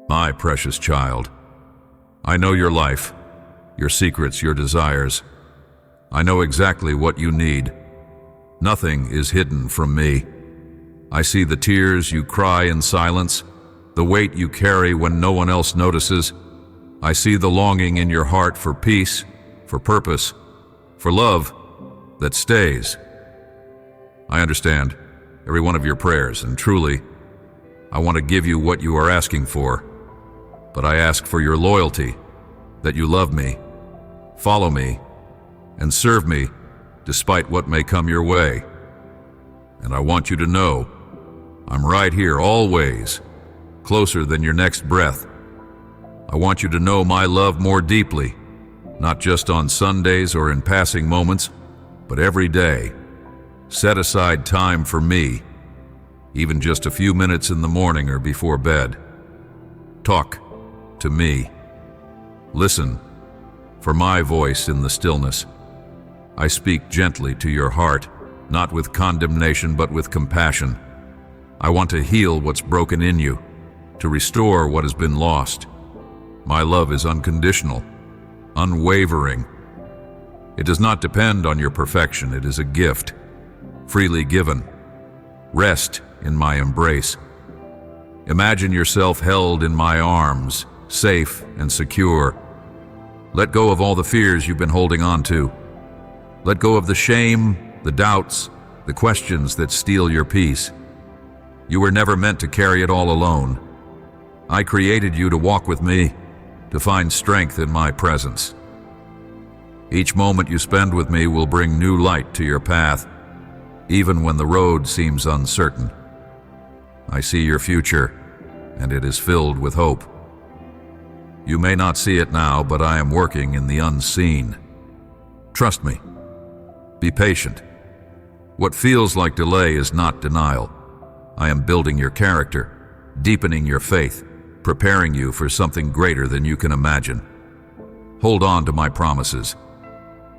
My precious child, I know your life, your secrets, your desires. I know exactly what you need. Nothing is hidden from me. I see the tears you cry in silence, the weight you carry when no one else notices. I see the longing in your heart for peace, for purpose, for love that stays. I understand every one of your prayers, and truly, I want to give you what you are asking for. But I ask for your loyalty, that you love me, follow me, and serve me despite what may come your way. And I want you to know I'm right here always, closer than your next breath. I want you to know my love more deeply, not just on Sundays or in passing moments, but every day. Set aside time for me, even just a few minutes in the morning or before bed. Talk to me. Listen for my voice in the stillness. I speak gently to your heart, not with condemnation but with compassion. I want to heal what's broken in you, to restore what has been lost. My love is unconditional, unwavering. It does not depend on your perfection. It is a gift, freely given. Rest in my embrace. Imagine yourself held in my arms, safe and secure. Let go of all the fears you've been holding on to. Let go of the shame, the doubts, the questions that steal your peace. You were never meant to carry it all alone. I created you to walk with me, to find strength in my presence. Each moment you spend with me will bring new light to your path, even when the road seems uncertain. I see your future, and it is filled with hope. You may not see it now, but I am working in the unseen. Trust me. Be patient. What feels like delay is not denial. I am building your character, deepening your faith, preparing you for something greater than you can imagine. Hold on to my promises.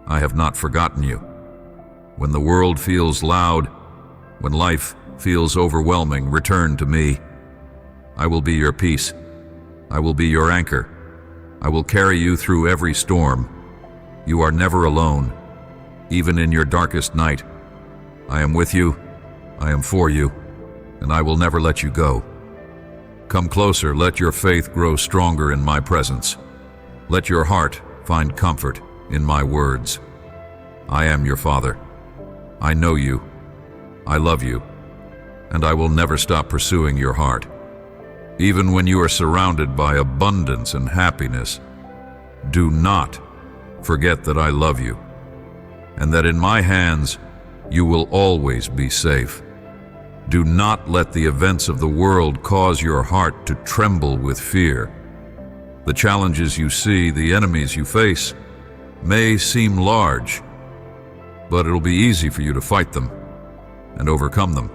I have not forgotten you. When the world feels loud, when life feels overwhelming, return to me. I will be your peace. I will be your anchor. I will carry you through every storm. You are never alone, even in your darkest night. I am with you, I am for you, and I will never let you go. Come closer, let your faith grow stronger in my presence. Let your heart find comfort in my words. I am your Father. I know you. I love you. And I will never stop pursuing your heart. Even when you are surrounded by abundance and happiness, do not forget that I love you, and that in my hands you will always be safe. Do not let the events of the world cause your heart to tremble with fear. The challenges you see, the enemies you face, may seem large, but it'll be easy for you to fight them and overcome them.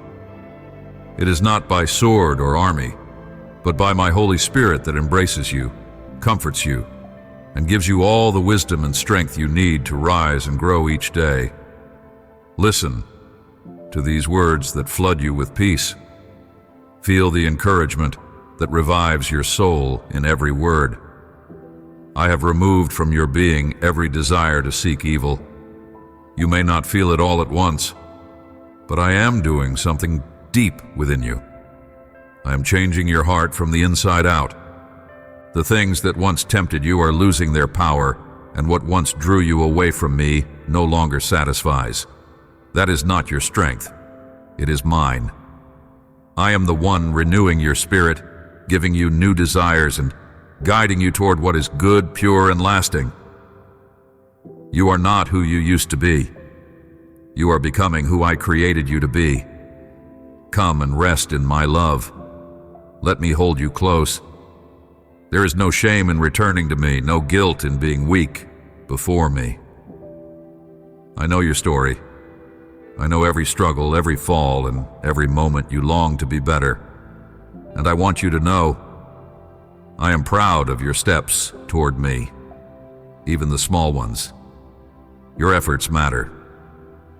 It is not by sword or army, but by my Holy Spirit that embraces you, comforts you, and gives you all the wisdom and strength you need to rise and grow each day. Listen to these words that flood you with peace. Feel the encouragement that revives your soul in every word. I have removed from your being every desire to seek evil. You may not feel it all at once, but I am doing something deep within you. I am changing your heart from the inside out. The things that once tempted you are losing their power, and what once drew you away from me no longer satisfies. That is not your strength. It is mine. I am the one renewing your spirit, giving you new desires, and guiding you toward what is good, pure, and lasting. You are not who you used to be. You are becoming who I created you to be. Come and rest in my love. Let me hold you close. There is no shame in returning to me, no guilt in being weak before me. I know your story. I know every struggle, every fall, and every moment you long to be better. And I want you to know, I am proud of your steps toward me, even the small ones. Your efforts matter.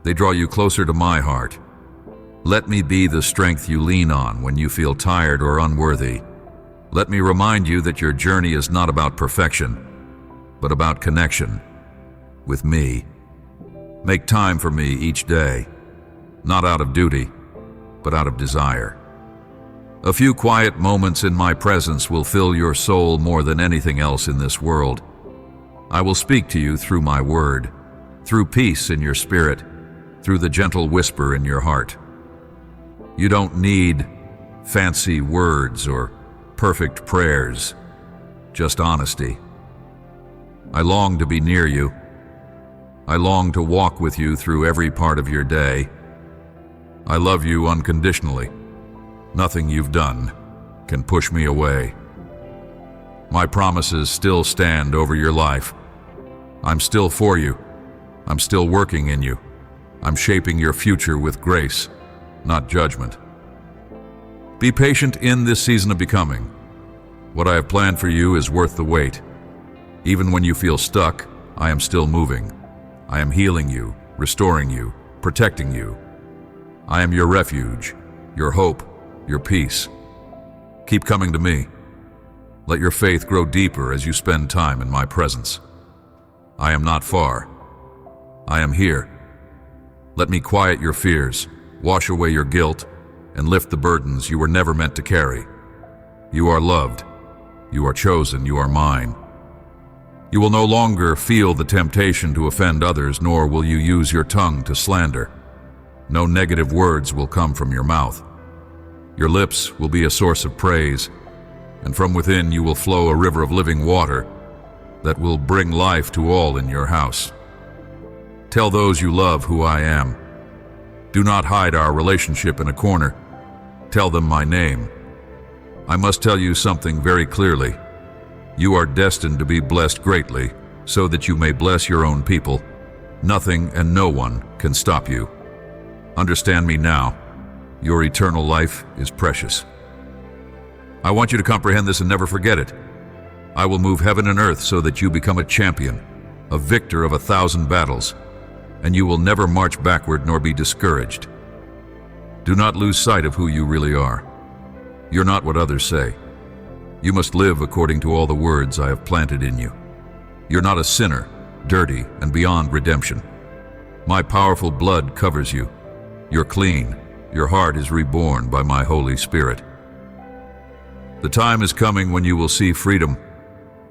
They draw you closer to my heart. Let me be the strength you lean on when you feel tired or unworthy. Let me remind you that your journey is not about perfection, but about connection with me. Make time for me each day, not out of duty, but out of desire. A few quiet moments in my presence will fill your soul more than anything else in this world. I will speak to you through my word, through peace in your spirit, through the gentle whisper in your heart. You don't need fancy words or perfect prayers, just honesty. I long to be near you. I long to walk with you through every part of your day. I love you unconditionally. Nothing you've done can push me away. My promises still stand over your life. I'm still for you. I'm still working in you. I'm shaping your future with grace, not judgment. Be patient in this season of becoming. What I have planned for you is worth the wait. Even when you feel stuck, I am still moving. I am healing you, restoring you, protecting you. I am your refuge, your hope, your peace. Keep coming to me. Let your faith grow deeper as you spend time in my presence. I am not far. I am here. Let me quiet your fears, wash away your guilt, and lift the burdens you were never meant to carry. You are loved. You are chosen. You are mine. You will no longer feel the temptation to offend others, nor will you use your tongue to slander. No negative words will come from your mouth. Your lips will be a source of praise, and from within you will flow a river of living water that will bring life to all in your house. Tell those you love who I am. Do not hide our relationship in a corner. Tell them my name. I must tell you something very clearly. You are destined to be blessed greatly, so that you may bless your own people. Nothing and no one can stop you. Understand me now. Your eternal life is precious. I want you to comprehend this and never forget it. I will move heaven and earth so that you become a champion, a victor of 1,000 battles, and you will never march backward nor be discouraged. Do not lose sight of who you really are. You're not what others say. You must live according to all the words I have planted in you. You're not a sinner, dirty and beyond redemption. My powerful blood covers you. You're clean. Your heart is reborn by my Holy Spirit. The time is coming when you will see freedom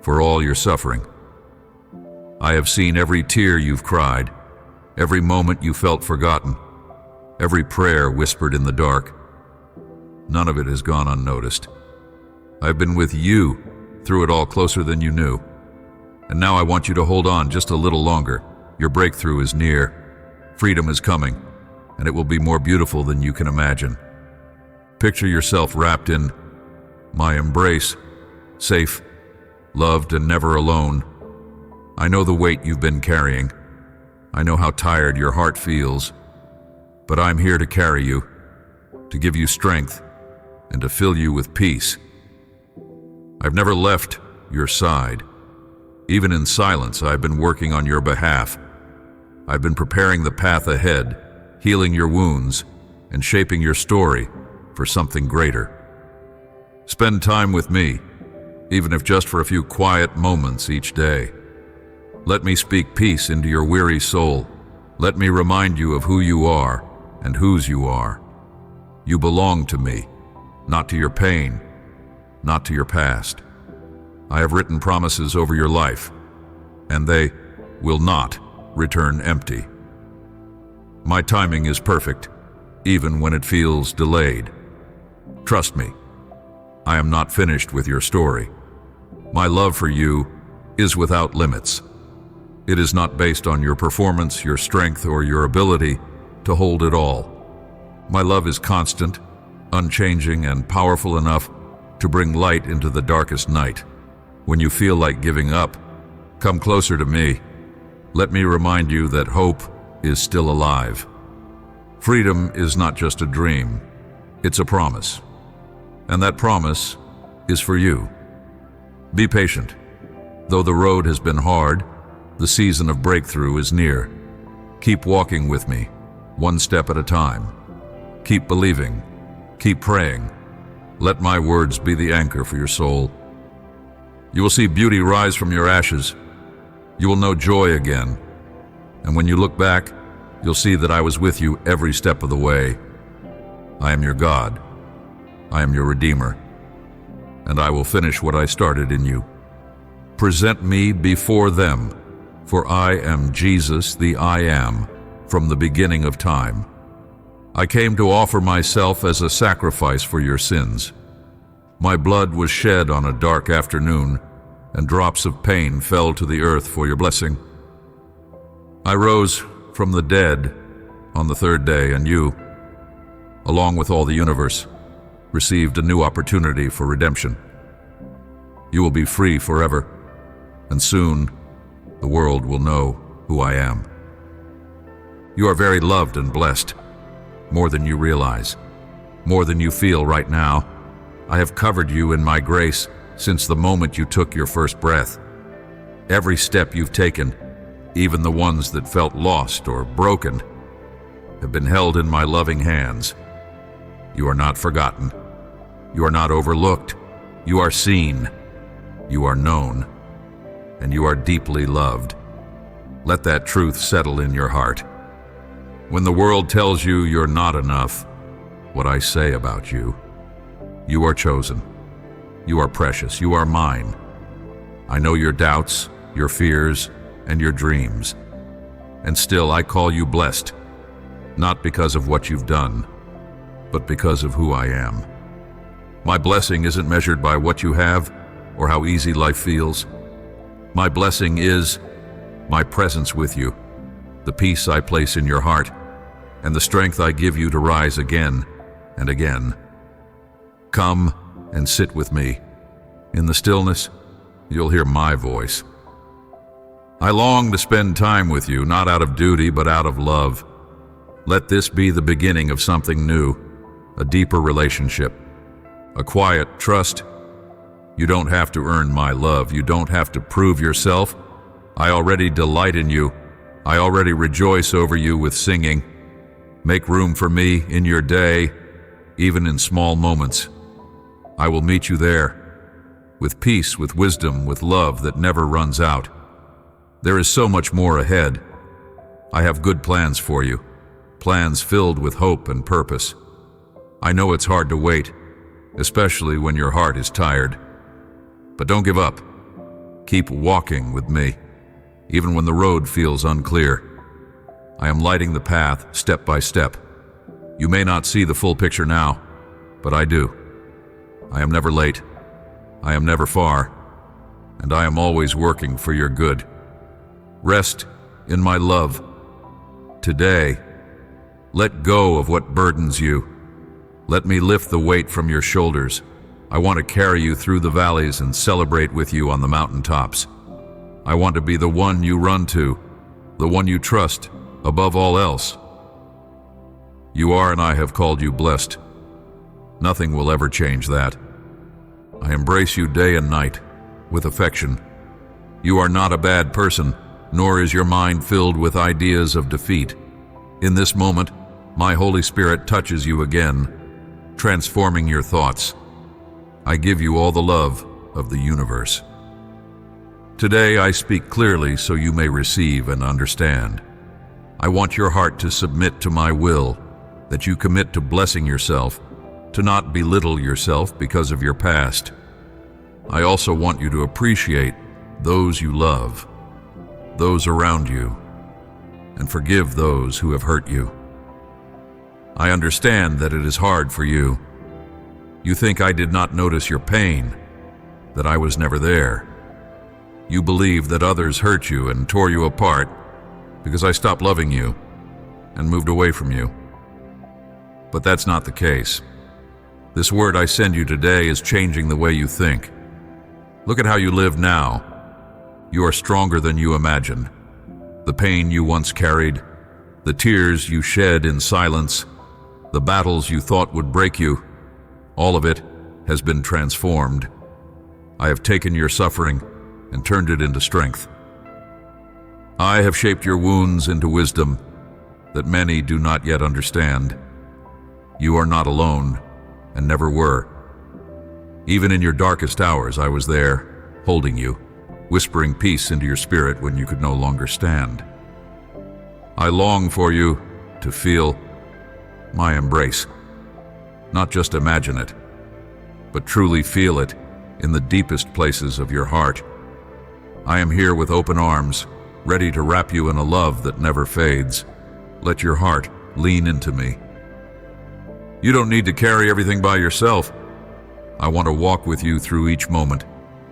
for all your suffering. I have seen every tear you've cried, every moment you felt forgotten, every prayer whispered in the dark. None of it has gone unnoticed. I've been with you through it all closer than you knew. And now I want you to hold on just a little longer. Your breakthrough is near. Freedom is coming, and it will be more beautiful than you can imagine. Picture yourself wrapped in my embrace, safe, loved, and never alone. I know the weight you've been carrying. I know how tired your heart feels. But I'm here to carry you, to give you strength, and to fill you with peace. I've never left your side. Even in silence, I've been working on your behalf. I've been preparing the path ahead, healing your wounds, and shaping your story for something greater. Spend time with me, even if just for a few quiet moments each day. Let me speak peace into your weary soul. Let me remind you of who you are and whose you are. You belong to me, not to your pain, not to your past. I have written promises over your life, and they will not return empty. My timing is perfect, even when it feels delayed. Trust me, I am not finished with your story. My love for you is without limits. It is not based on your performance, your strength, or your ability to hold it all. My love is constant, unchanging, and powerful enough to bring light into the darkest night. When you feel like giving up, come closer to me. Let me remind you that hope is still alive. Freedom is not just a dream, it's a promise. And that promise is for you. Be patient. Though the road has been hard, the season of breakthrough is near. Keep walking with me, one step at a time. Keep believing. Keep praying. let my words be the anchor for your soul. You will see beauty rise from your ashes. You will know joy again. And when you look back, you'll see that I was with you every step of the way. I am your God. I am your Redeemer. And I will finish what I started in you. Present me before them, for I am Jesus the I Am, from the beginning of time. I came to offer myself as a sacrifice for your sins. My blood was shed on a dark afternoon, and drops of pain fell to the earth for your blessing. I rose from the dead on the third day, and you, along with all the universe, received a new opportunity for redemption. You will be free forever, and soon the world will know who I am. You are very loved and blessed, more than you realize, more than you feel right now. I have covered you in my grace since the moment you took your first breath. Every step you've taken, even the ones that felt lost or broken, have been held in my loving hands. You are not forgotten. You are not overlooked. You are seen. You are known. And you are deeply loved. Let that truth settle in your heart. When the world tells you you're not enough, what I say about you, you are chosen. You are precious. You are mine. I know your doubts, your fears, and your dreams. And still I call you blessed, not because of what you've done, but because of who I am. My blessing isn't measured by what you have or how easy life feels. My blessing is my presence with you, the peace I place in your heart, and the strength I give you to rise again and again. Come and sit with me. In the stillness, you'll hear my voice. I long to spend time with you, not out of duty, but out of love. Let this be the beginning of something new, a deeper relationship, a quiet trust. You don't have to earn my love. You don't have to prove yourself. I already delight in you. I already rejoice over you with singing. Make room for me in your day, even in small moments. I will meet you there, with peace, with wisdom, with love that never runs out. There is so much more ahead. I have good plans for you, plans filled with hope and purpose. I know it's hard to wait, especially when your heart is tired. But don't give up. Keep walking with me, even when the road feels unclear. I am lighting the path step by step. You may not see the full picture now, but I do. I am never late. I am never far, and I am always working for your good. Rest in my love. Today, let go of what burdens you. Let me lift the weight from your shoulders. I want to carry you through the valleys and celebrate with you on the mountaintops. I want to be the one you run to, the one you trust above all else. You are, and I have called you blessed. Nothing will ever change that. I embrace you day and night with affection. You are not a bad person, nor is your mind filled with ideas of defeat. In this moment, my Holy Spirit touches you again, transforming your thoughts. I give you all the love of the universe. Today I speak clearly so you may receive and understand. I want your heart to submit to my will, that you commit to blessing yourself, to not belittle yourself because of your past. I also want you to appreciate those you love, those around you, and forgive those who have hurt you. I understand that it is hard for you. You think I did not notice your pain, that I was never there. You believe that others hurt you and tore you apart because I stopped loving you and moved away from you. But that's not the case. This word I send you today is changing the way you think. Look at how you live now. You are stronger than you imagine. The pain you once carried, the tears you shed in silence, the battles you thought would break you, all of it has been transformed. I have taken your suffering and turned it into strength. I have shaped your wounds into wisdom that many do not yet understand. You are not alone and never were. Even in your darkest hours, I was there, holding you, whispering peace into your spirit when you could no longer stand. I long for you to feel my embrace. Not just imagine it, but truly feel it in the deepest places of your heart. I am here with open arms, ready to wrap you in a love that never fades. Let your heart lean into me. You don't need to carry everything by yourself. I want to walk with you through each moment,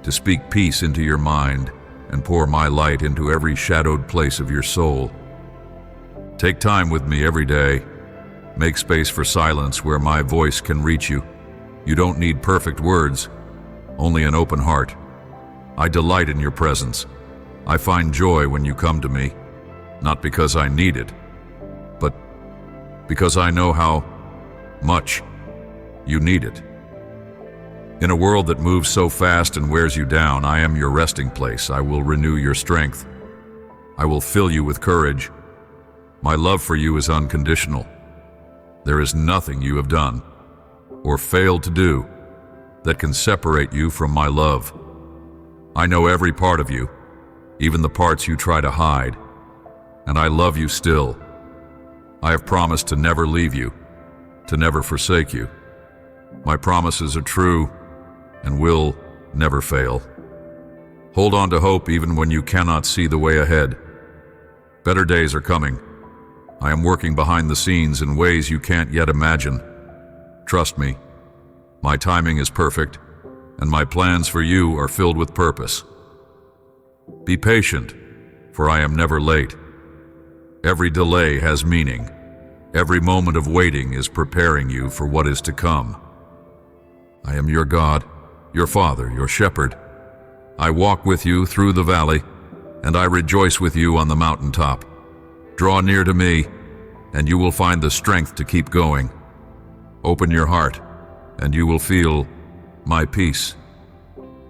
to speak peace into your mind and pour my light into every shadowed place of your soul. Take time with me every day. Make space for silence where my voice can reach you. You don't need perfect words, only an open heart. I delight in your presence. I find joy when you come to me, not because I need it, but because I know how much you need it. In a world that moves so fast and wears you down, I am your resting place. I will renew your strength. I will fill you with courage. My love for you is unconditional. There is nothing you have done or failed to do that can separate you from my love. I know every part of you, even the parts you try to hide, and I love you still. I have promised to never leave you, to never forsake you. My promises are true and will never fail. Hold on to hope even when you cannot see the way ahead. Better days are coming. I am working behind the scenes in ways you can't yet imagine. Trust me, my timing is perfect, and my plans for you are filled with purpose. Be patient, for I am never late. Every delay has meaning. Every moment of waiting is preparing you for what is to come. I am your God, your Father, your Shepherd. I walk with you through the valley, and I rejoice with you on the mountaintop. Draw near to me, and you will find the strength to keep going. Open your heart, and you will feel my peace.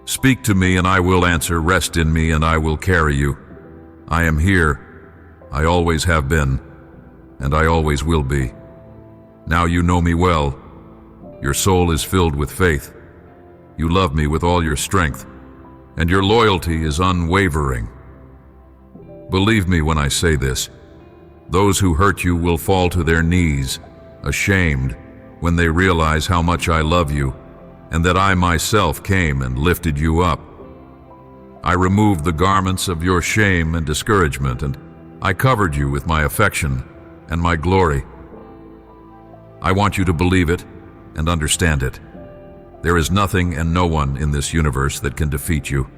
Speak to me, and I will answer. Rest in me, and I will carry you. I am here. I always have been, and I always will be. Now you know me well. Your soul is filled with faith. You love me with all your strength, and your loyalty is unwavering. Believe me when I say this. Those who hurt you will fall to their knees, ashamed, when they realize how much I love you, and that I myself came and lifted you up. I removed the garments of your shame and discouragement, and I covered you with my affection and my glory. I want you to believe it and understand it. There is nothing and no one in this universe that can defeat you.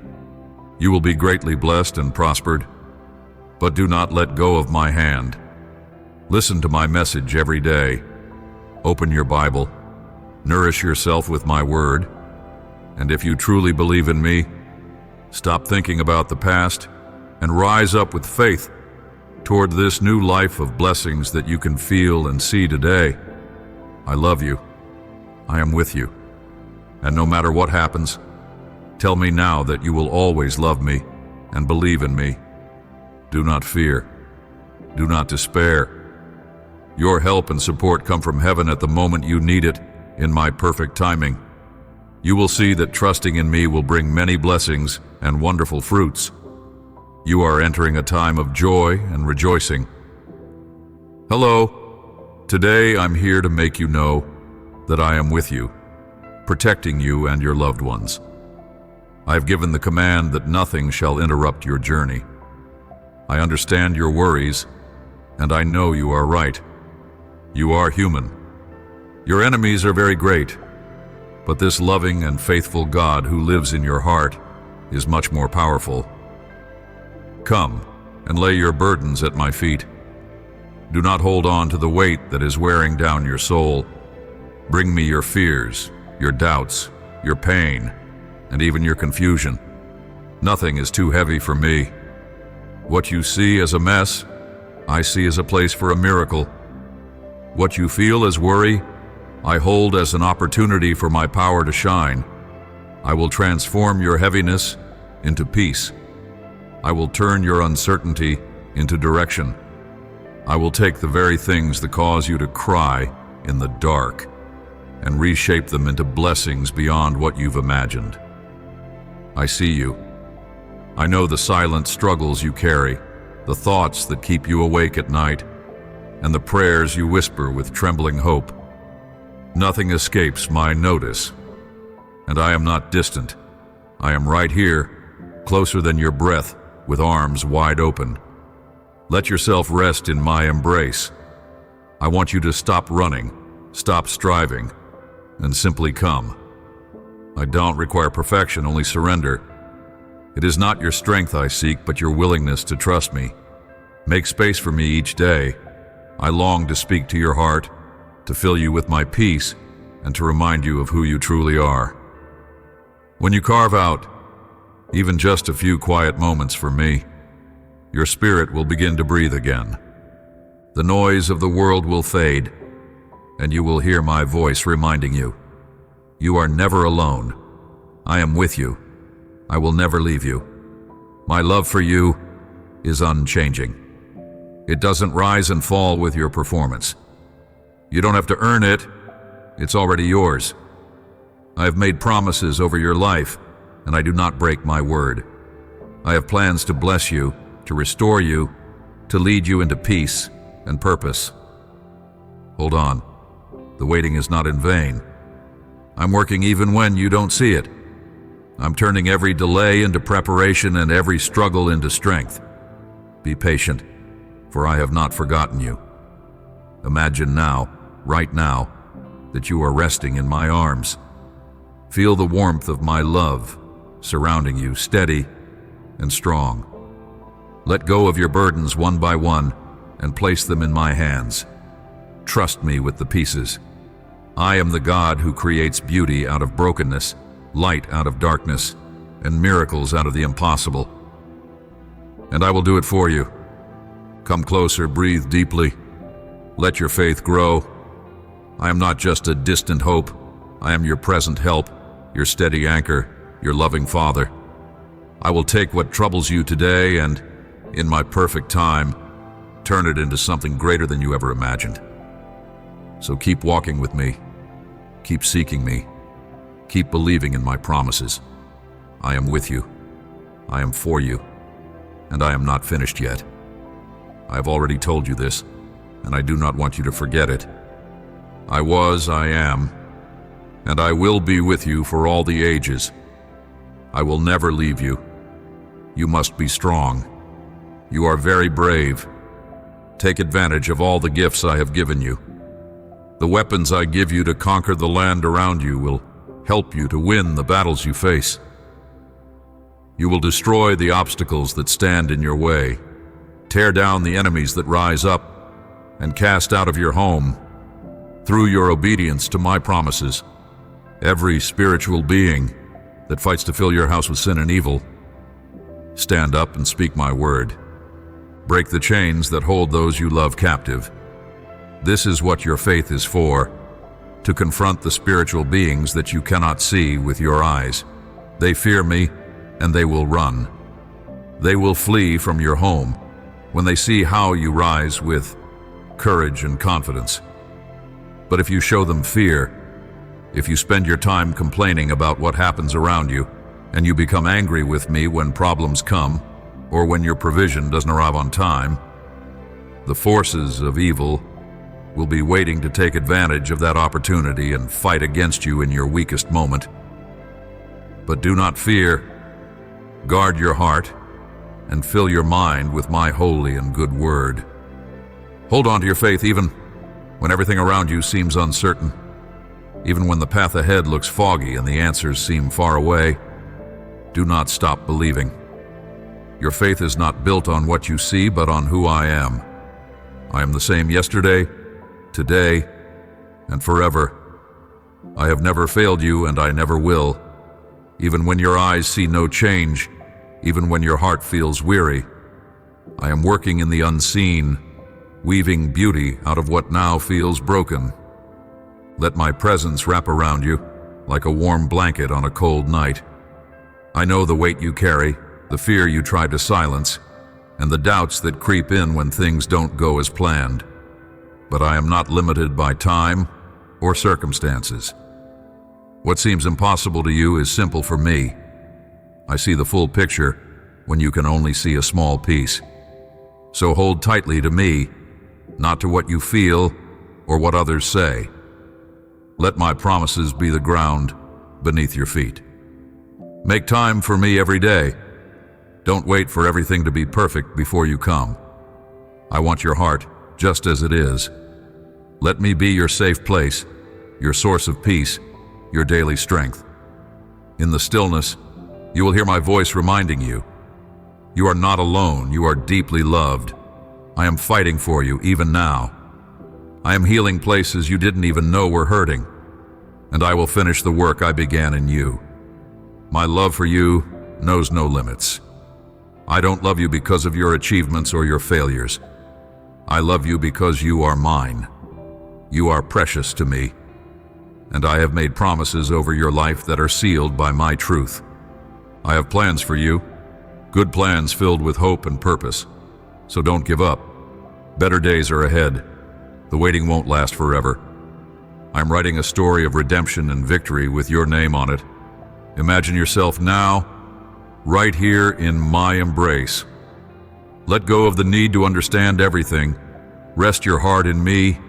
You will be greatly blessed and prospered, but do not let go of my hand. Listen to my message every day. Open your Bible, nourish yourself with my word, and if you truly believe in me, stop thinking about the past and rise up with faith toward this new life of blessings that you can feel and see today. I love you. I am with you. And no matter what happens, tell me now that you will always love me and believe in me. Do not fear. Do not despair. Your help and support come from heaven at the moment you need it, in my perfect timing. You will see that trusting in me will bring many blessings and wonderful fruits. You are entering a time of joy and rejoicing. Hello. Today I'm here to make you know that I am with you, protecting you and your loved ones. I have given the command that nothing shall interrupt your journey. I understand your worries, and I know you are right. You are human. Your enemies are very great, but this loving and faithful God who lives in your heart is much more powerful. Come and lay your burdens at my feet. Do not hold on to the weight that is wearing down your soul. Bring me your fears, your doubts, your pain, and even your confusion. Nothing is too heavy for me. What you see as a mess, I see as a place for a miracle. What you feel as worry, I hold as an opportunity for my power to shine. I will transform your heaviness into peace. I will turn your uncertainty into direction. I will take the very things that cause you to cry in the dark and reshape them into blessings beyond what you've imagined. I see you. I know the silent struggles you carry, the thoughts that keep you awake at night, and the prayers you whisper with trembling hope. Nothing escapes my notice, and I am not distant. I am right here, closer than your breath, with arms wide open. Let yourself rest in my embrace. I want you to stop running, stop striving, and simply come. I don't require perfection, only surrender. It is not your strength I seek, but your willingness to trust me. Make space for me each day. I long to speak to your heart, to fill you with my peace, and to remind you of who you truly are. When you carve out even just a few quiet moments for me, your spirit will begin to breathe again. The noise of the world will fade, and you will hear my voice reminding you, you are never alone. I am with you. I will never leave you. My love for you is unchanging. It doesn't rise and fall with your performance. You don't have to earn it. It's already yours. I have made promises over your life, and I do not break my word. I have plans to bless you, to restore you, to lead you into peace and purpose. Hold on. The waiting is not in vain. I'm working even when you don't see it. I'm turning every delay into preparation and every struggle into strength. Be patient, for I have not forgotten you. Imagine now, right now, that you are resting in my arms. Feel the warmth of my love surrounding you, steady and strong. Let go of your burdens one by one and place them in my hands. Trust me with the pieces. I am the God who creates beauty out of brokenness, light out of darkness, and miracles out of the impossible. And I will do it for you. Come closer, breathe deeply. Let your faith grow. I am not just a distant hope. I am your present help, your steady anchor, your loving Father. I will take what troubles you today and, in my perfect time, turn it into something greater than you ever imagined. So keep walking with me. Keep seeking me. Keep believing in my promises. I am with you. I am for you. And I am not finished yet. I have already told you this, and I do not want you to forget it. I was, I am, and I will be with you for all the ages. I will never leave you. You must be strong. You are very brave. Take advantage of all the gifts I have given you. The weapons I give you to conquer the land around you will help you to win the battles you face. You will destroy the obstacles that stand in your way, tear down the enemies that rise up, and cast out of your home, through your obedience to my promises, every spiritual being that fights to fill your house with sin and evil. Stand up and speak my word. Break the chains that hold those you love captive. This is what your faith is for, to confront the spiritual beings that you cannot see with your eyes. They fear me, and they will run. They will flee from your home when they see how you rise with courage and confidence. But if you show them fear, if you spend your time complaining about what happens around you, and you become angry with me when problems come, or when your provision doesn't arrive on time, the forces of evil will be waiting to take advantage of that opportunity and fight against you in your weakest moment. But do not fear. Guard your heart and fill your mind with my holy and good word. Hold on to your faith even when everything around you seems uncertain, even when the path ahead looks foggy and the answers seem far away. Do not stop believing. Your faith is not built on what you see, but on who I am. I am the same yesterday, today, and forever. I have never failed you, and I never will. Even when your eyes see no change, even when your heart feels weary, I am working in the unseen, weaving beauty out of what now feels broken. Let my presence wrap around you like a warm blanket on a cold night. I know the weight you carry, the fear you try to silence, and the doubts that creep in when things don't go as planned. But I am not limited by time or circumstances. What seems impossible to you is simple for me. I see the full picture when you can only see a small piece. So hold tightly to me, not to what you feel or what others say. Let my promises be the ground beneath your feet. Make time for me every day. Don't wait for everything to be perfect before you come. I want your heart just as it is. Let me be your safe place, your source of peace, your daily strength. In the stillness, you will hear my voice reminding you, you are not alone, you are deeply loved. I am fighting for you even now. I am healing places you didn't even know were hurting, and I will finish the work I began in you. My love for you knows no limits. I don't love you because of your achievements or your failures. I love you because you are mine. You are precious to me, and I have made promises over your life that are sealed by my truth. I have plans for you, good plans filled with hope and purpose. So don't give up. Better days are ahead. The waiting won't last forever. I'm writing a story of redemption and victory with your name on it. Imagine yourself now, right here in my embrace. Let go of the need to understand everything. Rest your heart in me.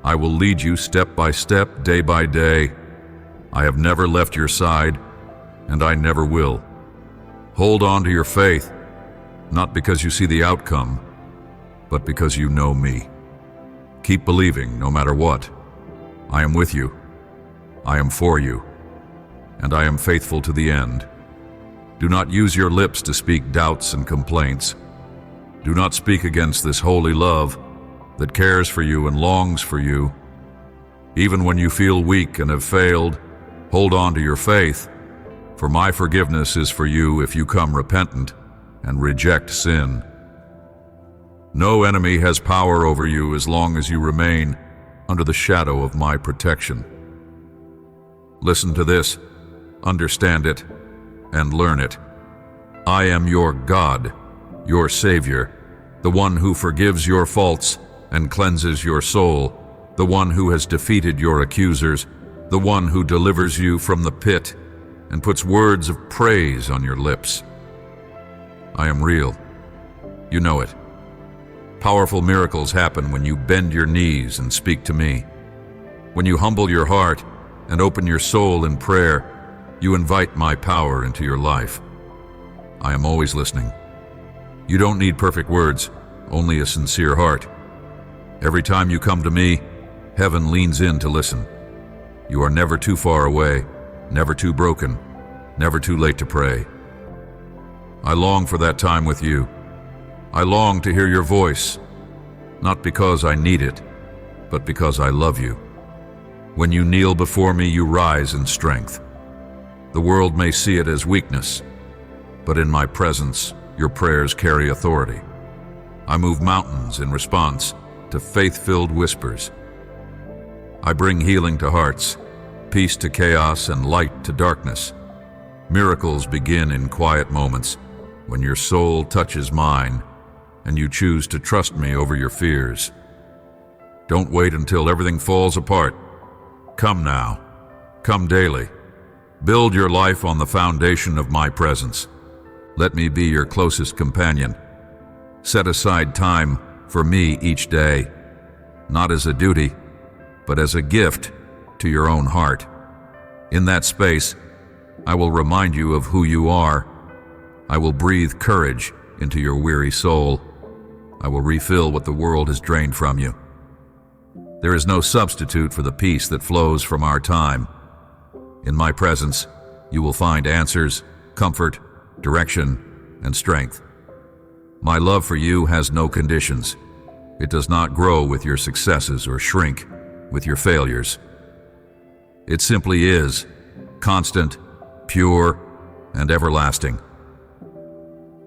I will lead you step by step, day by day. I have never left your side, and I never will. Hold on to your faith, not because you see the outcome, but because you know me. Keep believing no matter what. I am with you. I am for you. And I am faithful to the end. Do not use your lips to speak doubts and complaints. Do not speak against this holy love that cares for you and longs for you. Even when you feel weak and have failed, hold on to your faith, for my forgiveness is for you if you come repentant and reject sin. No enemy has power over you as long as you remain under the shadow of my protection. Listen to this, understand it, and learn it. I am your God, your Savior, the one who forgives your faults and cleanses your soul, the one who has defeated your accusers, the one who delivers you from the pit and puts words of praise on your lips. I am real. You know it. Powerful miracles happen when you bend your knees and speak to me. When you humble your heart and open your soul in prayer, you invite my power into your life. I am always listening. You don't need perfect words, only a sincere heart. Every time you come to me, heaven leans in to listen. You are never too far away, never too broken, never too late to pray. I long for that time with you. I long to hear your voice, not because I need it, but because I love you. When you kneel before me, you rise in strength. The world may see it as weakness, but in my presence, your prayers carry authority. I move mountains in response to faith-filled whispers. I bring healing to hearts, peace to chaos, and light to darkness. Miracles begin in quiet moments when your soul touches mine and you choose to trust me over your fears. Don't wait until everything falls apart. Come now. Come daily. Build your life on the foundation of my presence. Let me be your closest companion. Set aside time for me each day, not as a duty, but as a gift to your own heart. In that space, I will remind you of who you are. I will breathe courage into your weary soul. I will refill what the world has drained from you. There is no substitute for the peace that flows from our time. In my presence, you will find answers, comfort, direction, and strength. My love for you has no conditions. It does not grow with your successes or shrink with your failures. It simply is, constant, pure, and everlasting.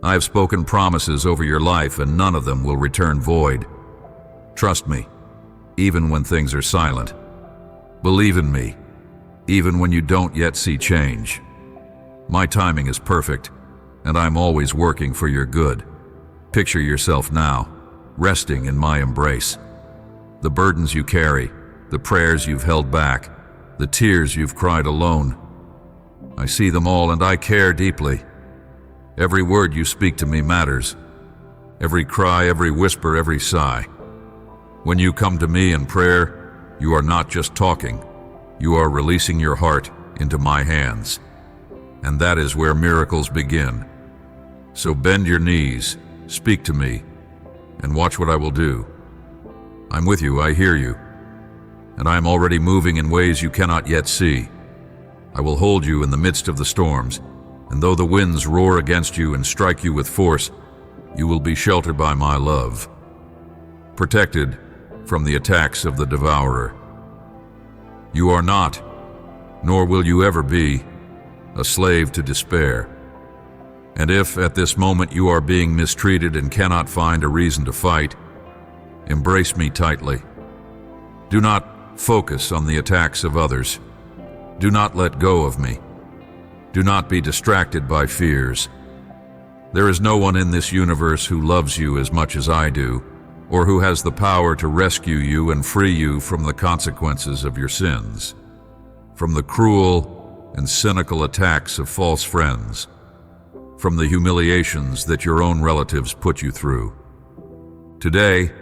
I have spoken promises over your life, and none of them will return void. Trust me, even when things are silent. Believe in me, even when you don't yet see change. My timing is perfect, and I'm always working for your good. Picture yourself now, resting in my embrace. The burdens you carry, the prayers you've held back, the tears you've cried alone. I see them all and I care deeply. Every word you speak to me matters. Every cry, every whisper, every sigh. When you come to me in prayer, you are not just talking. You are releasing your heart into my hands. And that is where miracles begin. So bend your knees, speak to me, and watch what I will do. I'm with you, I hear you, and I am already moving in ways you cannot yet see. I will hold you in the midst of the storms, and though the winds roar against you and strike you with force, you will be sheltered by my love, protected from the attacks of the devourer. You are not, nor will you ever be, a slave to despair. And if at this moment you are being mistreated and cannot find a reason to fight, embrace me tightly. Do not focus on the attacks of others. Do not let go of me. Do not be distracted by fears. There is no one in this universe who loves you as much as I do, or who has the power to rescue you and free you from the consequences of your sins, from the cruel and cynical attacks of false friends, from the humiliations that your own relatives put you through. Today,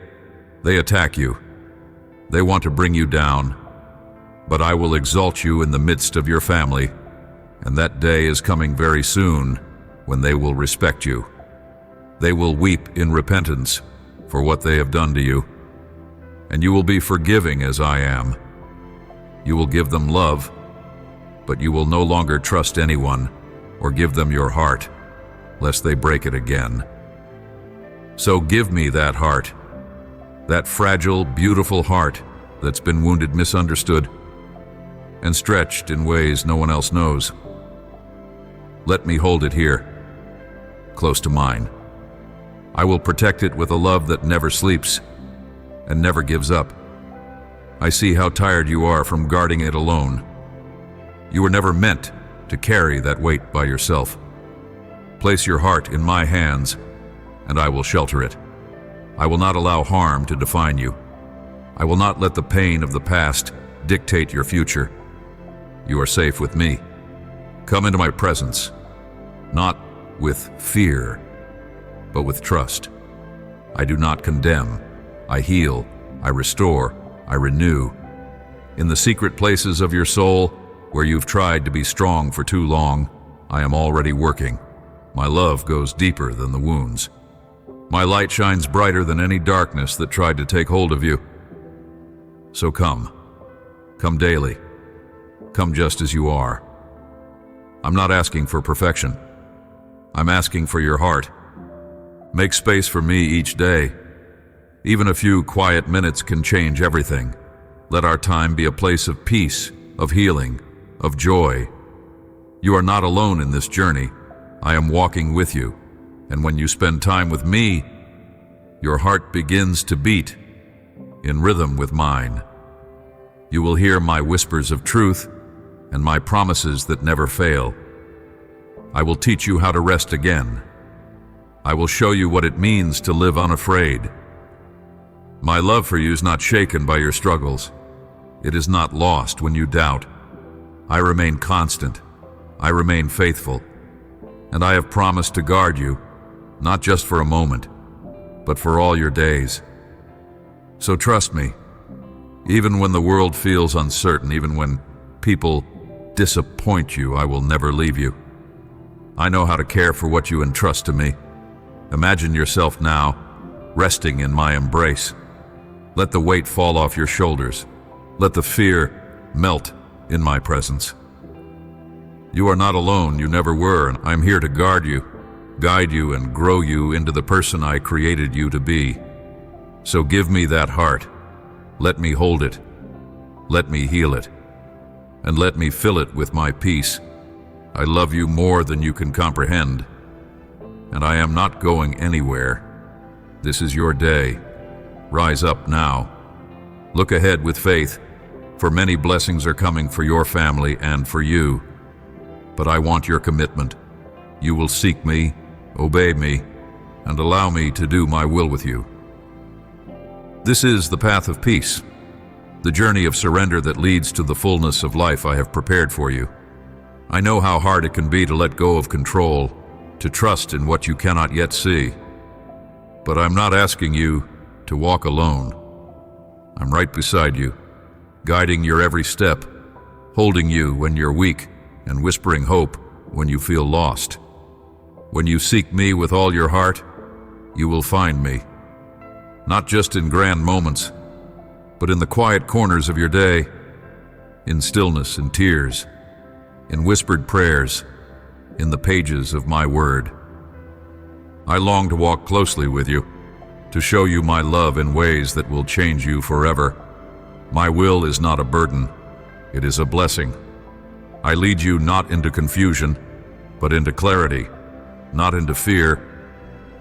they attack you. They want to bring you down, but I will exalt you in the midst of your family, and that day is coming very soon when they will respect you. They will weep in repentance for what they have done to you, and you will be forgiving as I am. You will give them love, but you will no longer trust anyone or give them your heart, lest they break it again. So give me that heart, that fragile, beautiful heart that's been wounded, misunderstood, and stretched in ways no one else knows. Let me hold it here, close to mine. I will protect it with a love that never sleeps and never gives up. I see how tired you are from guarding it alone. You were never meant to carry that weight by yourself. Place your heart in my hands, and I will shelter it. I will not allow harm to define you. I will not let the pain of the past dictate your future. You are safe with me. Come into my presence, not with fear, but with trust. I do not condemn. I heal. I restore. I renew. In the secret places of your soul, where you've tried to be strong for too long, I am already working. My love goes deeper than the wounds. My light shines brighter than any darkness that tried to take hold of you. So come. Come daily. Come just as you are. I'm not asking for perfection. I'm asking for your heart. Make space for me each day. Even a few quiet minutes can change everything. Let our time be a place of peace, of healing, of joy. You are not alone in this journey. I am walking with you, and when you spend time with me, your heart begins to beat in rhythm with mine. You will hear my whispers of truth and my promises that never fail. I will teach you how to rest again. I will show you what it means to live unafraid. My love for you is not shaken by your struggles. It is not lost when you doubt. I remain constant. I remain faithful. And I have promised to guard you, not just for a moment, but for all your days. So trust me, even when the world feels uncertain, even when people disappoint you, I will never leave you. I know how to care for what you entrust to me. Imagine yourself now, resting in my embrace. Let the weight fall off your shoulders. Let the fear melt in my presence. You are not alone, you never were, and I'm here to guard you, guide you, and grow you into the person I created you to be. So give me that heart. Let me hold it. Let me heal it. And let me fill it with my peace. I love you more than you can comprehend. And I am not going anywhere. This is your day. Rise up now. Look ahead with faith, for many blessings are coming for your family and for you. But I want your commitment. You will seek me, obey me, and allow me to do my will with you. This is the path of peace. the journey of surrender that leads to the fullness of life I have prepared for you. I know how hard it can be to let go of control, to trust in what you cannot yet see. But I'm not asking you to walk alone. I'm right beside you, guiding your every step, holding you when you're weak and whispering hope when you feel lost. When you seek me with all your heart, you will find me, not just in grand moments, but in the quiet corners of your day, in stillness and tears, in whispered prayers, in the pages of my word. I long to walk closely with you, to show you my love in ways that will change you forever. My will is not a burden, it is a blessing. I lead you not into confusion, but into clarity, not into fear,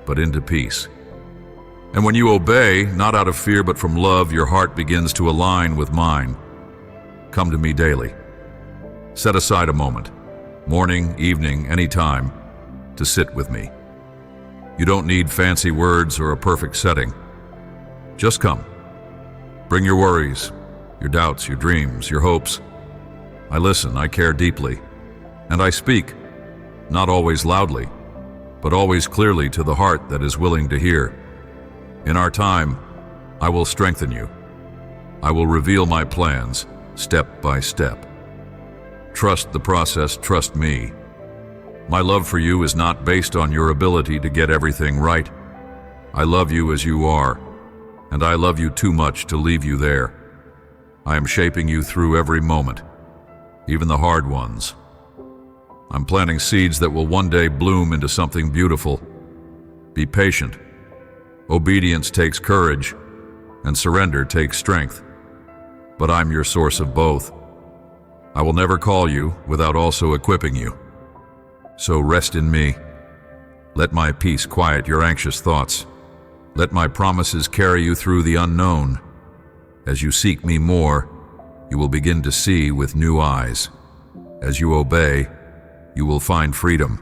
but into peace. And when you obey, not out of fear but from love, your heart begins to align with mine. Come to me daily. Set aside a moment, morning, evening, any time, to sit with me. You don't need fancy words or a perfect setting. Just come. Bring your worries, your doubts, your dreams, your hopes. I listen, I care deeply, and I speak, not always loudly, but always clearly to the heart that is willing to hear. In our time, I will strengthen you. I will reveal my plans, step by step. Trust the process, trust me. My love for you is not based on your ability to get everything right. I love you as you are, and I love you too much to leave you there. I am shaping you through every moment, even the hard ones. I'm planting seeds that will one day bloom into something beautiful. Be patient. Obedience takes courage, and surrender takes strength. But I'm your source of both. I will never call you without also equipping you. So rest in me. Let my peace quiet your anxious thoughts. Let my promises carry you through the unknown. As you seek me more, you will begin to see with new eyes. As you obey, you will find freedom.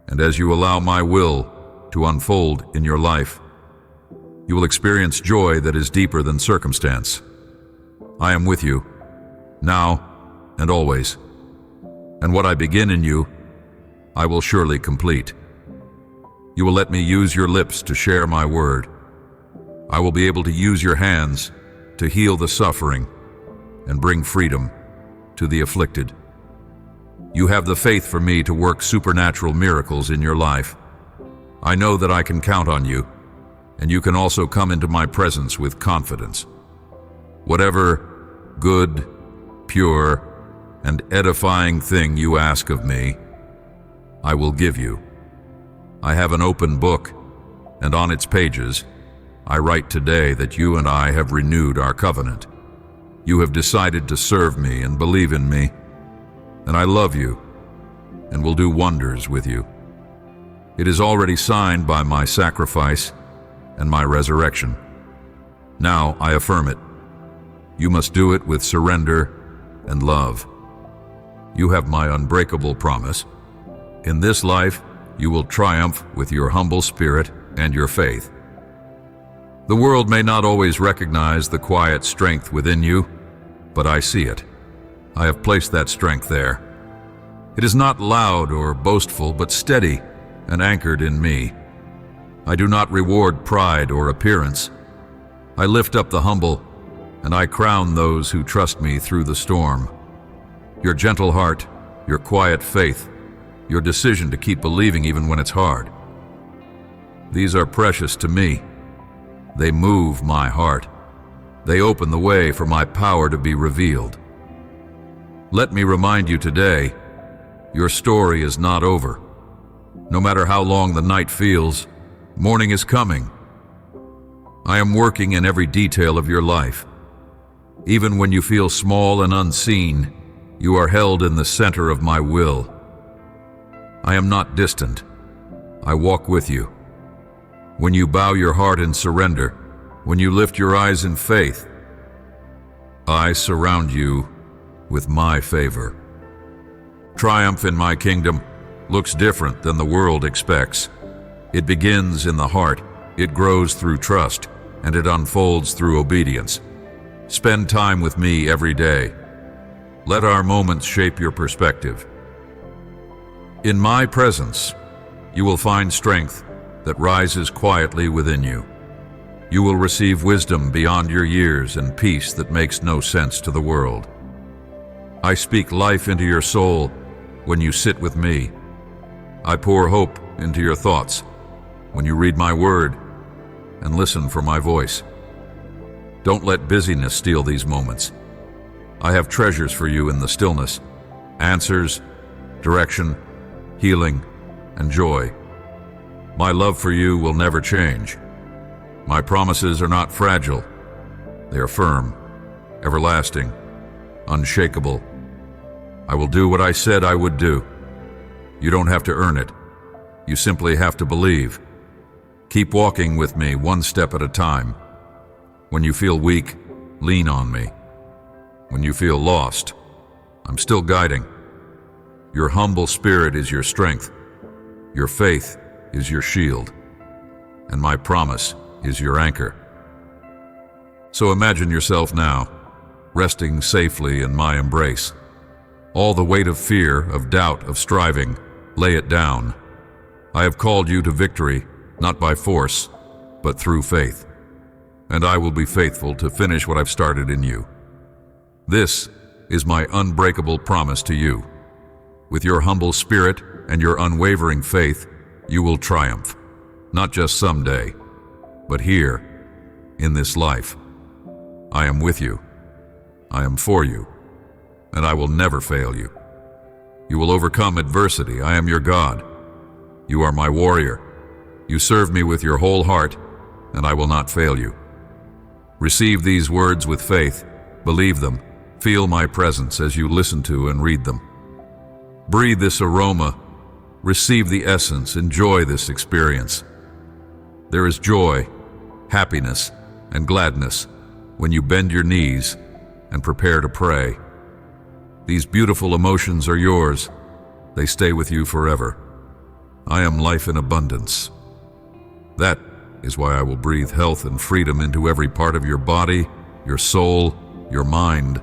And as you allow my will to unfold in your life, you will experience joy that is deeper than circumstance. I am with you, now and always. And what I begin in you, I will surely complete. You will let me use your lips to share my word. I will be able to use your hands to heal the suffering and bring freedom to the afflicted. You have the faith for me to work supernatural miracles in your life. I know that I can count on you, and you can also come into my presence with confidence. Whatever good, pure, and edifying thing you ask of me, I will give you. I have an open book, and on its pages, I write today that you and I have renewed our covenant. You have decided to serve me and believe in me, and I love you and will do wonders with you. It is already signed by my sacrifice and my resurrection. Now I affirm it. You must do it with surrender and love. You have my unbreakable promise. In this life, you will triumph with your humble spirit and your faith. The world may not always recognize the quiet strength within you, but I see it. I have placed that strength there. It is not loud or boastful, but steady and anchored in me. I do not reward pride or appearance. I lift up the humble, and I crown those who trust me through the storm. Your gentle heart, your quiet faith, your decision to keep believing even when it's hard. These are precious to me. They move my heart. They open the way for my power to be revealed. Let me remind you today, your story is not over. No matter how long the night feels, morning is coming. I am working in every detail of your life. Even when you feel small and unseen, you are held in the center of my will. I am not distant. I walk with you. When you bow your heart in surrender, when you lift your eyes in faith, I surround you with my favor. Triumph in my kingdom looks different than the world expects. It begins in the heart, it grows through trust, and it unfolds through obedience. Spend time with me every day. Let our moments shape your perspective. In my presence, you will find strength that rises quietly within you. You will receive wisdom beyond your years and peace that makes no sense to the world. I speak life into your soul when you sit with me. I pour hope into your thoughts when you read my word and listen for my voice. Don't let busyness steal these moments. I have treasures for you in the stillness, answers, direction, healing, and joy. My love for you will never change. My promises are not fragile. They are firm, everlasting, unshakable. I will do what I said I would do. You don't have to earn it. You simply have to believe. Keep walking with me one step at a time. When you feel weak, lean on me. When you feel lost, I'm still guiding. Your humble spirit is your strength. Your faith is your shield. And my promise is your anchor. So imagine yourself now, resting safely in my embrace. All the weight of fear, of doubt, of striving, lay it down. I have called you to victory, not by force, but through faith. And I will be faithful to finish what I've started in you. This is my unbreakable promise to you. With your humble spirit and your unwavering faith, you will triumph, not just someday, but here, in this life. I am with you. I am for you, and I will never fail you. You will overcome adversity. I am your God. You are my warrior. You serve me with your whole heart, and I will not fail you. Receive these words with faith. Believe them. Feel my presence as you listen to and read them. Breathe this aroma. Receive the essence. Enjoy this experience. There is joy, happiness, and gladness when you bend your knees and prepare to pray. These beautiful emotions are yours. They stay with you forever. I am life in abundance. That is why I will breathe health and freedom into every part of your body, your soul, your mind,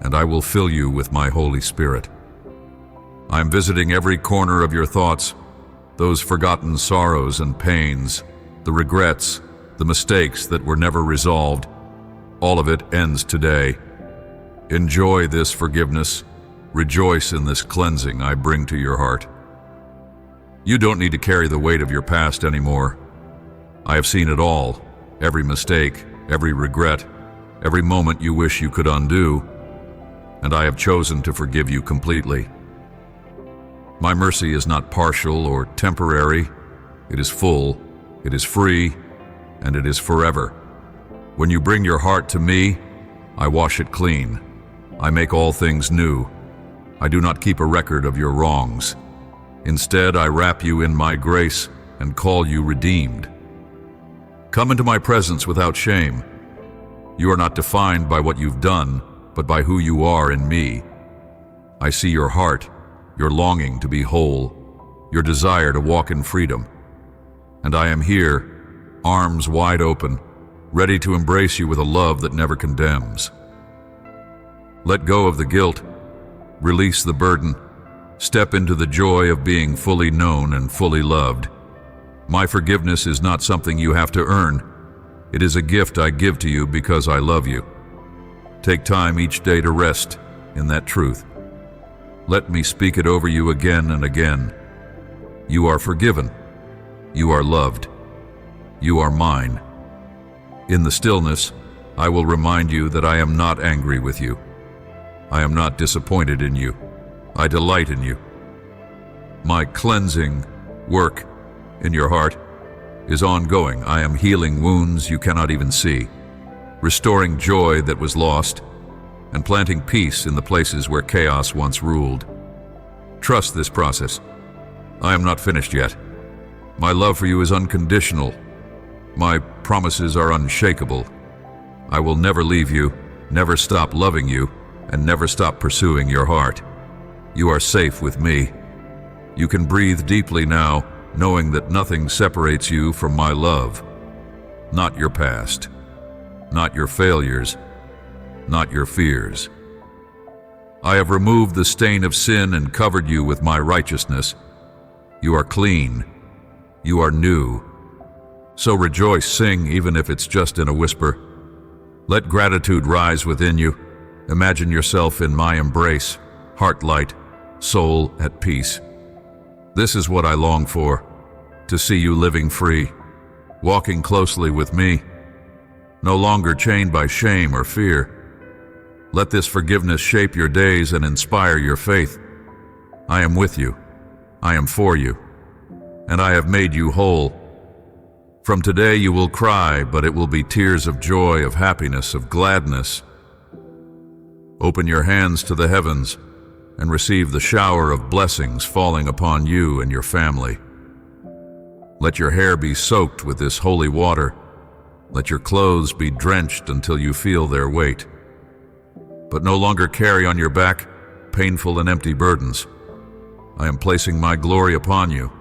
and I will fill you with my Holy Spirit. I am visiting every corner of your thoughts, those forgotten sorrows and pains, the regrets, the mistakes that were never resolved. All of it ends today. Enjoy this forgiveness. Rejoice in this cleansing I bring to your heart. You don't need to carry the weight of your past anymore. I have seen it all, every mistake, every regret, every moment you wish you could undo, and I have chosen to forgive you completely. My mercy is not partial or temporary. It is full, it is free, and it is forever. When you bring your heart to me, I wash it clean. I make all things new. I do not keep a record of your wrongs. Instead, I wrap you in my grace and call you redeemed. Come into my presence without shame. You are not defined by what you've done, but by who you are in me. I see your heart, your longing to be whole, your desire to walk in freedom. And I am here, arms wide open, ready to embrace you with a love that never condemns. Let go of the guilt, release the burden, step into the joy of being fully known and fully loved. My forgiveness is not something you have to earn. It is a gift I give to you because I love you. Take time each day to rest in that truth. Let me speak it over you again and again. You are forgiven. You are loved. You are mine. In the stillness, I will remind you that I am not angry with you. I am not disappointed in you. I delight in you. My cleansing work in your heart is ongoing. I am healing wounds you cannot even see, restoring joy that was lost, and planting peace in the places where chaos once ruled. Trust this process. I am not finished yet. My love for you is unconditional. My promises are unshakable. I will never leave you, never stop loving you, and never stop pursuing your heart. You are safe with me. You can breathe deeply now, knowing that nothing separates you from my love. Not your past, not your failures, not your fears. I have removed the stain of sin and covered you with my righteousness. You are clean. You are new. So rejoice, sing, even if it's just in a whisper. Let gratitude rise within you. Imagine yourself in my embrace, heart light, soul at peace. This is what I long for, to see you living free, walking closely with me, no longer chained by shame or fear. Let this forgiveness shape your days and inspire your faith. I am with you. I am for you. And I have made you whole. From today you will cry, but it will be tears of joy, of happiness, of gladness. Open your hands to the heavens and receive the shower of blessings falling upon you and your family. Let your hair be soaked with this holy water. Let your clothes be drenched until you feel their weight. But no longer carry on your back painful and empty burdens. I am placing my glory upon you.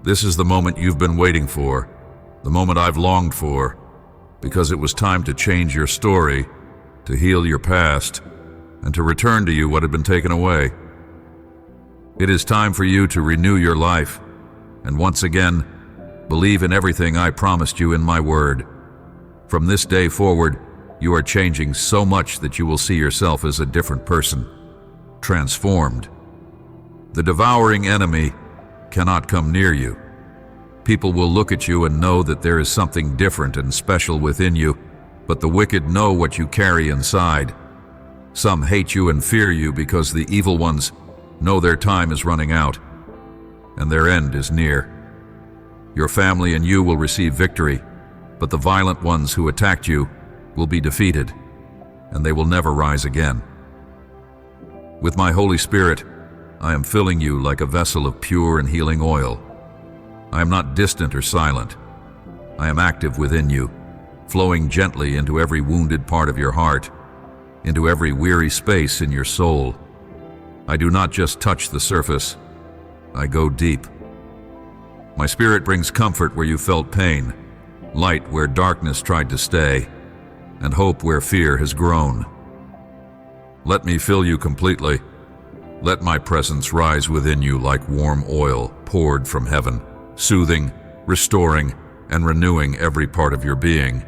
This is the moment you've been waiting for, the moment I've longed for, because it was time to change your story, to heal your past, and to return to you what had been taken away. It is time for you to renew your life, and once again, believe in everything I promised you in my word. From this day forward, you are changing so much that you will see yourself as a different person, transformed. The devouring enemy cannot come near you. People will look at you and know that there is something different and special within you, but the wicked know what you carry inside. Some hate you and fear you because the evil ones know their time is running out, and their end is near. Your family and you will receive victory, but the violent ones who attacked you will be defeated, and they will never rise again. With my Holy Spirit, I am filling you like a vessel of pure and healing oil. I am not distant or silent. I am active within you, flowing gently into every wounded part of your heart, into every weary space in your soul. I do not just touch the surface, I go deep. My Spirit brings comfort where you felt pain, light where darkness tried to stay, and hope where fear has grown. Let me fill you completely. Let my presence rise within you like warm oil poured from heaven, soothing, restoring, and renewing every part of your being.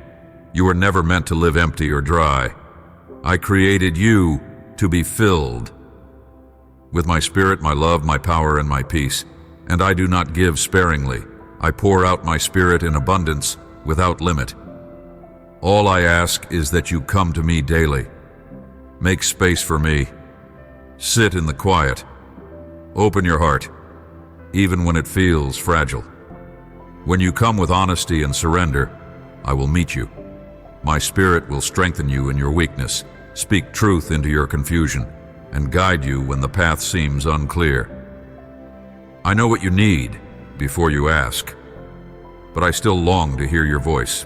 You were never meant to live empty or dry. I created you to be filled with my Spirit, my love, my power, and my peace. And I do not give sparingly. I pour out my Spirit in abundance, without limit. All I ask is that you come to me daily. Make space for me. Sit in the quiet. Open your heart, even when it feels fragile. When you come with honesty and surrender, I will meet you. My Spirit will strengthen you in your weakness, speak truth into your confusion, and guide you when the path seems unclear. I know what you need before you ask, but I still long to hear your voice.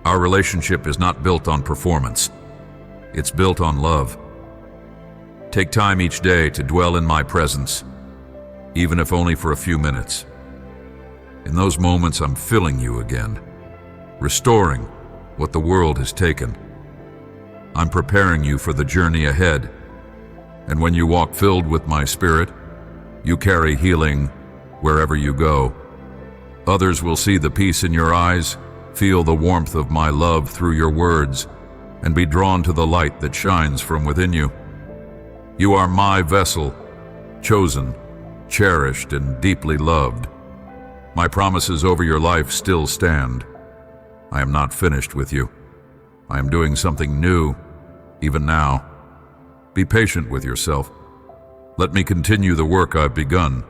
Our relationship is not built on performance. It's built on love. Take time each day to dwell in my presence, even if only for a few minutes. In those moments, I'm filling you again, restoring what the world has taken. I'm preparing you for the journey ahead, and when you walk filled with my Spirit, you carry healing wherever you go. Others will see the peace in your eyes, feel the warmth of my love through your words, and be drawn to the light that shines from within you. You are my vessel, chosen, cherished, and deeply loved. My promises over your life still stand. I am not finished with you. I am doing something new, even now. Be patient with yourself. Let me continue the work I've begun.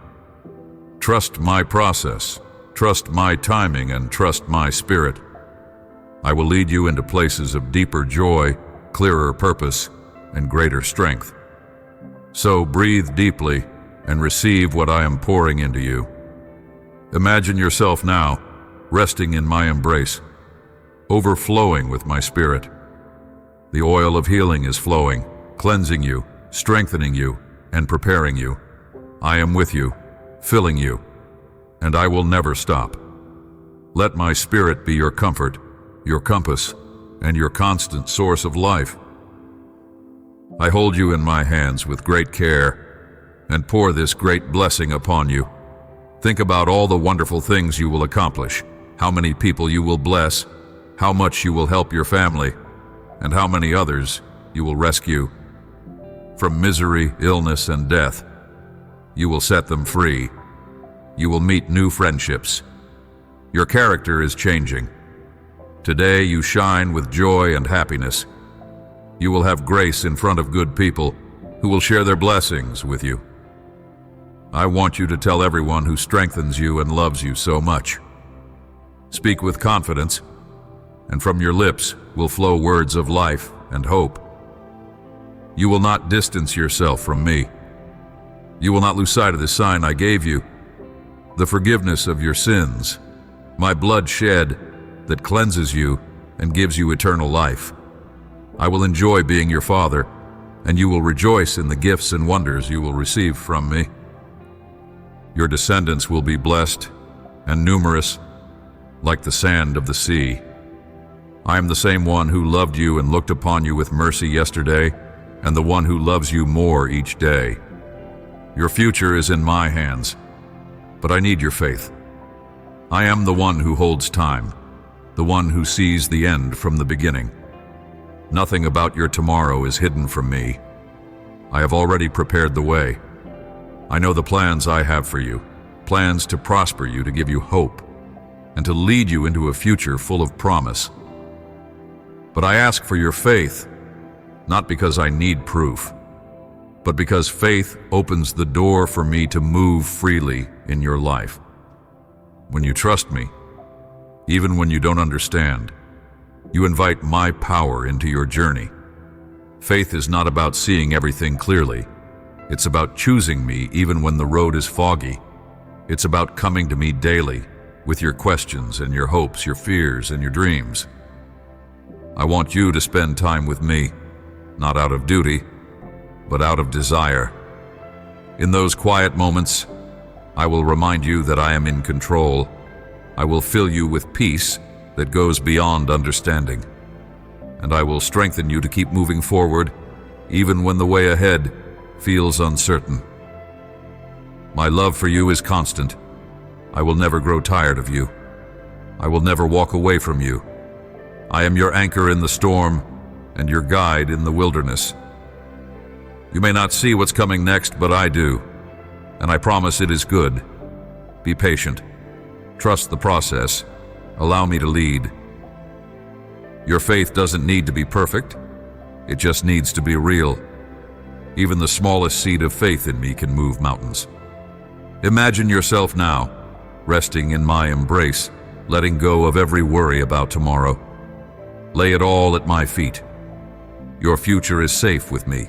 Trust my process, trust my timing, and trust my Spirit. I will lead you into places of deeper joy, clearer purpose, and greater strength. So breathe deeply and receive what I am pouring into you. Imagine yourself now, resting in my embrace, overflowing with my Spirit. The oil of healing is flowing, cleansing you, strengthening you, and preparing you. I am with you, filling you, and I will never stop. Let my Spirit be your comfort, your compass, and your constant source of life. I hold you in my hands with great care and pour this great blessing upon you. Think about all the wonderful things you will accomplish, how many people you will bless, how much you will help your family, and how many others you will rescue. From misery, illness, and death, you will set them free. You will meet new friendships. Your character is changing. Today you shine with joy and happiness. You will have grace in front of good people who will share their blessings with you. I want you to tell everyone who strengthens you and loves you so much. Speak with confidence, and from your lips will flow words of life and hope. You will not distance yourself from me. You will not lose sight of the sign I gave you, the forgiveness of your sins, my blood shed that cleanses you and gives you eternal life. I will enjoy being your father, and you will rejoice in the gifts and wonders you will receive from me. Your descendants will be blessed and numerous, like the sand of the sea. I am the same one who loved you and looked upon you with mercy yesterday, and the one who loves you more each day. Your future is in my hands, but I need your faith. I am the one who holds time, the one who sees the end from the beginning. Nothing about your tomorrow is hidden from me. I have already prepared the way. I know the plans I have for you, plans to prosper you, to give you hope, and to lead you into a future full of promise. But I ask for your faith, not because I need proof, but because faith opens the door for me to move freely in your life. When you trust me, even when you don't understand, you invite my power into your journey. Faith is not about seeing everything clearly. It's about choosing me even when the road is foggy. It's about coming to me daily with your questions and your hopes, your fears and your dreams. I want you to spend time with me, not out of duty, but out of desire. In those quiet moments, I will remind you that I am in control. I will fill you with peace that goes beyond understanding. And I will strengthen you to keep moving forward, even when the way ahead feels uncertain. My love for you is constant. I will never grow tired of you. I will never walk away from you. I am your anchor in the storm and your guide in the wilderness. You may not see what's coming next, but I do, and I promise it is good. Be patient. Trust the process. Allow me to lead. Your faith doesn't need to be perfect. It just needs to be real. Even the smallest seed of faith in me can move mountains. Imagine yourself now, resting in my embrace, letting go of every worry about tomorrow. Lay it all at my feet. Your future is safe with me.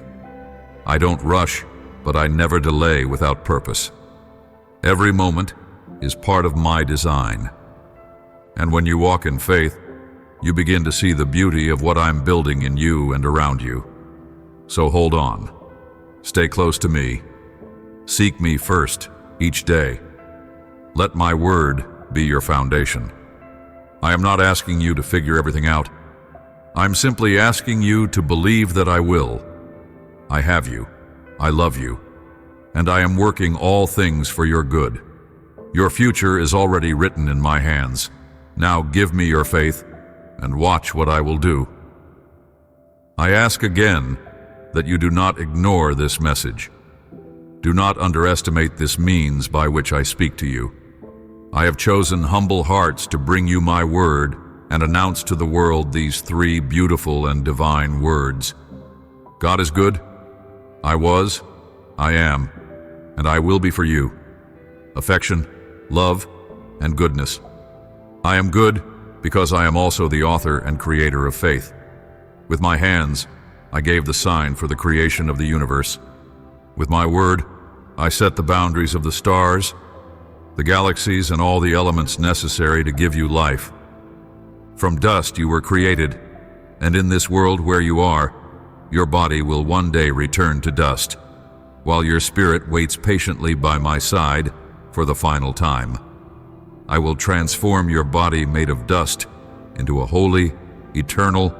I don't rush, but I never delay without purpose. Every moment is part of my design. And when you walk in faith, you begin to see the beauty of what I'm building in you and around you. So hold on. Stay close to me. Seek me first each day. Let my word be your foundation. I am not asking you to figure everything out. I'm simply asking you to believe that I will. I have you. I love you. And I am working all things for your good. Your future is already written in my hands. Now give me your faith and watch what I will do. I ask again that you do not ignore this message. Do not underestimate this means by which I speak to you. I have chosen humble hearts to bring you my word and announce to the world these three beautiful and divine words. God is good. I was, I am, and I will be for you. Affection, love, and goodness. I am good because I am also the author and creator of faith. With my hands, I gave the sign for the creation of the universe. With my word, I set the boundaries of the stars, the galaxies, and all the elements necessary to give you life. From dust you were created, and in this world where you are, your body will one day return to dust, while your spirit waits patiently by my side for the final time. I will transform your body made of dust into a holy, eternal,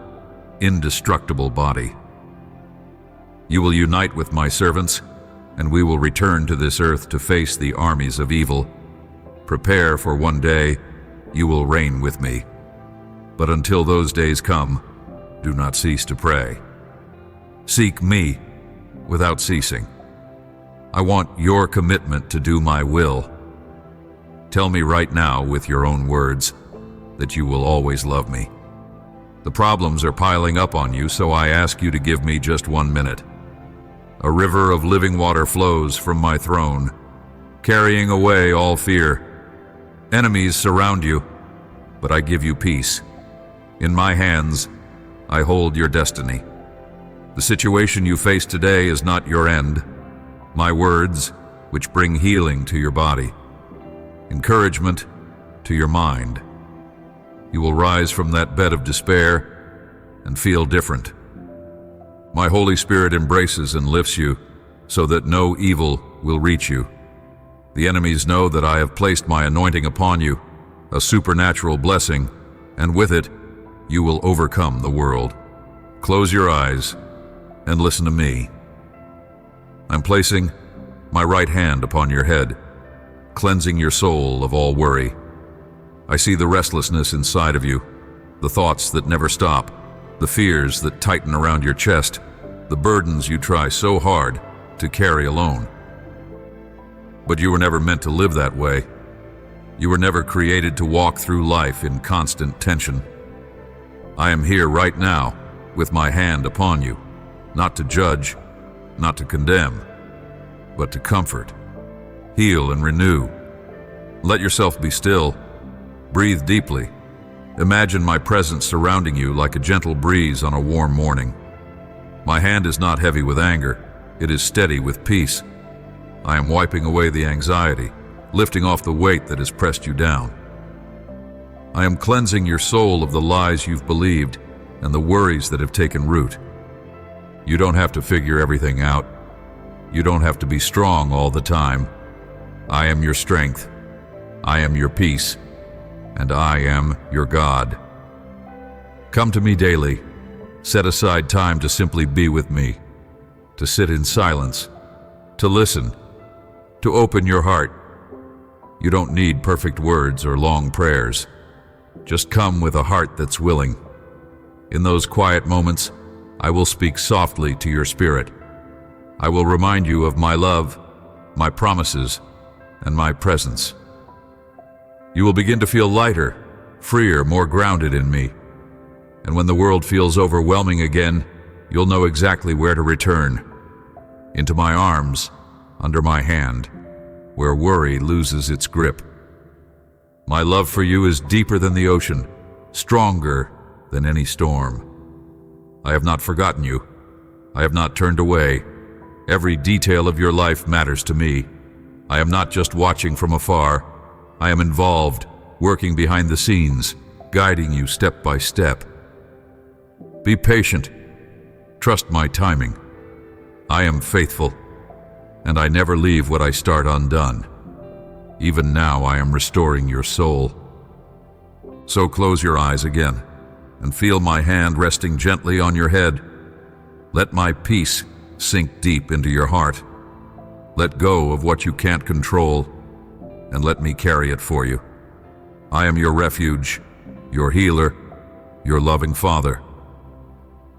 indestructible body. You will unite with my servants, and we will return to this earth to face the armies of evil. Prepare, for one day you will reign with me. But until those days come, do not cease to pray. Seek me without ceasing. I want your commitment to do my will. Tell me right now with your own words that you will always love me. The problems are piling up on you, so I ask you to give me just 1 minute. A river of living water flows from my throne, carrying away all fear. Enemies surround you, but I give you peace. In my hands, I hold your destiny. The situation you face today is not your end. My words, which bring healing to your body, encouragement to your mind. You will rise from that bed of despair and feel different. My Holy Spirit embraces and lifts you so that no evil will reach you. The enemies know that I have placed my anointing upon you, a supernatural blessing, and with it, you will overcome the world. Close your eyes and listen to me. I'm placing my right hand upon your head, cleansing your soul of all worry. I see the restlessness inside of you, the thoughts that never stop, the fears that tighten around your chest, the burdens you try so hard to carry alone. But you were never meant to live that way. You were never created to walk through life in constant tension. I am here right now with my hand upon you, not to judge, not to condemn, but to comfort, heal, and renew. Let yourself be still. Breathe deeply. Imagine my presence surrounding you like a gentle breeze on a warm morning. My hand is not heavy with anger. It is steady with peace. I am wiping away the anxiety, lifting off the weight that has pressed you down. I am cleansing your soul of the lies you've believed and the worries that have taken root. You don't have to figure everything out. You don't have to be strong all the time. I am your strength. I am your peace. And I am your God. Come to me daily. Set aside time to simply be with me, to sit in silence, to listen, to open your heart. You don't need perfect words or long prayers. Just come with a heart that's willing. In those quiet moments, I will speak softly to your spirit. I will remind you of my love, my promises, and my presence. You will begin to feel lighter, freer, more grounded in me. And when the world feels overwhelming again, you'll know exactly where to return. Into my arms, under my hand, where worry loses its grip. My love for you is deeper than the ocean, stronger than any storm. I have not forgotten you. I have not turned away. Every detail of your life matters to me. I am not just watching from afar. I am involved, working behind the scenes, guiding you step by step. Be patient. Trust my timing. I am faithful, and I never leave what I start undone. Even now I am restoring your soul. So close your eyes again and feel my hand resting gently on your head. Let my peace sink deep into your heart. Let go of what you can't control and let me carry it for you. I am your refuge, your healer, your loving Father.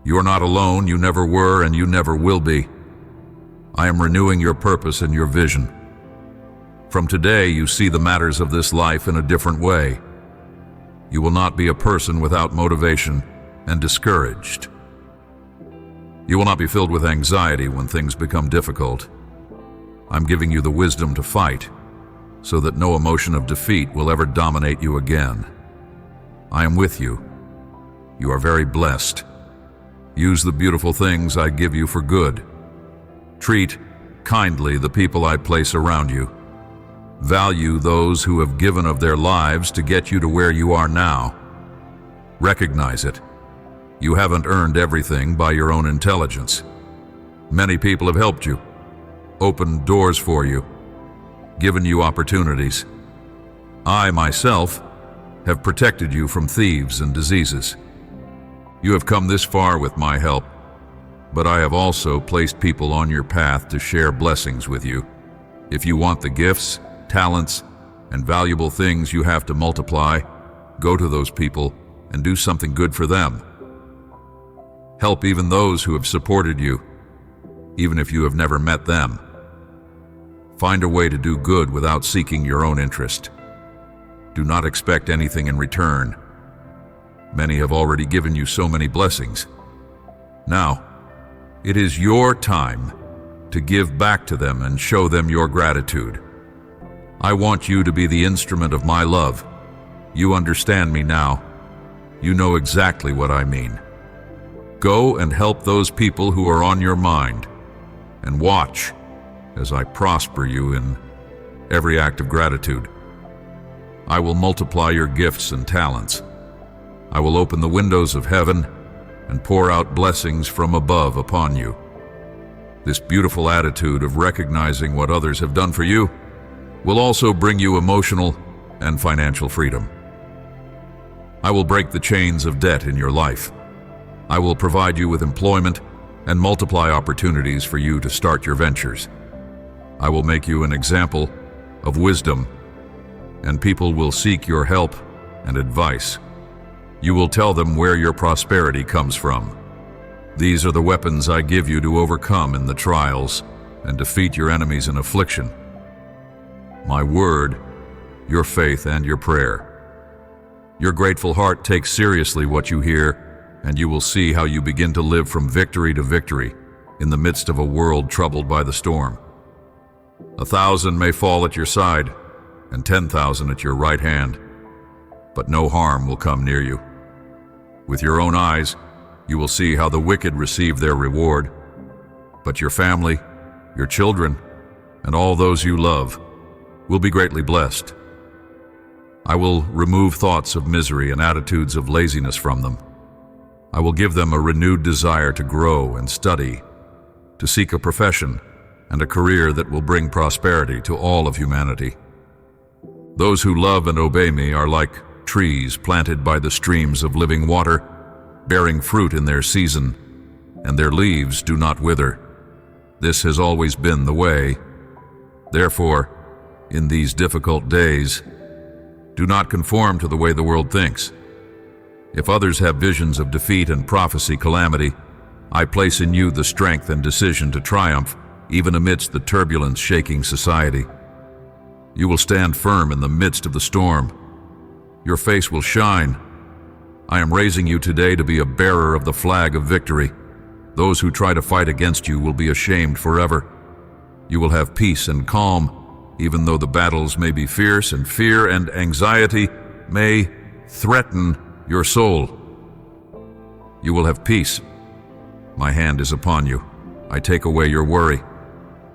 You are not alone, you never were, and you never will be. I am renewing your purpose and your vision. From today, you see the matters of this life in a different way. You will not be a person without motivation and discouraged. You will not be filled with anxiety when things become difficult. I'm giving you the wisdom to fight, so that no emotion of defeat will ever dominate you again. I am with you. You are very blessed. Use the beautiful things I give you for good. Treat kindly the people I place around you. Value those who have given of their lives to get you to where you are now. Recognize it. You haven't earned everything by your own intelligence. Many people have helped you, opened doors for you, given you opportunities. I, myself, have protected you from thieves and diseases. You have come this far with my help, but I have also placed people on your path to share blessings with you. If you want the gifts, talents, and valuable things you have to multiply, go to those people and do something good for them. Help even those who have supported you, even if you have never met them. Find a way to do good without seeking your own interest. Do not expect anything in return. Many have already given you so many blessings. Now, it is your time to give back to them and show them your gratitude. I want you to be the instrument of my love. You understand me now. You know exactly what I mean. Go and help those people who are on your mind, and watch as I prosper you in every act of gratitude. I will multiply your gifts and talents. I will open the windows of heaven and pour out blessings from above upon you. This beautiful attitude of recognizing what others have done for you will also bring you emotional and financial freedom. I will break the chains of debt in your life. I will provide you with employment and multiply opportunities for you to start your ventures. I will make you an example of wisdom, and people will seek your help and advice. You will tell them where your prosperity comes from. These are the weapons I give you to overcome in the trials and defeat your enemies in affliction. My word, your faith, and your prayer. Your grateful heart takes seriously what you hear, and you will see how you begin to live from victory to victory in the midst of a world troubled by the storm. 1,000 may fall at your side, and 10,000 at your right hand, but no harm will come near you. With your own eyes, you will see how the wicked receive their reward, but your family, your children, and all those you love will be greatly blessed. I will remove thoughts of misery and attitudes of laziness from them. I will give them a renewed desire to grow and study, to seek a profession and a career that will bring prosperity to all of humanity. Those who love and obey me are like trees planted by the streams of living water, bearing fruit in their season, and their leaves do not wither. This has always been the way. Therefore, in these difficult days, do not conform to the way the world thinks. If others have visions of defeat and prophesy calamity, I place in you the strength and decision to triumph even amidst the turbulence shaking society. You will stand firm in the midst of the storm. Your face will shine. I am raising you today to be a bearer of the flag of victory. Those who try to fight against you will be ashamed forever. You will have peace and calm, even though the battles may be fierce and fear and anxiety may threaten your soul. You will have peace. My hand is upon you. I take away your worry.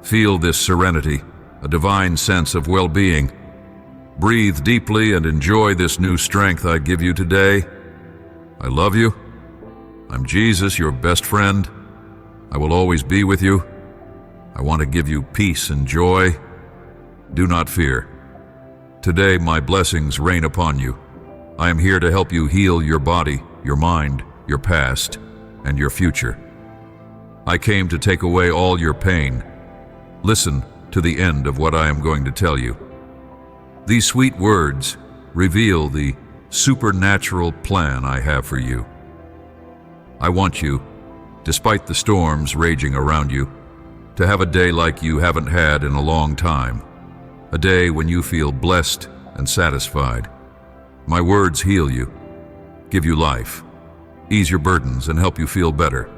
Feel this serenity, a divine sense of well-being. Breathe deeply and enjoy this new strength I give you today. I love you. I'm Jesus, your best friend. I will always be with you. I want to give you peace and joy. Do not fear. Today my blessings rain upon you. I am here to help you heal your body, your mind, your past, and your future. I came to take away all your pain. Listen to the end of what I am going to tell you. These sweet words reveal the supernatural plan I have for you. I want you, despite the storms raging around you, to have a day like you haven't had in a long time. A day when you feel blessed and satisfied. My words heal you, give you life, ease your burdens, and help you feel better.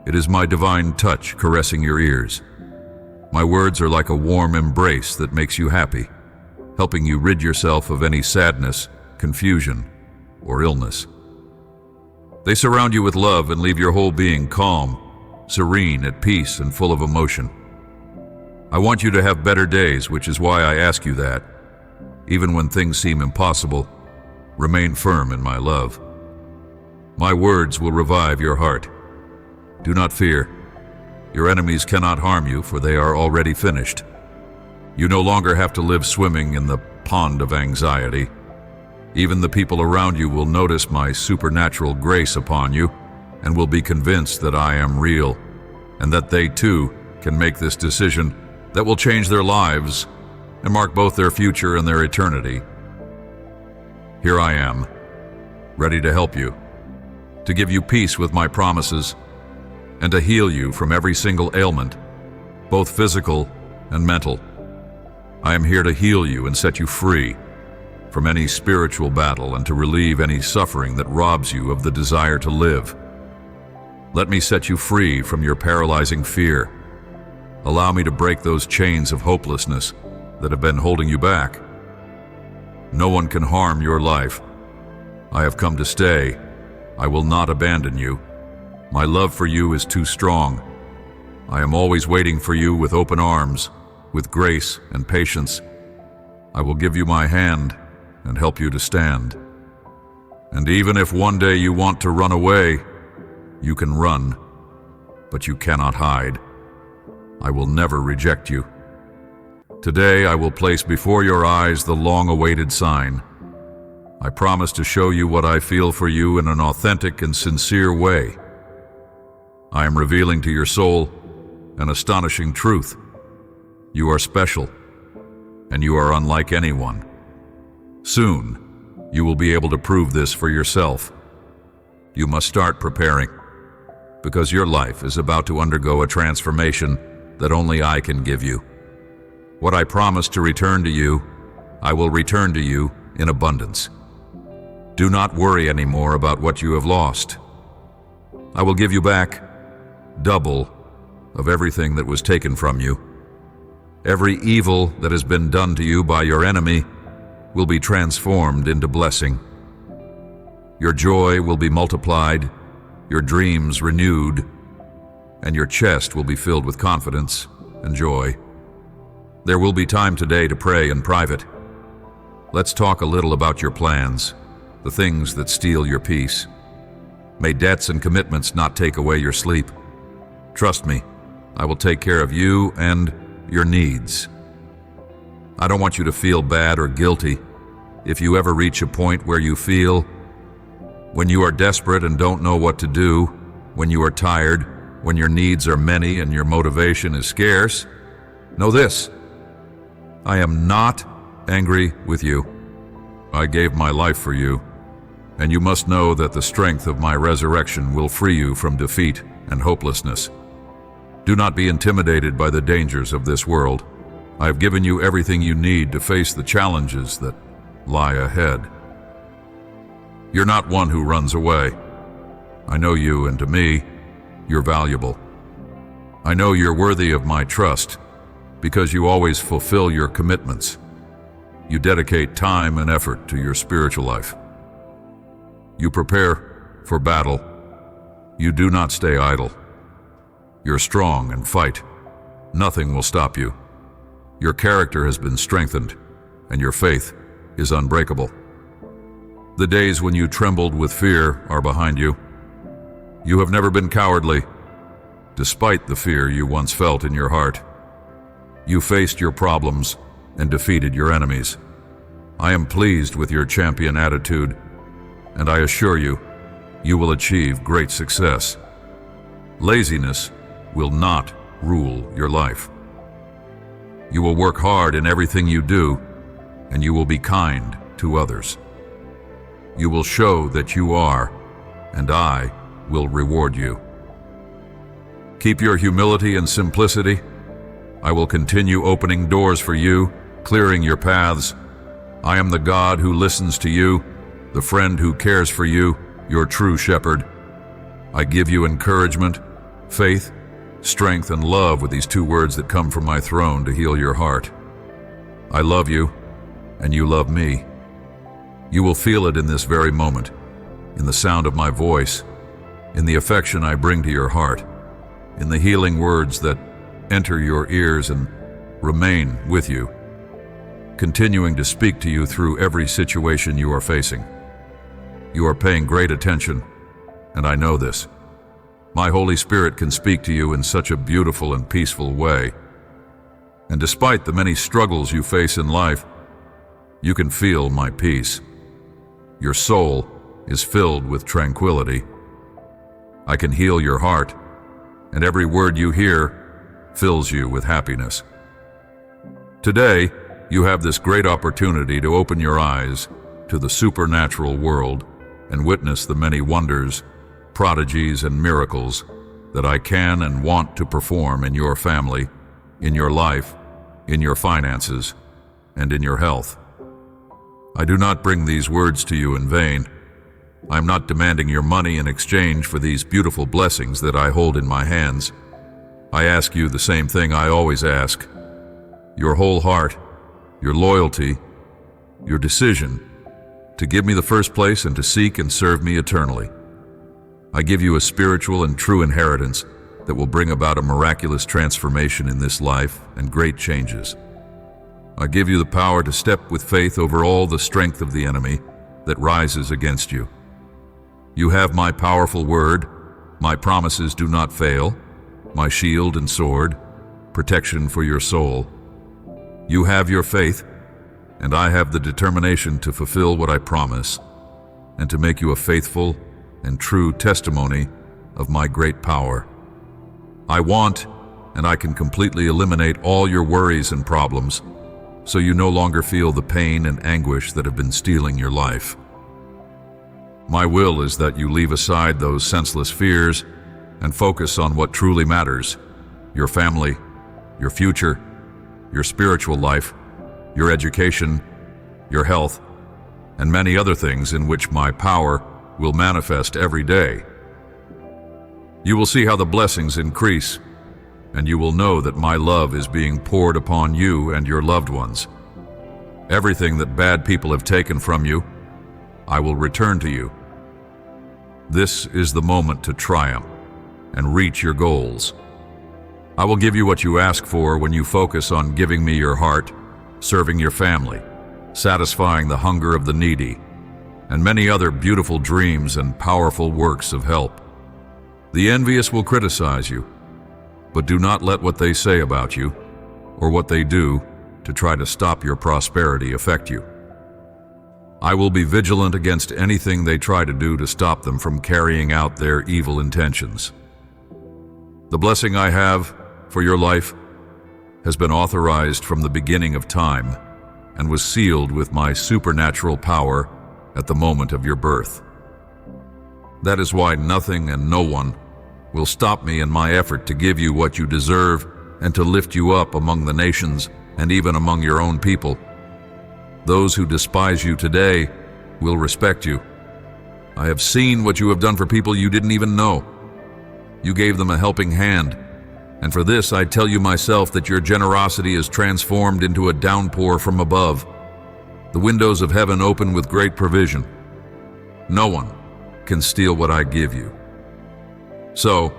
It is my divine touch caressing your ears. My words are like a warm embrace that makes you happy, helping you rid yourself of any sadness, confusion, or illness. They surround you with love and leave your whole being calm, serene, at peace, and full of emotion. I want you to have better days, which is why I ask you that. Even when things seem impossible, remain firm in my love. My words will revive your heart. Do not fear. Your enemies cannot harm you, for they are already finished. You no longer have to live swimming in the pond of anxiety. Even the people around you will notice my supernatural grace upon you and will be convinced that I am real and that they too can make this decision that will change their lives and mark both their future and their eternity. Here I am, ready to help you, to give you peace with my promises, and to heal you from every single ailment, both physical and mental. I am here to heal you and set you free from any spiritual battle and to relieve any suffering that robs you of the desire to live. Let me set you free from your paralyzing fear. Allow me to break those chains of hopelessness that have been holding you back. No one can harm your life. I have come to stay. I will not abandon you. My love for you is too strong. I am always waiting for you with open arms, with grace and patience. I will give you my hand and help you to stand. And even if one day you want to run away, you can run, but you cannot hide. I will never reject you. Today I will place before your eyes the long-awaited sign. I promise to show you what I feel for you in an authentic and sincere way. I am revealing to your soul an astonishing truth. You are special, and you are unlike anyone. Soon, you will be able to prove this for yourself. You must start preparing, because your life is about to undergo a transformation that only I can give you. What I promised to return to you, I will return to you in abundance. Do not worry anymore about what you have lost. I will give you back double of everything that was taken from you. Every evil that has been done to you by your enemy will be transformed into blessing. Your joy will be multiplied, your dreams renewed, and your chest will be filled with confidence and joy. There will be time today to pray in private. Let's talk a little about your plans, the things that steal your peace. May debts and commitments not take away your sleep. Trust me, I will take care of you and your needs. I don't want you to feel bad or guilty if you ever reach a point where you feel, when you are desperate and don't know what to do, when you are tired, when your needs are many and your motivation is scarce. Know this: I am not angry with you. I gave my life for you, and you must know that the strength of my resurrection will free you from defeat and hopelessness. Do not be intimidated by the dangers of this world. I have given you everything you need to face the challenges that lie ahead. You're not one who runs away. I know you, and to me, you're valuable. I know you're worthy of my trust because you always fulfill your commitments. You dedicate time and effort to your spiritual life. You prepare for battle. You do not stay idle. You're strong and fight. Nothing will stop you. Your character has been strengthened, and your faith is unbreakable. The days when you trembled with fear are behind you. You have never been cowardly, despite the fear you once felt in your heart. You faced your problems and defeated your enemies. I am pleased with your champion attitude, and I assure you, you will achieve great success. Laziness will not rule your life. You will work hard in everything you do, and you will be kind to others. You will show that you are, and I will reward you. Keep your humility and simplicity. I will continue opening doors for you, clearing your paths. I am the God who listens to you, the friend who cares for you, your true shepherd. I give you encouragement, faith, strength, and love with these two words that come from my throne to heal your heart. I love you, and you love me. You will feel it in this very moment, in the sound of my voice, in the affection I bring to your heart, in the healing words that enter your ears and remain with you, continuing to speak to you through every situation you are facing. You are paying great attention, and I know this. My Holy Spirit can speak to you in such a beautiful and peaceful way. And despite the many struggles you face in life, you can feel my peace. Your soul is filled with tranquility. I can heal your heart, and every word you hear fills you with happiness. Today, you have this great opportunity to open your eyes to the supernatural world and witness the many wonders, prodigies, and miracles that I can and want to perform in your family, in your life, in your finances, and in your health. I do not bring these words to you in vain. I am not demanding your money in exchange for these beautiful blessings that I hold in my hands. I ask you the same thing I always ask: your whole heart, your loyalty, your decision to give me the first place and to seek and serve me eternally. I give you a spiritual and true inheritance that will bring about a miraculous transformation in this life and great changes. I give you the power to step with faith over all the strength of the enemy that rises against you. You have my powerful word, my promises do not fail, my shield and sword, protection for your soul. You have your faith, and I have the determination to fulfill what I promise and to make you a faithful and true testimony of my great power. I want, and I can completely eliminate all your worries and problems, so you no longer feel the pain and anguish that have been stealing your life. My will is that you leave aside those senseless fears and focus on what truly matters: your family, your future, your spiritual life, your education, your health, and many other things in which my power will manifest every day. You will see how the blessings increase, and you will know that my love is being poured upon you and your loved ones. Everything that bad people have taken from you, I will return to you. This is the moment to triumph and reach your goals. I will give you what you ask for when you focus on giving me your heart, serving your family, satisfying the hunger of the needy, and many other beautiful dreams and powerful works of help. The envious will criticize you, but do not let what they say about you, or what they do to try to stop your prosperity, affect you. I will be vigilant against anything they try to do to stop them from carrying out their evil intentions. The blessing I have for your life has been authorized from the beginning of time and was sealed with my supernatural power at the moment of your birth. That is why nothing and no one will stop me in my effort to give you what you deserve and to lift you up among the nations and even among your own people. Those who despise you today will respect you. I have seen what you have done for people you didn't even know. You gave them a helping hand, and for this I tell you myself that your generosity is transformed into a downpour from above. The windows of heaven open with great provision. No one can steal what I give you. So,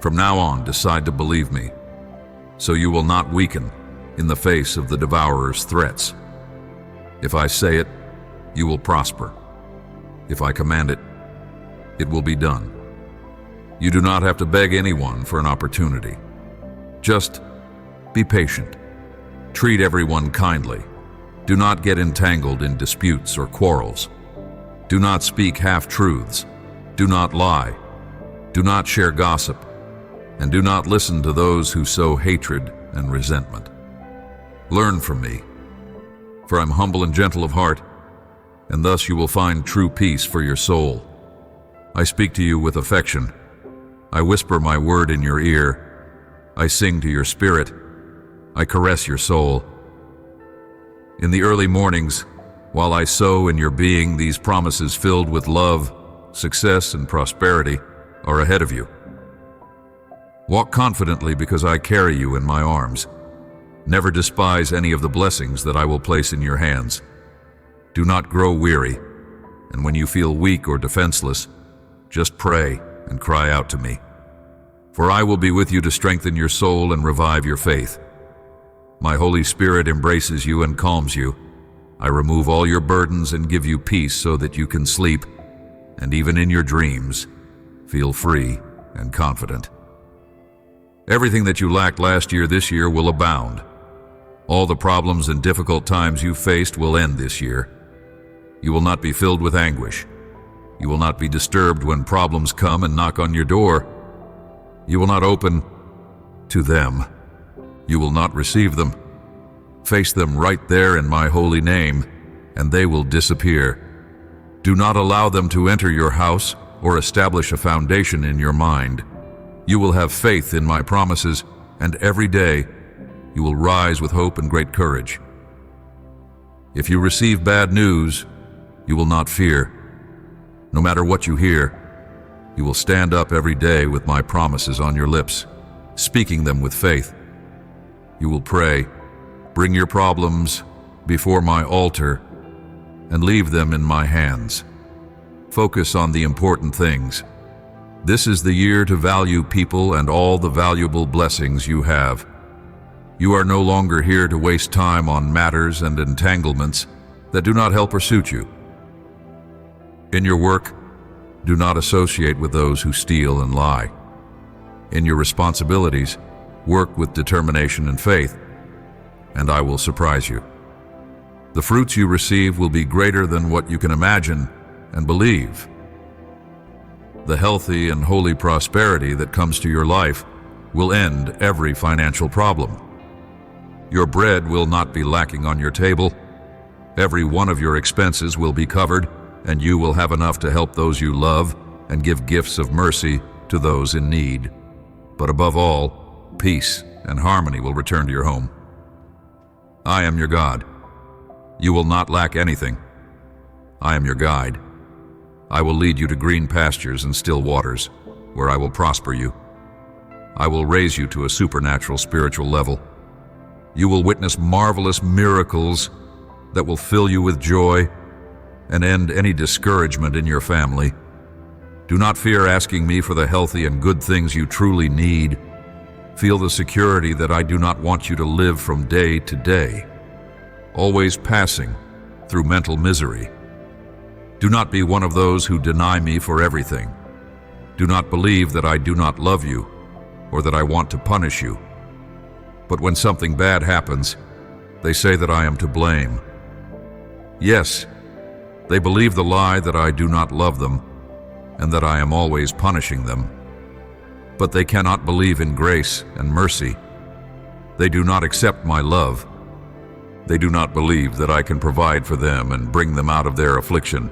from now on, decide to believe me, so you will not weaken in the face of the devourer's threats. If I say it, you will prosper. If I command it, it will be done. You do not have to beg anyone for an opportunity. Just be patient. Treat everyone kindly. Do not get entangled in disputes or quarrels. Do not speak half-truths. Do not lie. Do not share gossip. And do not listen to those who sow hatred and resentment. Learn from me, for I am humble and gentle of heart, and thus you will find true peace for your soul. I speak to you with affection. I whisper my word in your ear. I sing to your spirit. I caress your soul. In the early mornings, while I sow in your being these promises filled with love, success, and prosperity, are ahead of you. Walk confidently because I carry you in my arms. Never despise any of the blessings that I will place in your hands. Do not grow weary, and when you feel weak or defenseless, just pray and cry out to me. For I will be with you to strengthen your soul and revive your faith. My Holy Spirit embraces you and calms you. I remove all your burdens and give you peace so that you can sleep, and even in your dreams, feel free and confident. Everything that you lacked last year, this year will abound. All the problems and difficult times you faced will end this year. You will not be filled with anguish. You will not be disturbed when problems come and knock on your door. You will not open to them. You will not receive them. Face them right there in my holy name, and they will disappear. Do not allow them to enter your house or establish a foundation in your mind. You will have faith in my promises, and every day you will rise with hope and great courage. If you receive bad news, you will not fear. No matter what you hear, you will stand up every day with my promises on your lips, speaking them with faith. You will pray, bring your problems before my altar, and leave them in my hands. Focus on the important things. This is the year to value people and all the valuable blessings you have. You are no longer here to waste time on matters and entanglements that do not help or suit you. In your work, do not associate with those who steal and lie. In your responsibilities, work with determination and faith, and I will surprise you. The fruits you receive will be greater than what you can imagine and believe. The healthy and holy prosperity that comes to your life will end every financial problem. Your bread will not be lacking on your table. Every one of your expenses will be covered, and you will have enough to help those you love and give gifts of mercy to those in need. But above all, peace and harmony will return to your home. I am your God. You will not lack anything. I am your guide. I will lead you to green pastures and still waters, where I will prosper you. I will raise you to a supernatural spiritual level. You will witness marvelous miracles that will fill you with joy and end any discouragement in your family. Do not fear asking me for the healthy and good things you truly need. Feel the security that I do not want you to live from day to day, always passing through mental misery. Do not be one of those who deny me for everything. Do not believe that I do not love you or that I want to punish you. But when something bad happens, they say that I am to blame. Yes, they believe the lie that I do not love them and that I am always punishing them. But they cannot believe in grace and mercy. They do not accept my love. They do not believe that I can provide for them and bring them out of their affliction.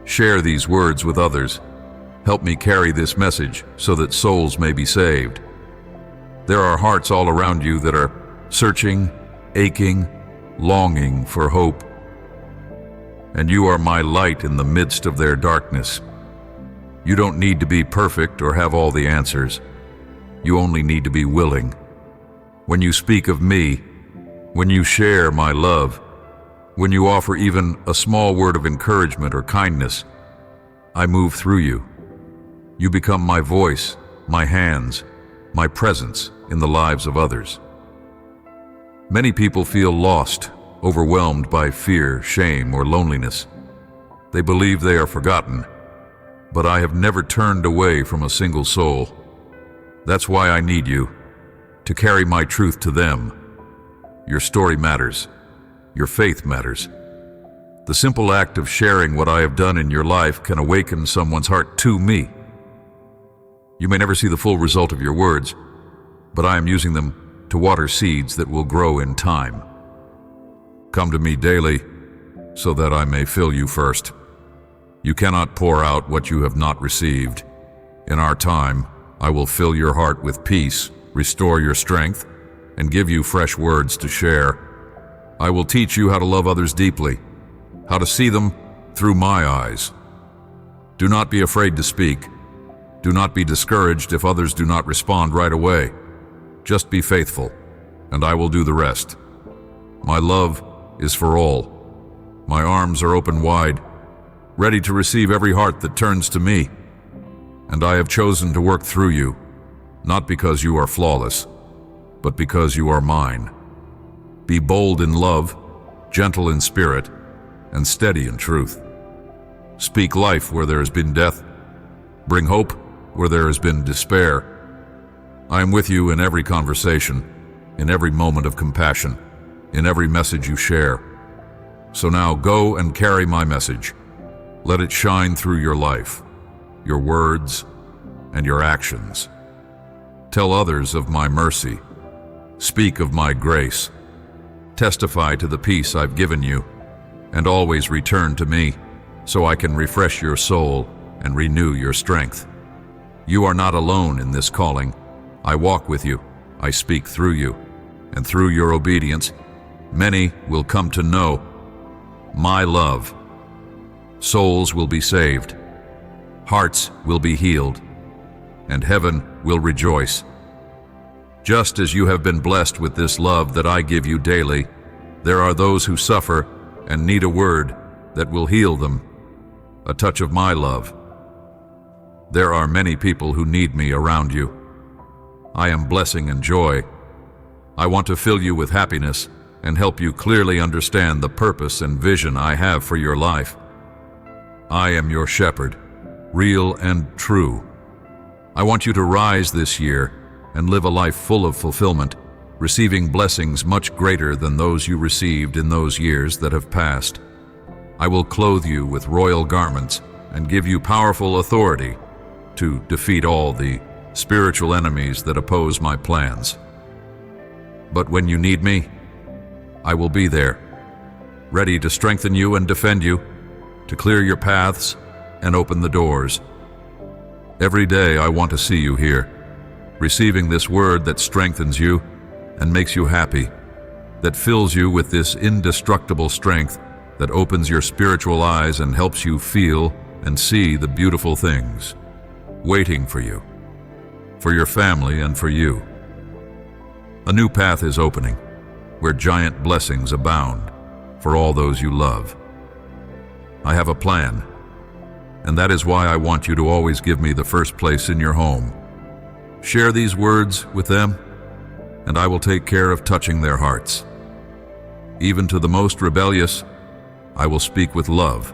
Share these words with others. Help me carry this message so that souls may be saved. There are hearts all around you that are searching, aching, longing for hope. And you are my light in the midst of their darkness. You don't need to be perfect or have all the answers. You only need to be willing. When you speak of me, when you share my love, when you offer even a small word of encouragement or kindness, I move through you. You become my voice, my hands, my presence in the lives of others. Many people feel lost, overwhelmed by fear, shame, or loneliness. They believe they are forgotten, but I have never turned away from a single soul. That's why I need you, to carry my truth to them. Your story matters. Your faith matters. The simple act of sharing what I have done in your life can awaken someone's heart to me. You may never see the full result of your words, but I am using them to water seeds that will grow in time. Come to me daily so that I may fill you first. You cannot pour out what you have not received. In our time, I will fill your heart with peace, restore your strength, and give you fresh words to share. I will teach you how to love others deeply, how to see them through my eyes. Do not be afraid to speak. Do not be discouraged if others do not respond right away. Just be faithful, and I will do the rest. My love is for all. My arms are open wide, ready to receive every heart that turns to me. And I have chosen to work through you, not because you are flawless, but because you are mine. Be bold in love, gentle in spirit, and steady in truth. Speak life where there has been death. Bring hope where there has been despair. I am with you in every conversation, in every moment of compassion, in every message you share. So now go and carry my message. Let it shine through your life, your words, and your actions. Tell others of my mercy. Speak of my grace. Testify to the peace I've given you, and always return to me, so I can refresh your soul and renew your strength. You are not alone in this calling. I walk with you, I speak through you, and through your obedience, many will come to know my love. Souls will be saved, hearts will be healed, and heaven will rejoice. Just as you have been blessed with this love that I give you daily, there are those who suffer and need a word that will heal them, a touch of my love. There are many people who need me around you. I am blessing and joy. I want to fill you with happiness and help you clearly understand the purpose and vision I have for your life. I am your shepherd, real and true. I want you to rise this year and live a life full of fulfillment, receiving blessings much greater than those you received in those years that have passed. I will clothe you with royal garments and give you powerful authority to defeat all the spiritual enemies that oppose my plans. But when you need me, I will be there, ready to strengthen you and defend you, to clear your paths and open the doors. Every day I want to see you here, receiving this word that strengthens you and makes you happy, that fills you with this indestructible strength that opens your spiritual eyes and helps you feel and see the beautiful things waiting for you, for your family and for you. A new path is opening, where giant blessings abound for all those you love. I have a plan, and that is why I want you to always give me the first place in your home. Share these words with them, and I will take care of touching their hearts. Even to the most rebellious, I will speak with love,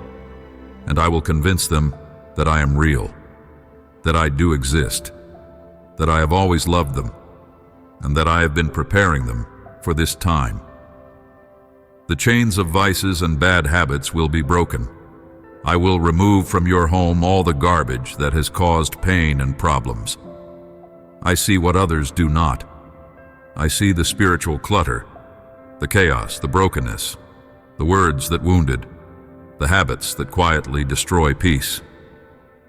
and I will convince them that I am real, that I do exist, that I have always loved them, and that I have been preparing them for this time. The chains of vices and bad habits will be broken. I will remove from your home all the garbage that has caused pain and problems. I see what others do not. I see the spiritual clutter, the chaos, the brokenness, the words that wounded, the habits that quietly destroy peace.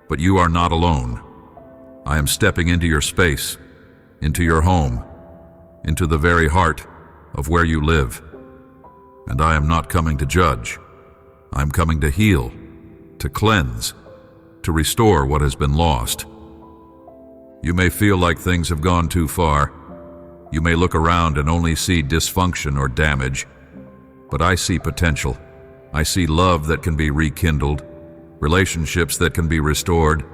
But you are not alone. I am stepping into your space, into your home, into the very heart of where you live. And I am not coming to judge. I am coming to heal, to cleanse, to restore what has been lost. You may feel like things have gone too far. You may look around and only see dysfunction or damage, but I see potential. I see love that can be rekindled, relationships that can be restored,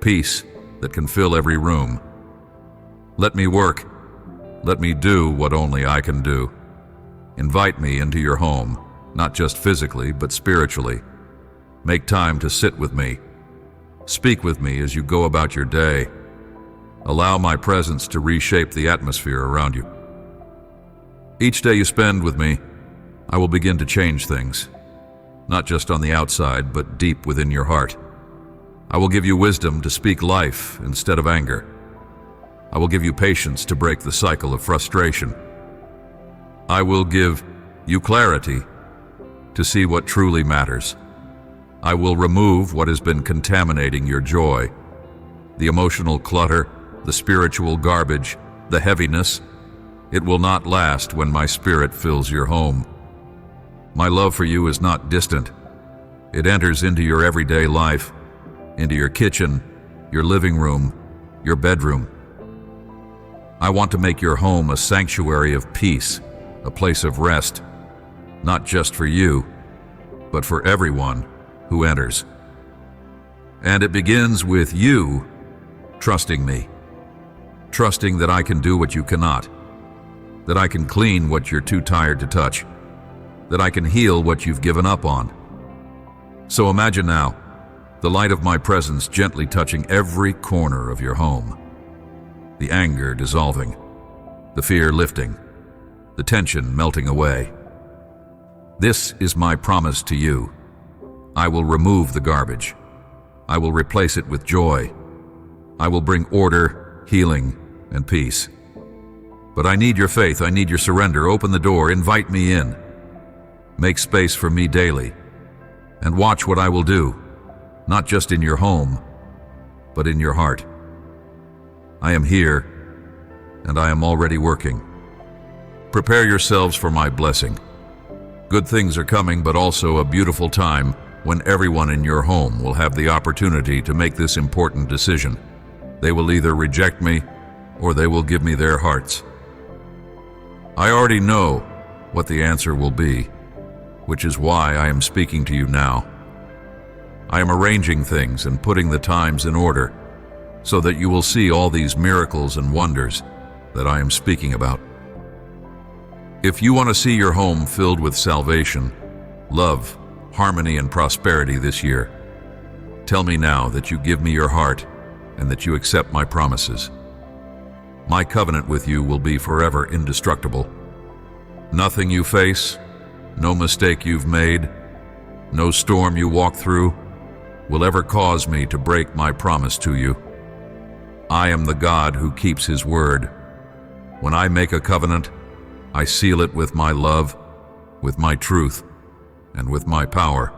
peace that can fill every room. Let me work. Let me do what only I can do. Invite me into your home, not just physically, but spiritually. Make time to sit with me. Speak with me as you go about your day. Allow my presence to reshape the atmosphere around you. Each day you spend with me, I will begin to change things, not just on the outside, but deep within your heart. I will give you wisdom to speak life instead of anger. I will give you patience to break the cycle of frustration. I will give you clarity to see what truly matters. I will remove what has been contaminating your joy, the emotional clutter, the spiritual garbage, the heaviness. It will not last when my spirit fills your home. My love for you is not distant. It enters into your everyday life, into your kitchen, your living room, your bedroom. I want to make your home a sanctuary of peace, a place of rest, not just for you, but for everyone who enters. And it begins with you trusting me, trusting that I can do what you cannot, that I can clean what you're too tired to touch, that I can heal what you've given up on. So imagine now, the light of my presence gently touching every corner of your home, the anger dissolving, the fear lifting, the tension melting away. This is my promise to you. I will remove the garbage. I will replace it with joy. I will bring order, healing, and peace. But I need your faith. I need your surrender. Open the door. Invite me in. Make space for me daily. And watch what I will do, not just in your home, but in your heart. I am here, and I am already working. Prepare yourselves for my blessing. Good things are coming, but also a beautiful time when everyone in your home will have the opportunity to make this important decision. They will either reject me or they will give me their hearts. I already know what the answer will be, which is why I am speaking to you now. I am arranging things and putting the times in order so that you will see all these miracles and wonders that I am speaking about. If you want to see your home filled with salvation, love, harmony, and prosperity this year, tell me now that you give me your heart and that you accept my promises. My covenant with you will be forever indestructible. Nothing you face, no mistake you've made, no storm you walk through will ever cause me to break my promise to you. I am the God who keeps his word. When I make a covenant, I seal it with my love, with my truth, and with my power.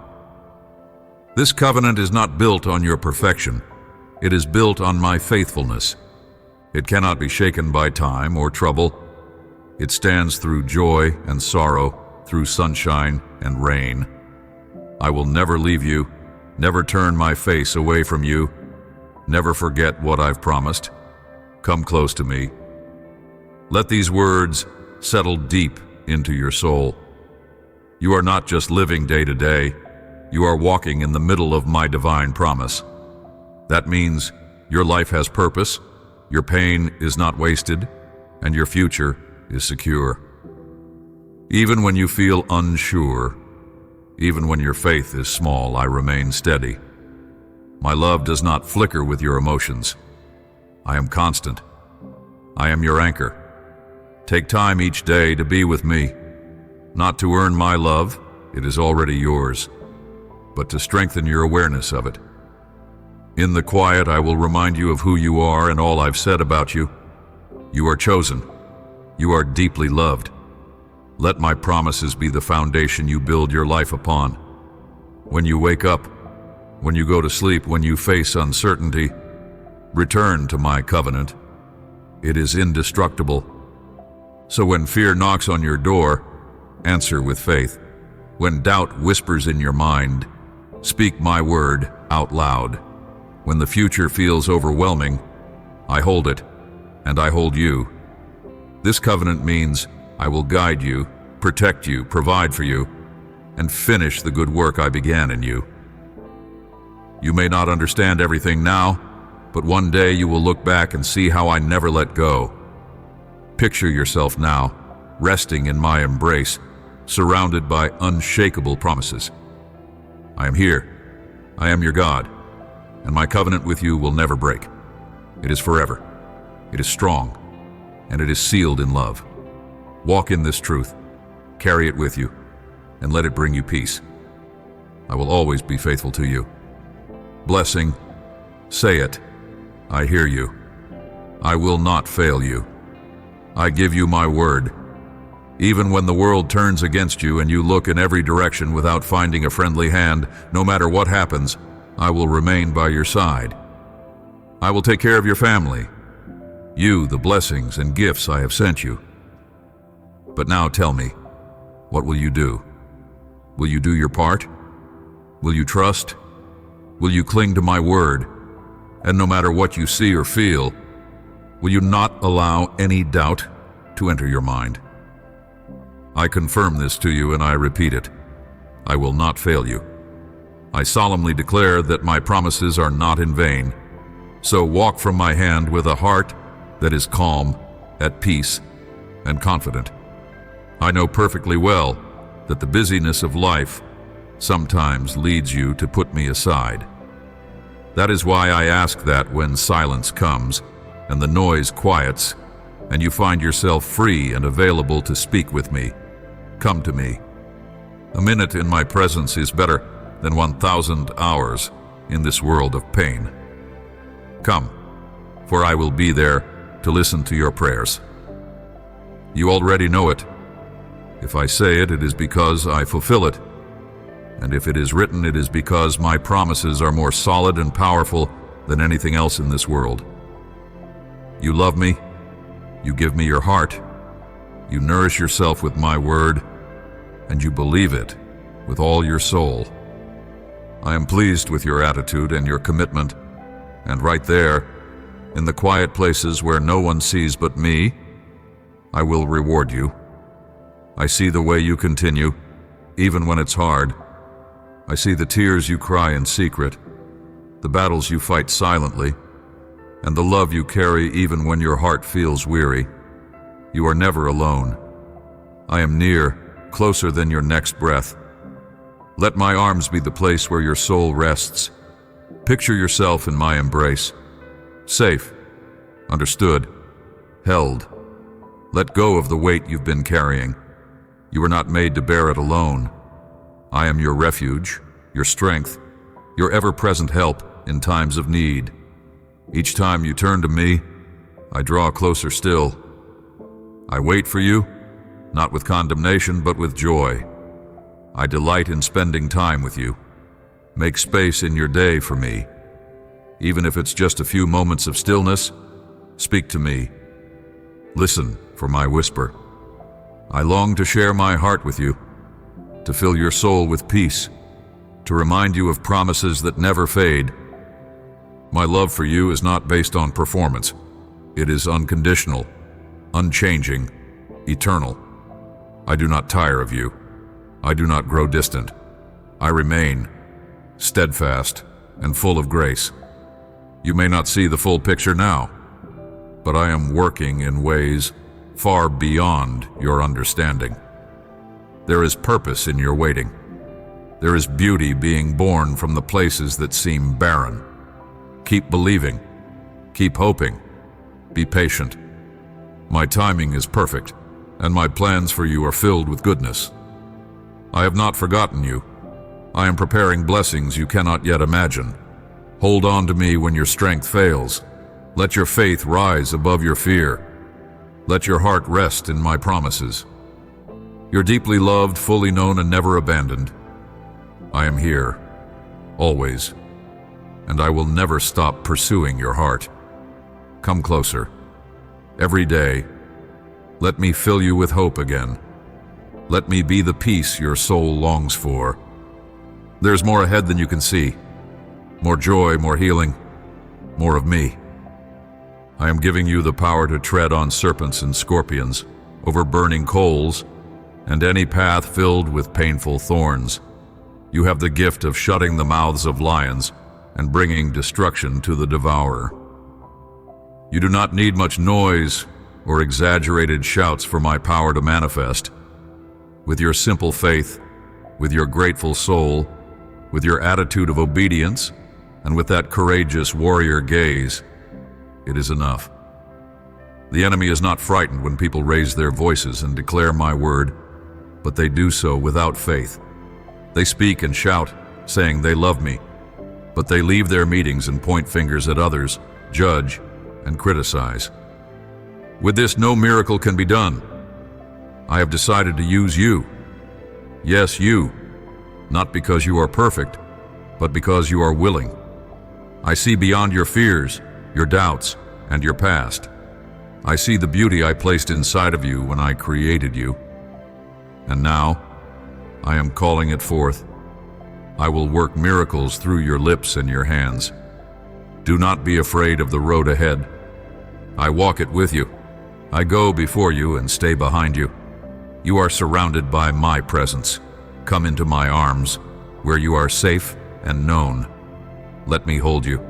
This covenant is not built on your perfection. It is built on my faithfulness. It cannot be shaken by time or trouble. It stands through joy and sorrow, through sunshine and rain. I will never leave you, never turn my face away from you, never forget what I've promised. Come close to me. Let these words settle deep into your soul. You are not just living day to day, you are walking in the middle of my divine promise. That means your life has purpose, your pain is not wasted, and your future is secure. Even when you feel unsure, even when your faith is small, I remain steady. My love does not flicker with your emotions. I am constant. I am your anchor. Take time each day to be with me, not to earn my love, it is already yours, but to strengthen your awareness of it. In the quiet, I will remind you of who you are and all I've said about you. You are chosen. You are deeply loved. Let my promises be the foundation you build your life upon. When you wake up, when you go to sleep, when you face uncertainty, return to my covenant. It is indestructible. So when fear knocks on your door, answer with faith. When doubt whispers in your mind, speak my word out loud. When the future feels overwhelming, I hold it, and I hold you. This covenant means I will guide you, protect you, provide for you, and finish the good work I began in you. You may not understand everything now, but one day you will look back and see how I never let go. Picture yourself now, resting in my embrace, surrounded by unshakable promises. I am here. I am your God, and my covenant with you will never break. It is forever. It is strong, and it is sealed in love. Walk in this truth, carry it with you, and let it bring you peace. I will always be faithful to you. Blessing, say it. I hear you. I will not fail you. I give you my word. Even when the world turns against you and you look in every direction without finding a friendly hand, no matter what happens, I will remain by your side. I will take care of your family, you, the blessings and gifts I have sent you. But now tell me, what will you do? Will you do your part? Will you trust? Will you cling to my word? And no matter what you see or feel, will you not allow any doubt to enter your mind? I confirm this to you and I repeat it. I will not fail you. I solemnly declare that my promises are not in vain. So walk from my hand with a heart that is calm, at peace, and confident. I know perfectly well that the busyness of life sometimes leads you to put me aside. That is why I ask that when silence comes and the noise quiets and you find yourself free and available to speak with me, come to me. A minute in my presence is better than 1,000 hours in this world of pain. Come, for I will be there to listen to your prayers. You already know it. If I say it, it is because I fulfill it. And if it is written, it is because my promises are more solid and powerful than anything else in this world. You love me. You give me your heart. You nourish yourself with my word, and you believe it with all your soul. I am pleased with your attitude and your commitment, and right there, in the quiet places where no one sees but me, I will reward you. I see the way you continue, even when it's hard. I see the tears you cry in secret, the battles you fight silently, and the love you carry even when your heart feels weary. You are never alone. I am near, closer than your next breath. Let my arms be the place where your soul rests. Picture yourself in my embrace. Safe, understood, held. Let go of the weight you've been carrying. You were not made to bear it alone. I am your refuge, your strength, your ever-present help in times of need. Each time you turn to me, I draw closer still. I wait for you, not with condemnation, but with joy. I delight in spending time with you. Make space in your day for me. Even if it's just a few moments of stillness, speak to me. Listen for my whisper. I long to share my heart with you, to fill your soul with peace, to remind you of promises that never fade. My love for you is not based on performance. It is unconditional, unchanging, eternal. I do not tire of you. I do not grow distant. I remain steadfast and full of grace. You may not see the full picture now, but I am working in ways far beyond your understanding. There is purpose in your waiting. There is beauty being born from the places that seem barren. Keep believing. Keep hoping. Be patient. My timing is perfect, and my plans for you are filled with goodness. I have not forgotten you. I am preparing blessings you cannot yet imagine. Hold on to me when your strength fails. Let your faith rise above your fear. Let your heart rest in my promises. You're deeply loved, fully known, and never abandoned. I am here, always, and I will never stop pursuing your heart. Come closer. Every day, let me fill you with hope again. Let me be the peace your soul longs for. There's more ahead than you can see. More joy, more healing, more of me. I am giving you the power to tread on serpents and scorpions, over burning coals, and any path filled with painful thorns. You have the gift of shutting the mouths of lions and bringing destruction to the devourer. You do not need much noise or exaggerated shouts for my power to manifest. With your simple faith, with your grateful soul, with your attitude of obedience, and with that courageous warrior gaze, it is enough. The enemy is not frightened when people raise their voices and declare my word, but they do so without faith. They speak and shout, saying they love me, but they leave their meetings and point fingers at others, judge, and criticize. With this, no miracle can be done. I have decided to use you. Yes, you. Not because you are perfect, but because you are willing. I see beyond your fears, your doubts, and your past. I see the beauty I placed inside of you when I created you. And now, I am calling it forth. I will work miracles through your lips and your hands. Do not be afraid of the road ahead. I walk it with you. I go before you and stay behind you. You are surrounded by my presence. Come into my arms, where you are safe and known. Let me hold you.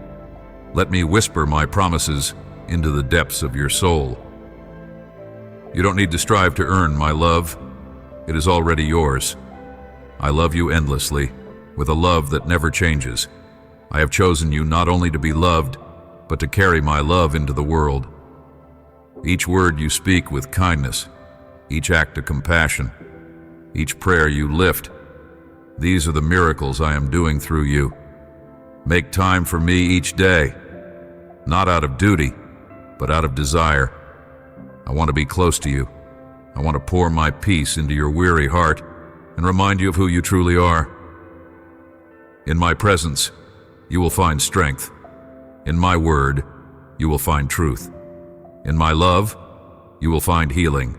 Let me whisper my promises into the depths of your soul. You don't need to strive to earn my love. It is already yours. I love you endlessly, with a love that never changes. I have chosen you not only to be loved, but to carry my love into the world. Each word you speak with kindness, each act of compassion, each prayer you lift These are the miracles I am doing through you. Make time for me each day, not out of duty, but out of desire. I want to be close to you. I want to pour my peace into your weary heart and remind you of who you truly are. In my presence, you will find strength. In my word, you will find truth. In my love, you will find healing.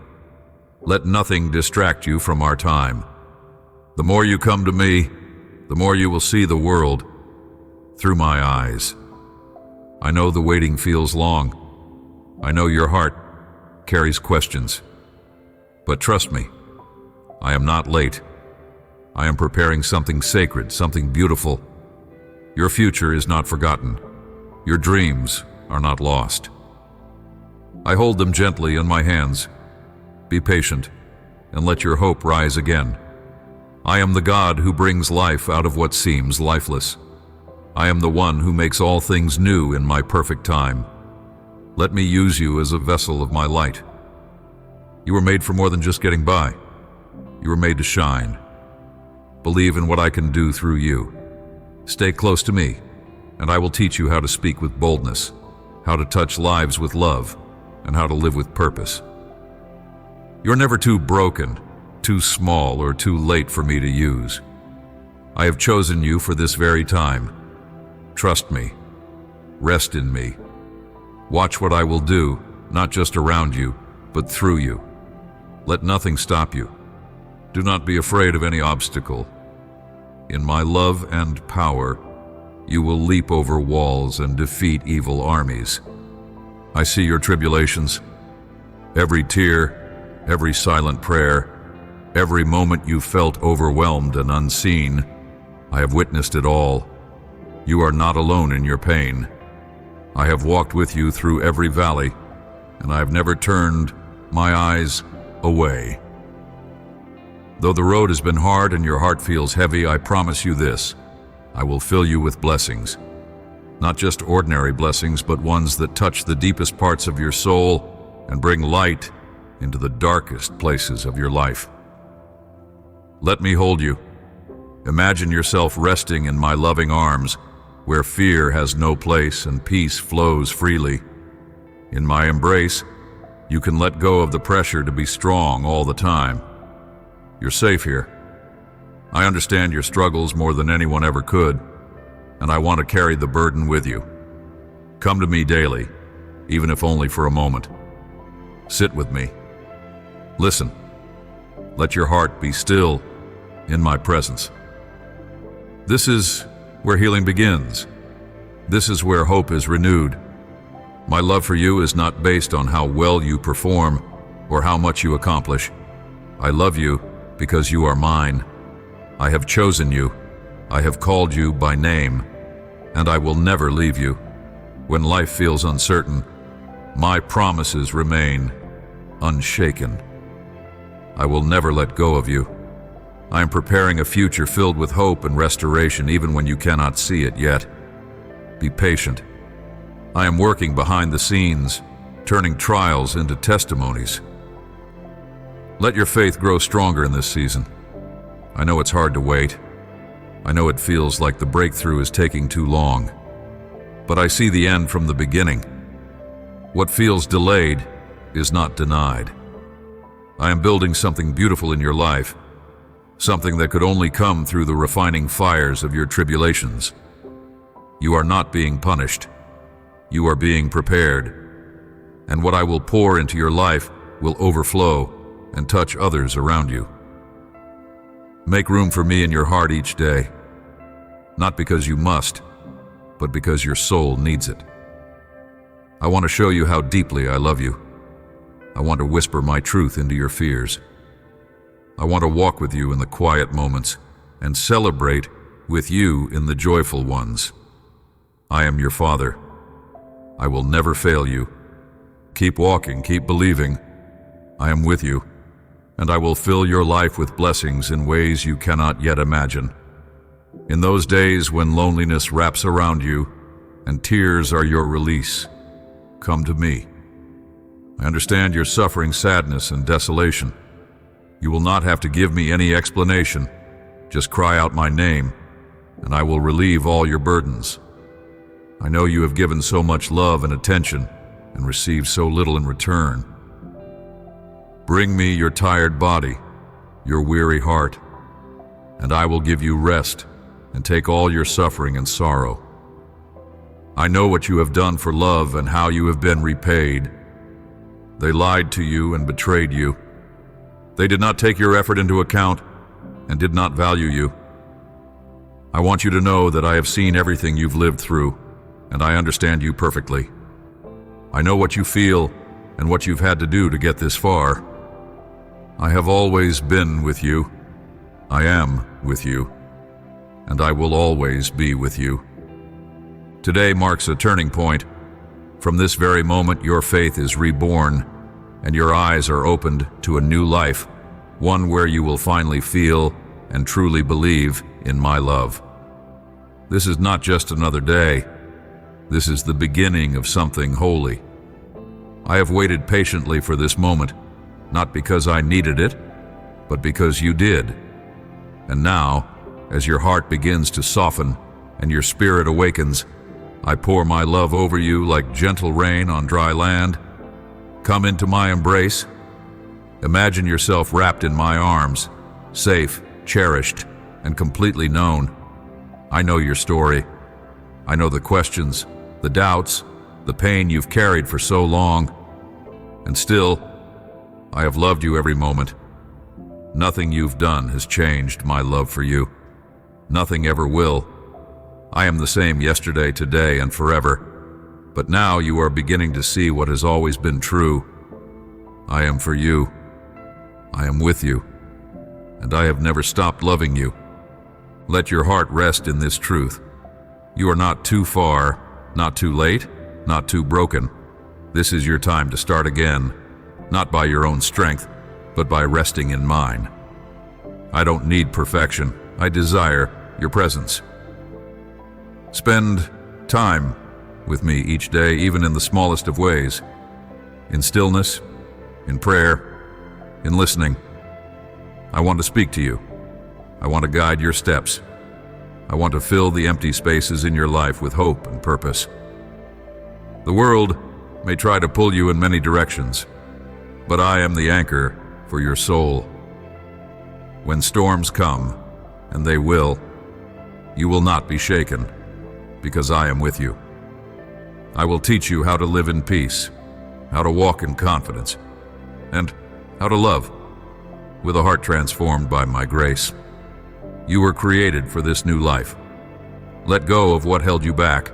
Let nothing distract you from our time. The more you come to me, the more you will see the world through my eyes. I know the waiting feels long. I know your heart carries questions. But trust me, I am not late. I am preparing something sacred, something beautiful. Your future is not forgotten. Your dreams are not lost. I hold them gently in my hands. Be patient, and let your hope rise again. I am the God who brings life out of what seems lifeless. I am the one who makes all things new in my perfect time. Let me use you as a vessel of my light. You were made for more than just getting by. You were made to shine. Believe in what I can do through you. Stay close to me, and I will teach you how to speak with boldness, how to touch lives with love, and how to live with purpose. You're never too broken, too small, or too late for me to use. I have chosen you for this very time. Trust me. Rest in me. Watch what I will do, not just around you, but through you. Let nothing stop you. Do not be afraid of any obstacle. In my love and power, you will leap over walls and defeat evil armies. I see your tribulations, every tear, every silent prayer, every moment you felt overwhelmed and unseen. I have witnessed it all. You are not alone in your pain. I have walked with you through every valley, and I have never turned my eyes away. Though the road has been hard and your heart feels heavy, I promise you this: I will fill you with blessings. Not just ordinary blessings, but ones that touch the deepest parts of your soul and bring light into the darkest places of your life. Let me hold you. Imagine yourself resting in my loving arms, where fear has no place and peace flows freely. In my embrace, you can let go of the pressure to be strong all the time. You're safe here. I understand your struggles more than anyone ever could, and I want to carry the burden with you. Come to me daily, even if only for a moment. Sit with me. Listen. Let your heart be still in my presence. This is where healing begins. This is where hope is renewed. My love for you is not based on how well you perform or how much you accomplish. I love you because you are mine. I have chosen you. I have called you by name, and I will never leave you. When life feels uncertain, my promises remain unshaken. I will never let go of you. I am preparing a future filled with hope and restoration even when you cannot see it yet. Be patient. I am working behind the scenes, turning trials into testimonies. Let your faith grow stronger in this season. I know it's hard to wait. I know it feels like the breakthrough is taking too long. But I see the end from the beginning. What feels delayed is not denied. I am building something beautiful in your life, something that could only come through the refining fires of your tribulations. You are not being punished. You are being prepared. And what I will pour into your life will overflow and touch others around you. Make room for me in your heart each day, not because you must, but because your soul needs it. I want to show you how deeply I love you. I want to whisper my truth into your fears. I want to walk with you in the quiet moments and celebrate with you in the joyful ones. I am your Father. I will never fail you. Keep walking, keep believing. I am with you, and I will fill your life with blessings in ways you cannot yet imagine. In those days when loneliness wraps around you and tears are your release, come to me. I understand you're suffering sadness and desolation. You will not have to give me any explanation. Just cry out my name, and I will relieve all your burdens. I know you have given so much love and attention and received so little in return. Bring me your tired body, your weary heart, and I will give you rest and take all your suffering and sorrow. I know what you have done for love and how you have been repaid. They lied to you and betrayed you. They did not take your effort into account and did not value you. I want you to know that I have seen everything you've lived through, and I understand you perfectly. I know what you feel and what you've had to do to get this far. I have always been with you. I am with you, and I will always be with you. Today marks a turning point. From this very moment, your faith is reborn, and your eyes are opened to a new life, one where you will finally feel and truly believe in my love. This is not just another day. This is the beginning of something holy. I have waited patiently for this moment, not because I needed it, but because you did. And now, as your heart begins to soften and your spirit awakens, I pour my love over you like gentle rain on dry land. Come into my embrace. Imagine yourself wrapped in my arms, safe, cherished, and completely known. I know your story. I know the questions, the doubts, the pain you've carried for so long. And still, I have loved you every moment. Nothing you've done has changed my love for you. Nothing ever will. I am the same yesterday, today, and forever. But now you are beginning to see what has always been true. I am for you. I am with you. And I have never stopped loving you. Let your heart rest in this truth. You are not too far, not too late, not too broken. This is your time to start again, not by your own strength, but by resting in mine. I don't need perfection. I desire your presence. Spend time with me each day, even in the smallest of ways. In stillness, in prayer, in listening. I want to speak to you. I want to guide your steps. I want to fill the empty spaces in your life with hope and purpose. The world may try to pull you in many directions, but I am the anchor for your soul. When storms come, and they will, you will not be shaken, because I am with you. I will teach you how to live in peace, how to walk in confidence, and how to love, with a heart transformed by my grace. You were created for this new life. Let go of what held you back,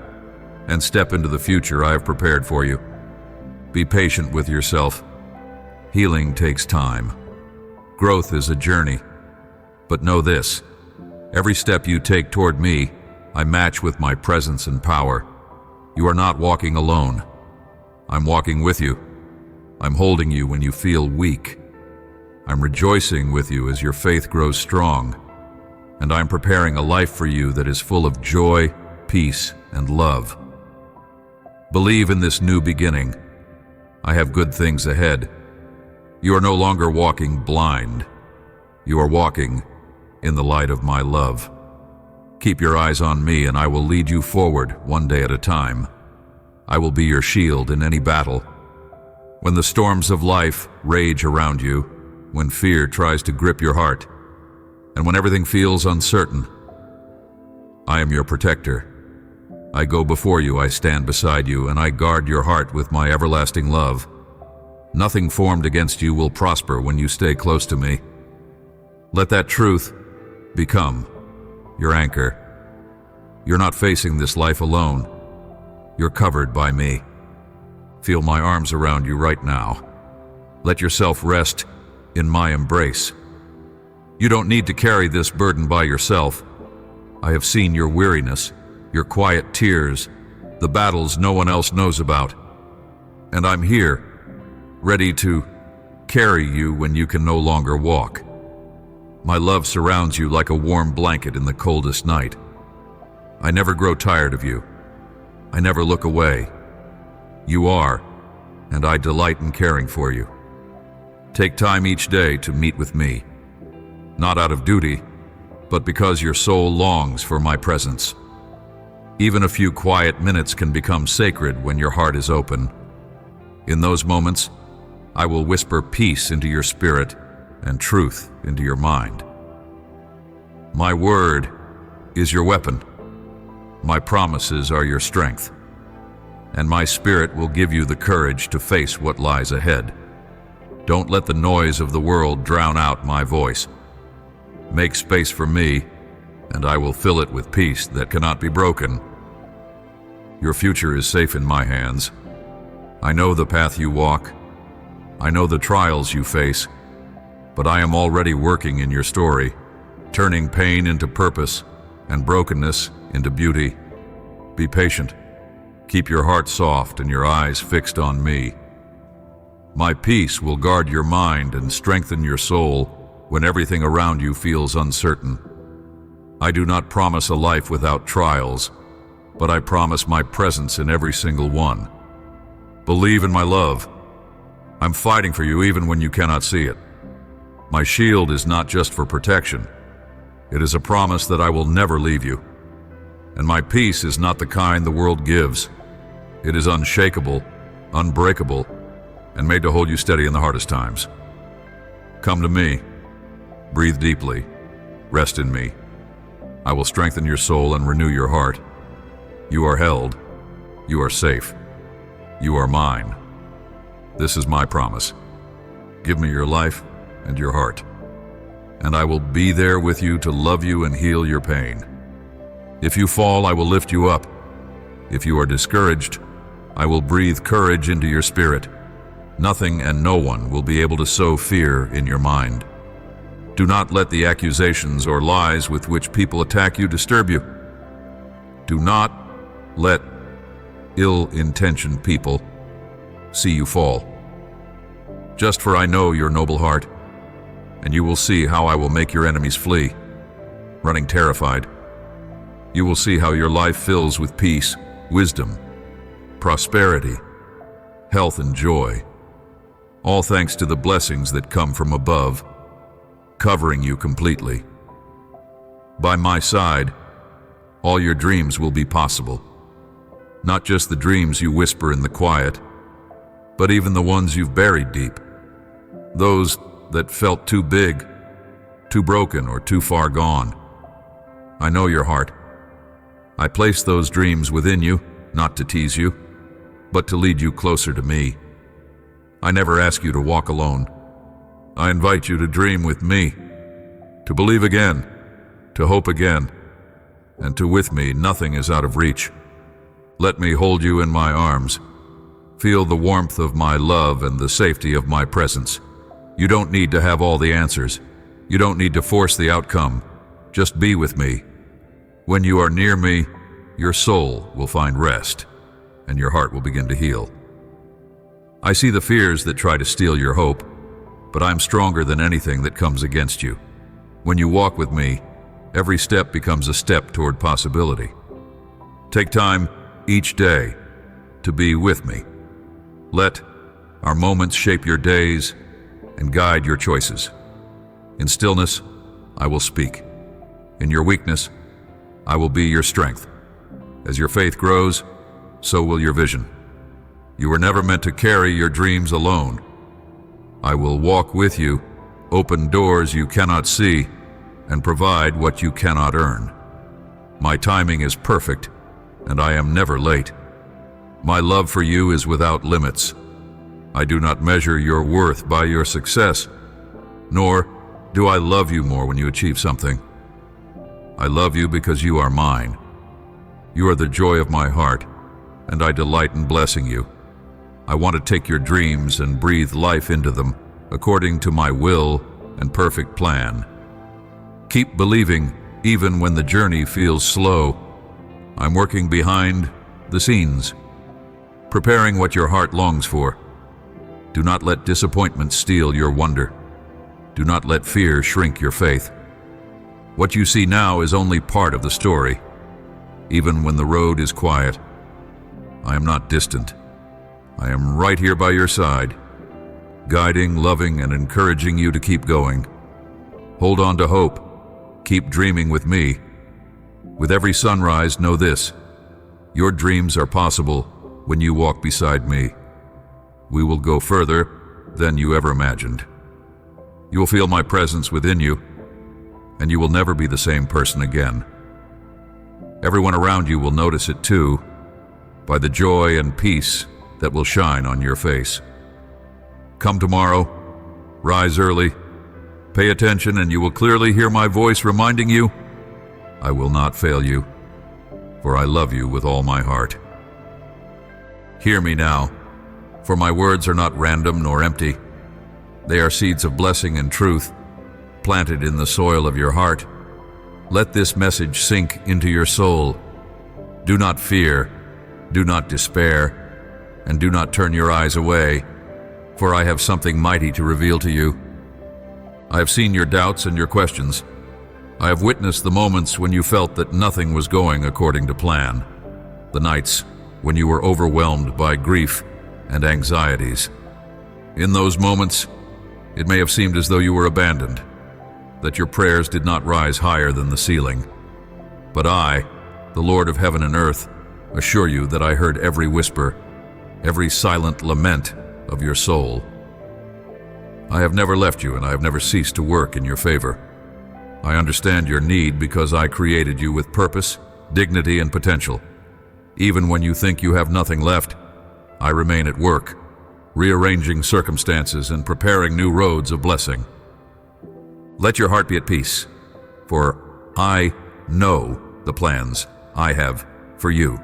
and step into the future I have prepared for you. Be patient with yourself. Healing takes time. Growth is a journey. But know this, every step you take toward me, I match with my presence and power. You are not walking alone. I'm walking with you. I'm holding you when you feel weak. I'm rejoicing with you as your faith grows strong. And I'm preparing a life for you that is full of joy, peace, and love. Believe in this new beginning. I have good things ahead. You are no longer walking blind. You are walking in the light of my love. Keep your eyes on me, and I will lead you forward one day at a time. I will be your shield in any battle. When the storms of life rage around you, when fear tries to grip your heart, and when everything feels uncertain, I am your protector. I go before you, I stand beside you, and I guard your heart with my everlasting love. Nothing formed against you will prosper when you stay close to me. Let that truth become your anchor. You're not facing this life alone. You're covered by me. Feel my arms around you right now. Let yourself rest in my embrace. You don't need to carry this burden by yourself. I have seen your weariness, your quiet tears, the battles no one else knows about. And I'm here, ready to carry you when you can no longer walk. My love surrounds you like a warm blanket in the coldest night. I never grow tired of you. I never look away. You are, and I delight in caring for you. Take time each day to meet with me, not out of duty, but because your soul longs for my presence. Even a few quiet minutes can become sacred when your heart is open. In those moments, I will whisper peace into your spirit and truth into your mind. My word is your weapon. My promises are your strength. And my spirit will give you the courage to face what lies ahead. Don't let the noise of the world drown out my voice. Make space for me, and I will fill it with peace that cannot be broken. Your future is safe in my hands. I know the path you walk. I know the trials you face. But I am already working in your story, turning pain into purpose and brokenness into beauty. Be patient. Keep your heart soft and your eyes fixed on me. My peace will guard your mind and strengthen your soul when everything around you feels uncertain. I do not promise a life without trials, but I promise my presence in every single one. Believe in my love. I'm fighting for you even when you cannot see it. My shield is not just for protection. It is a promise that I will never leave you. And my peace is not the kind the world gives. It is unshakable, unbreakable, and made to hold you steady in the hardest times. Come to me. Breathe deeply. Rest in me. I will strengthen your soul and renew your heart. You are held. You are safe. You are mine. This is my promise. Give me your life and your heart, and I will be there with you to love you and heal your pain. If you fall, I will lift you up. If you are discouraged, I will breathe courage into your spirit. Nothing and no one will be able to sow fear in your mind. Do not let the accusations or lies with which people attack you disturb you. Do not let ill-intentioned people see you fall. Just for I know your noble heart, and you will see how I will make your enemies flee, running terrified. You will see how your life fills with peace, wisdom, prosperity, health, and joy, all thanks to the blessings that come from above, covering you completely. By my side, all your dreams will be possible. Not just the dreams you whisper in the quiet, but even the ones you've buried deep. Those that felt too big, too broken, or too far gone. I know your heart. I place those dreams within you, not to tease you, but to lead you closer to me. I never ask you to walk alone. I invite you to dream with me, to believe again, to hope again, and to with me nothing is out of reach. Let me hold you in my arms. Feel the warmth of my love and the safety of my presence. You don't need to have all the answers. You don't need to force the outcome. Just be with me. When you are near me, your soul will find rest, and your heart will begin to heal. I see the fears that try to steal your hope, but I'm stronger than anything that comes against you. When you walk with me, every step becomes a step toward possibility. Take time each day to be with me. Let our moments shape your days and guide your choices. In stillness, I will speak. In your weakness, I will be your strength. As your faith grows, so will your vision. You were never meant to carry your dreams alone. I will walk with you, open doors you cannot see, and provide what you cannot earn. My timing is perfect, and I am never late. My love for you is without limits. I do not measure your worth by your success, nor do I love you more when you achieve something. I love you because you are mine. You are the joy of my heart, and I delight in blessing you. I want to take your dreams and breathe life into them according to my will and perfect plan. Keep believing even when the journey feels slow. I'm working behind the scenes, preparing what your heart longs for. Do not let disappointment steal your wonder. Do not let fear shrink your faith. What you see now is only part of the story. Even when the road is quiet, I am not distant. I am right here by your side, guiding, loving, and encouraging you to keep going. Hold on to hope, keep dreaming with me. With every sunrise, know this: your dreams are possible when you walk beside me. We will go further than you ever imagined. You will feel my presence within you, and you will never be the same person again. Everyone around you will notice it too, by the joy and peace that will shine on your face. Come tomorrow, rise early, pay attention, and you will clearly hear my voice reminding you, I will not fail you, for I love you with all my heart. Hear me now, for my words are not random nor empty. They are seeds of blessing and truth, planted in the soil of your heart. Let this message sink into your soul. Do not fear, do not despair, and do not turn your eyes away, for I have something mighty to reveal to you. I have seen your doubts and your questions. I have witnessed the moments when you felt that nothing was going according to plan, the nights when you were overwhelmed by grief and anxieties. In those moments, it may have seemed as though you were abandoned, that your prayers did not rise higher than the ceiling. But I, the Lord of heaven and earth, assure you that I heard every whisper, every silent lament of your soul. I have never left you, and I have never ceased to work in your favor. I understand your need because I created you with purpose, dignity, and potential. Even when you think you have nothing left, I remain at work, rearranging circumstances and preparing new roads of blessing. Let your heart be at peace, for I know the plans I have for you.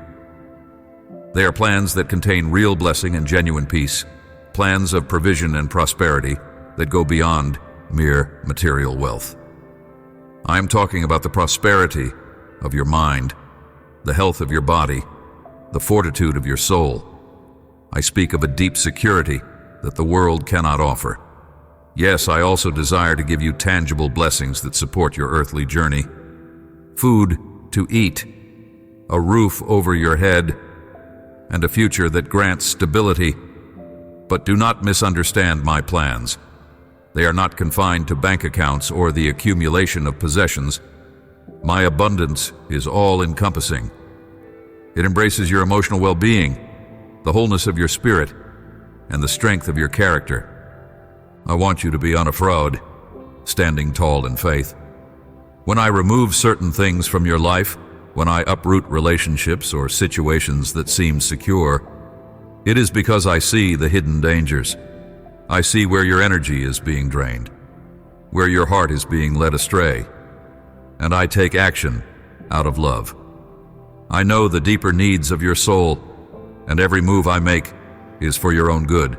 They are plans that contain real blessing and genuine peace, plans of provision and prosperity that go beyond mere material wealth. I am talking about the prosperity of your mind, the health of your body, the fortitude of your soul. I speak of a deep security that the world cannot offer. Yes, I also desire to give you tangible blessings that support your earthly journey. Food to eat, a roof over your head, and a future that grants stability. But do not misunderstand my plans. They are not confined to bank accounts or the accumulation of possessions. My abundance is all-encompassing. It embraces your emotional well-being, the wholeness of your spirit, and the strength of your character. I want you to be unafraid, standing tall in faith. When I remove certain things from your life, when I uproot relationships or situations that seem secure, it is because I see the hidden dangers. I see where your energy is being drained, where your heart is being led astray, and I take action out of love. I know the deeper needs of your soul, and every move I make is for your own good.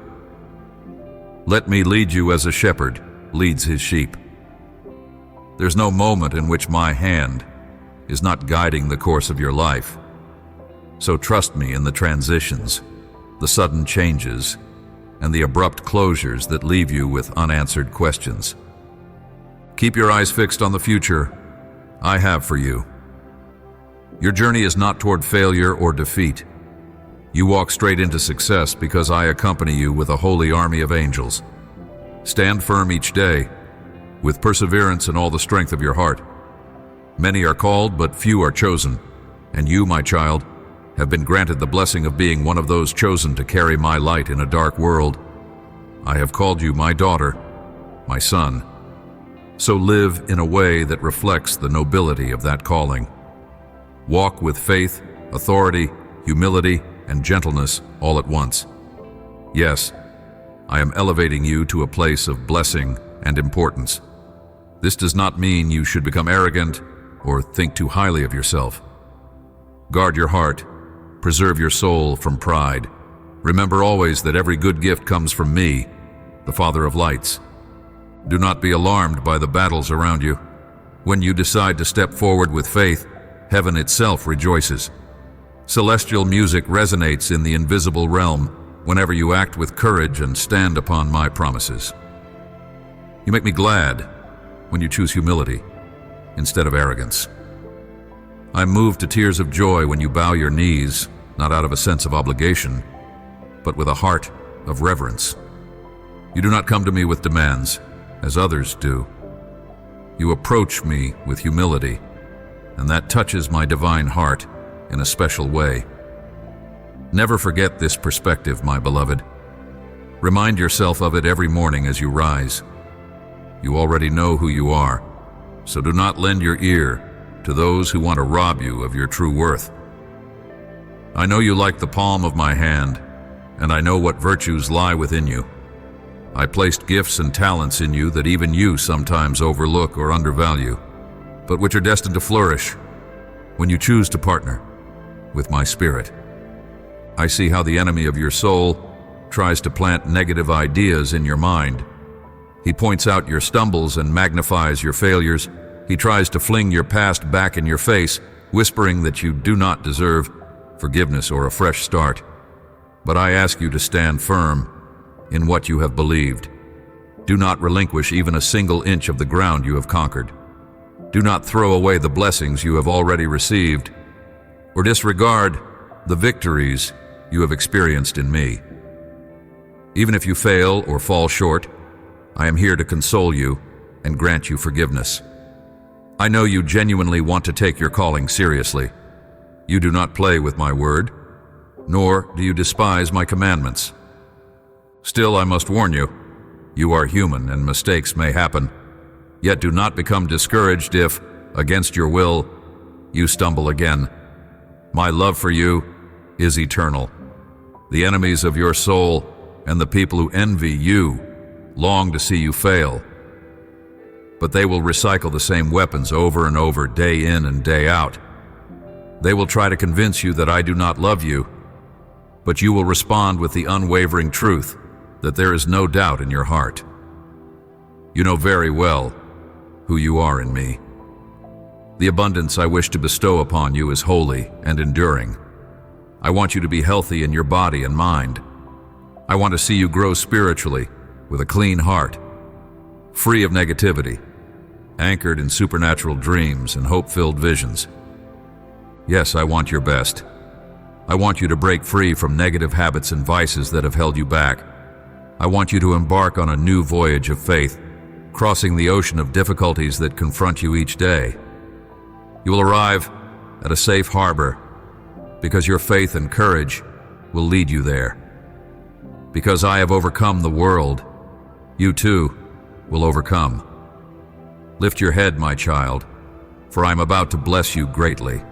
Let me lead you as a shepherd leads his sheep. There's no moment in which my hand is not guiding the course of your life. So trust me in the transitions, the sudden changes, and the abrupt closures that leave you with unanswered questions. Keep your eyes fixed on the future I have for you. Your journey is not toward failure or defeat. You walk straight into success because I accompany you with a holy army of angels. Stand firm each day, with perseverance and all the strength of your heart. Many are called, but few are chosen, and you, my child, have been granted the blessing of being one of those chosen to carry my light in a dark world. I have called you my daughter, my son. So live in a way that reflects the nobility of that calling. Walk with faith, authority, humility, and gentleness all at once. Yes, I am elevating you to a place of blessing and importance. This does not mean you should become arrogant or think too highly of yourself. Guard your heart, preserve your soul from pride. Remember always that every good gift comes from me, the Father of lights. Do not be alarmed by the battles around you. When you decide to step forward with faith, heaven itself rejoices. Celestial music resonates in the invisible realm whenever you act with courage and stand upon my promises. You make me glad when you choose humility instead of arrogance. I'm moved to tears of joy when you bow your knees, not out of a sense of obligation, but with a heart of reverence. You do not come to me with demands, as others do. You approach me with humility, and that touches my divine heart in a special way. Never forget this perspective, my beloved. Remind yourself of it every morning as you rise. You already know who you are, so do not lend your ear to those who want to rob you of your true worth. I know you like the palm of my hand, and I know what virtues lie within you. I placed gifts and talents in you that even you sometimes overlook or undervalue, but which are destined to flourish when you choose to partner with my spirit. I see how the enemy of your soul tries to plant negative ideas in your mind. He points out your stumbles and magnifies your failures. He tries to fling your past back in your face, whispering that you do not deserve forgiveness or a fresh start. But I ask you to stand firm in what you have believed. Do not relinquish even a single inch of the ground you have conquered. Do not throw away the blessings you have already received, or disregard the victories you have experienced in me. Even if you fail or fall short, I am here to console you and grant you forgiveness. I know you genuinely want to take your calling seriously. You do not play with my word, nor do you despise my commandments. Still, I must warn you, you are human and mistakes may happen. Yet do not become discouraged if, against your will, you stumble again. My love for you is eternal. The enemies of your soul and the people who envy you long to see you fail. But they will recycle the same weapons over and over, day in and day out. They will try to convince you that I do not love you, but you will respond with the unwavering truth that there is no doubt in your heart. You know very well who you are in me. The abundance I wish to bestow upon you is holy and enduring. I want you to be healthy in your body and mind. I want to see you grow spiritually with a clean heart, free of negativity, anchored in supernatural dreams and hope-filled visions. Yes, I want your best. I want you to break free from negative habits and vices that have held you back. I want you to embark on a new voyage of faith, crossing the ocean of difficulties that confront you each day. You will arrive at a safe harbor because your faith and courage will lead you there. Because I have overcome the world, you too will overcome. Lift your head, my child, for I am about to bless you greatly.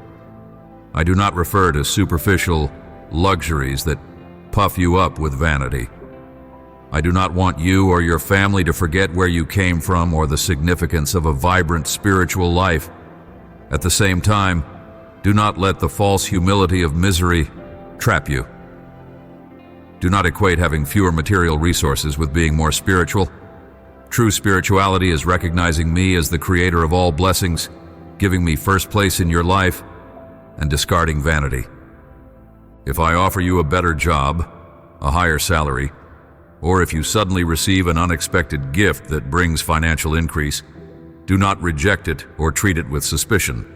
I do not refer to superficial luxuries that puff you up with vanity. I do not want you or your family to forget where you came from or the significance of a vibrant spiritual life. At the same time, do not let the false humility of misery trap you. Do not equate having fewer material resources with being more spiritual. True spirituality is recognizing me as the creator of all blessings, giving me first place in your life, and discarding vanity. If I offer you a better job, a higher salary, or if you suddenly receive an unexpected gift that brings financial increase, do not reject it or treat it with suspicion.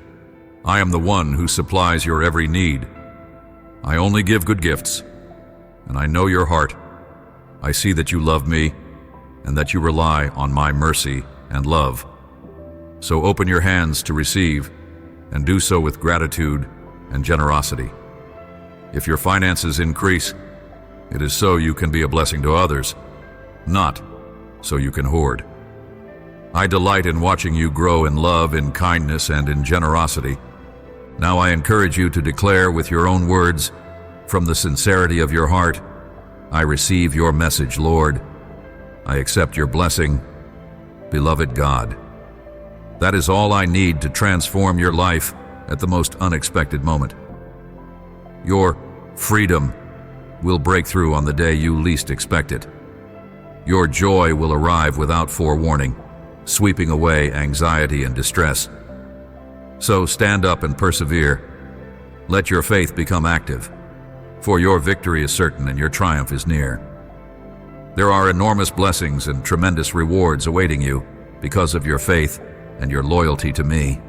I am the one who supplies your every need. I only give good gifts, and I know your heart. I see that you love me and that you rely on my mercy and love. So open your hands to receive, and do so with gratitude and generosity. If your finances increase, it is so you can be a blessing to others, not so you can hoard. I delight in watching you grow in love, in kindness, and in generosity. Now I encourage you to declare with your own words, from the sincerity of your heart, I receive your message, Lord. I accept your blessing, beloved God. That is all I need to transform your life at the most unexpected moment. Your freedom will break through on the day you least expect it. Your joy will arrive without forewarning, sweeping away anxiety and distress. So stand up and persevere. Let your faith become active, for your victory is certain and your triumph is near. There are enormous blessings and tremendous rewards awaiting you because of your faith and your loyalty to me.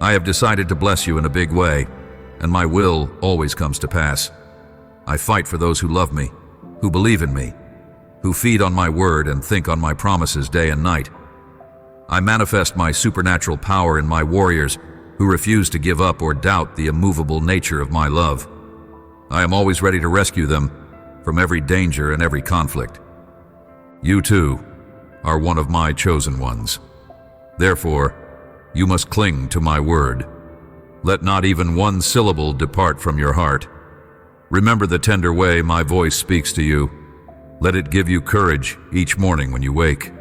I have decided to bless you in a big way, and my will always comes to pass. I fight for those who love me, who believe in me, who feed on my word and think on my promises day and night. I manifest my supernatural power in my warriors who refuse to give up or doubt the immovable nature of my love. I am always ready to rescue them from every danger and every conflict. You too are one of my chosen ones. Therefore, you must cling to my word. Let not even one syllable depart from your heart. Remember the tender way my voice speaks to you. Let it give you courage each morning when you wake.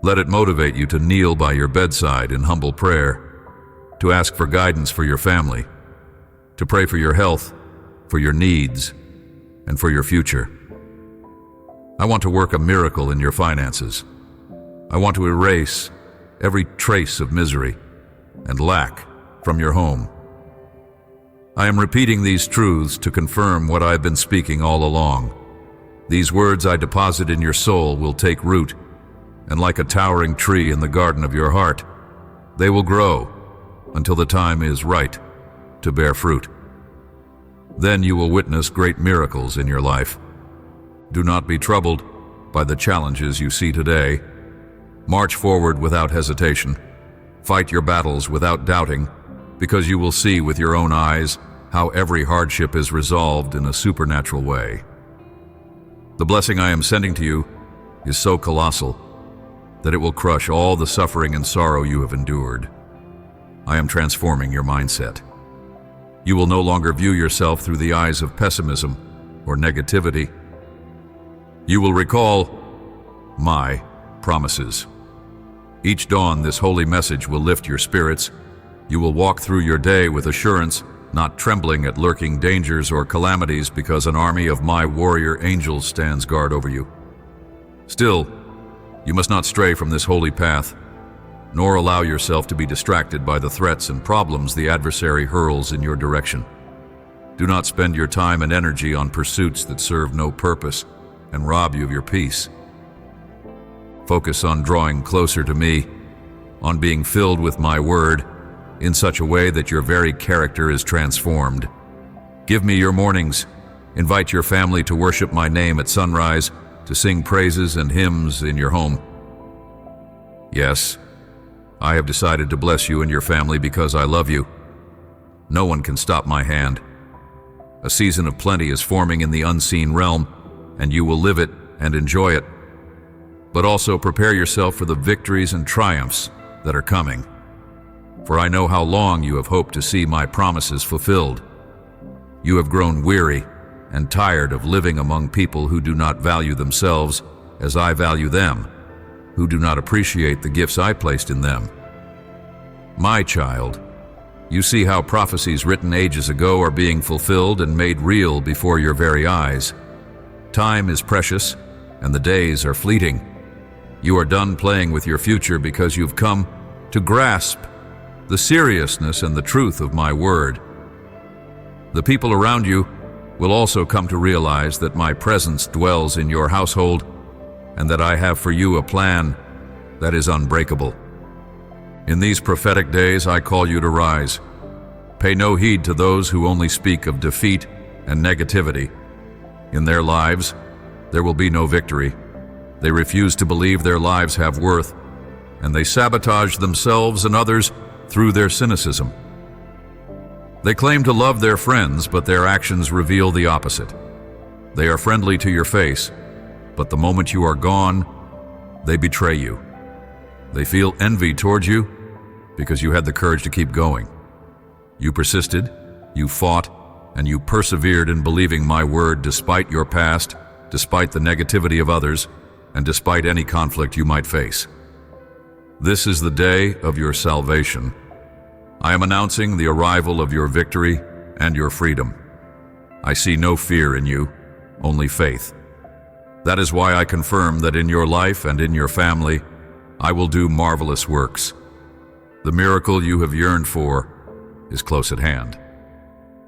Let it motivate you to kneel by your bedside in humble prayer, to ask for guidance for your family, to pray for your health, for your needs, and for your future. I want to work a miracle in your finances. I want to erase every trace of misery and lack from your home. I am repeating these truths to confirm what I've been speaking all along. These words I deposit in your soul will take root, and like a towering tree in the garden of your heart, they will grow until the time is right to bear fruit. Then you will witness great miracles in your life. Do not be troubled by the challenges you see today. March forward without hesitation. Fight your battles without doubting, because you will see with your own eyes how every hardship is resolved in a supernatural way. The blessing I am sending to you is so colossal that it will crush all the suffering and sorrow you have endured. I am transforming your mindset. You will no longer view yourself through the eyes of pessimism or negativity. You will recall my promises. Each dawn, this holy message will lift your spirits. You will walk through your day with assurance, not trembling at lurking dangers or calamities, because an army of my warrior angels stands guard over you. Still, you must not stray from this holy path, nor allow yourself to be distracted by the threats and problems the adversary hurls in your direction. Do not spend your time and energy on pursuits that serve no purpose and rob you of your peace. Focus on drawing closer to me, on being filled with my word in such a way that your very character is transformed. Give me your mornings. Invite your family to worship my name at sunrise, to sing praises and hymns in your home. Yes, I have decided to bless you and your family because I love you. No one can stop my hand. A season of plenty is forming in the unseen realm, and you will live it and enjoy it. But also prepare yourself for the victories and triumphs that are coming. For I know how long you have hoped to see my promises fulfilled. You have grown weary and tired of living among people who do not value themselves as I value them, who do not appreciate the gifts I placed in them. My child, you see how prophecies written ages ago are being fulfilled and made real before your very eyes. Time is precious, and the days are fleeting. You are done playing with your future because you've come to grasp the seriousness and the truth of my word. The people around you will also come to realize that my presence dwells in your household and that I have for you a plan that is unbreakable. In these prophetic days, I call you to rise. Pay no heed to those who only speak of defeat and negativity. In their lives, there will be no victory. They refuse to believe their lives have worth, and they sabotage themselves and others through their cynicism. They claim to love their friends, but their actions reveal the opposite. They are friendly to your face, but the moment you are gone, they betray you. They feel envy towards you because you had the courage to keep going. You persisted, you fought, and you persevered in believing my word despite your past, despite the negativity of others, and despite any conflict you might face. This is the day of your salvation. I am announcing the arrival of your victory and your freedom. I see no fear in you, only faith. That is why I confirm that in your life and in your family, I will do marvelous works. The miracle you have yearned for is close at hand.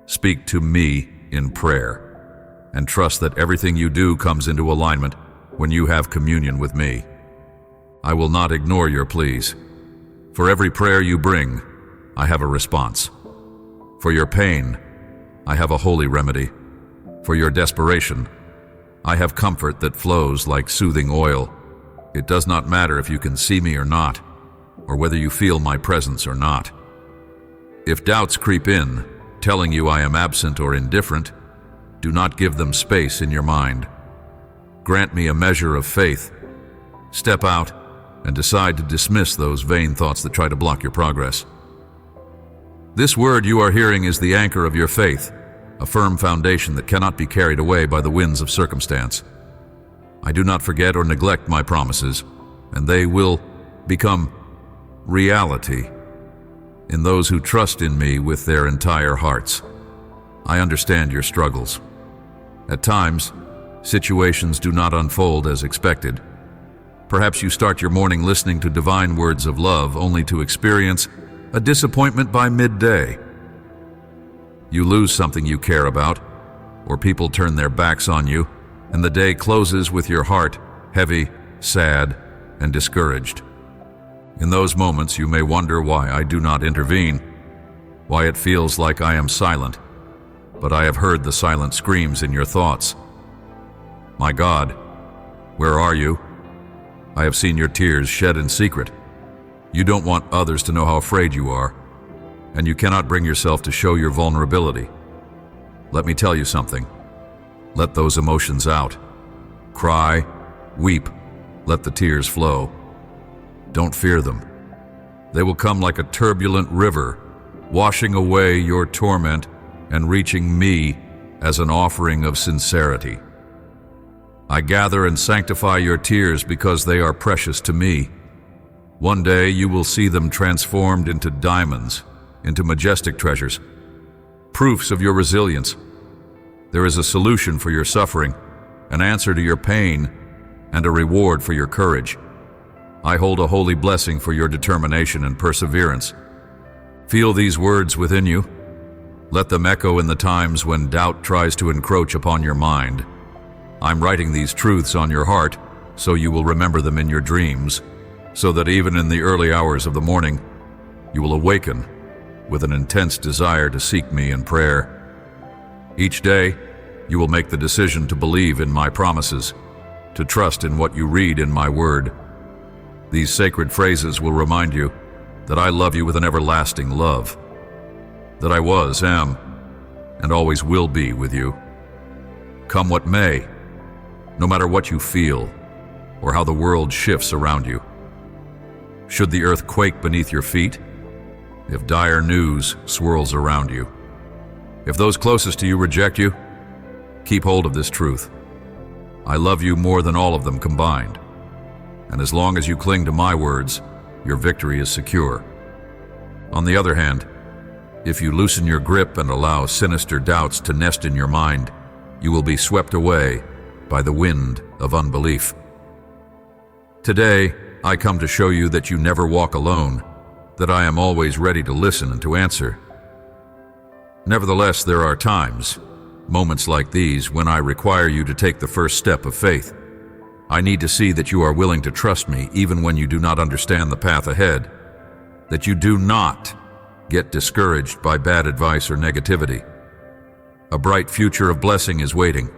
Speak to me in prayer, and trust that everything you do comes into alignment when you have communion with me. I will not ignore your pleas. For every prayer you bring, I have a response. For your pain, I have a holy remedy. For your desperation, I have comfort that flows like soothing oil. It does not matter if you can see me or not. or whether you feel my presence or not. If doubts creep in, telling you I am absent or indifferent, do not give them space in your mind. Grant me a measure of faith. Step out and decide to dismiss those vain thoughts that try to block your progress. This word you are hearing is the anchor of your faith, a firm foundation that cannot be carried away by the winds of circumstance. I do not forget or neglect my promises, and they will become reality in those who trust in me with their entire hearts. I understand your struggles. At times, situations do not unfold as expected. Perhaps you start your morning listening to divine words of love only to experience a disappointment by midday. You lose something you care about, or people turn their backs on you, and the day closes with your heart heavy, sad, and discouraged. In those moments, you may wonder why I do not intervene, why it feels like I am silent, but I have heard the silent screams in your thoughts. My God, where are you? I have seen your tears shed in secret. You don't want others to know how afraid you are, and you cannot bring yourself to show your vulnerability. Let me tell you something. Let those emotions out. Cry, weep, let the tears flow. Don't fear them. They will come like a turbulent river, washing away your torment and reaching me as an offering of sincerity. I gather and sanctify your tears because they are precious to me. One day you will see them transformed into diamonds, into majestic treasures, proofs of your resilience. There is a solution for your suffering, an answer to your pain, and a reward for your courage. I hold a holy blessing for your determination and perseverance. Feel these words within you. Let them echo in the times when doubt tries to encroach upon your mind. I'm writing these truths on your heart so you will remember them in your dreams, so that even in the early hours of the morning, you will awaken with an intense desire to seek me in prayer. Each day, you will make the decision to believe in my promises, to trust in what you read in my word. These sacred phrases will remind you that I love you with an everlasting love, that I was, am, and always will be with you. Come what may, no matter what you feel or how the world shifts around you. Should the earth quake beneath your feet, if dire news swirls around you, if those closest to you reject you, keep hold of this truth. I love you more than all of them combined, and as long as you cling to my words, your victory is secure. On the other hand, if you loosen your grip and allow sinister doubts to nest in your mind, you will be swept away by the wind of unbelief. Today, I come to show you that you never walk alone, that I am always ready to listen and to answer. Nevertheless, there are times, moments like these, when I require you to take the first step of faith. I need to see that you are willing to trust me even when you do not understand the path ahead, that you do not get discouraged by bad advice or negativity. A bright future of blessing is waiting.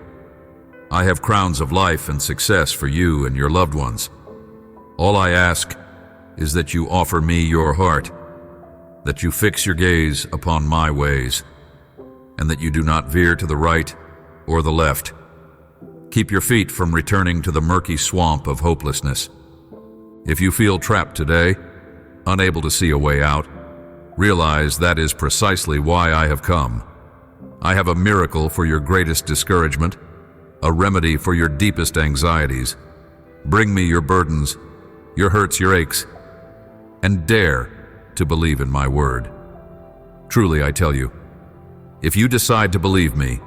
I have crowns of life and success for you and your loved ones. All I ask is that you offer me your heart, that you fix your gaze upon my ways, and that you do not veer to the right or the left. Keep your feet from returning to the murky swamp of hopelessness. If you feel trapped today, unable to see a way out, realize that is precisely why I have come. I have a miracle for your greatest discouragement, a remedy for your deepest anxieties. Bring me your burdens, your hurts, your aches, and dare to believe in my word. Truly, I tell you, if you decide to believe me,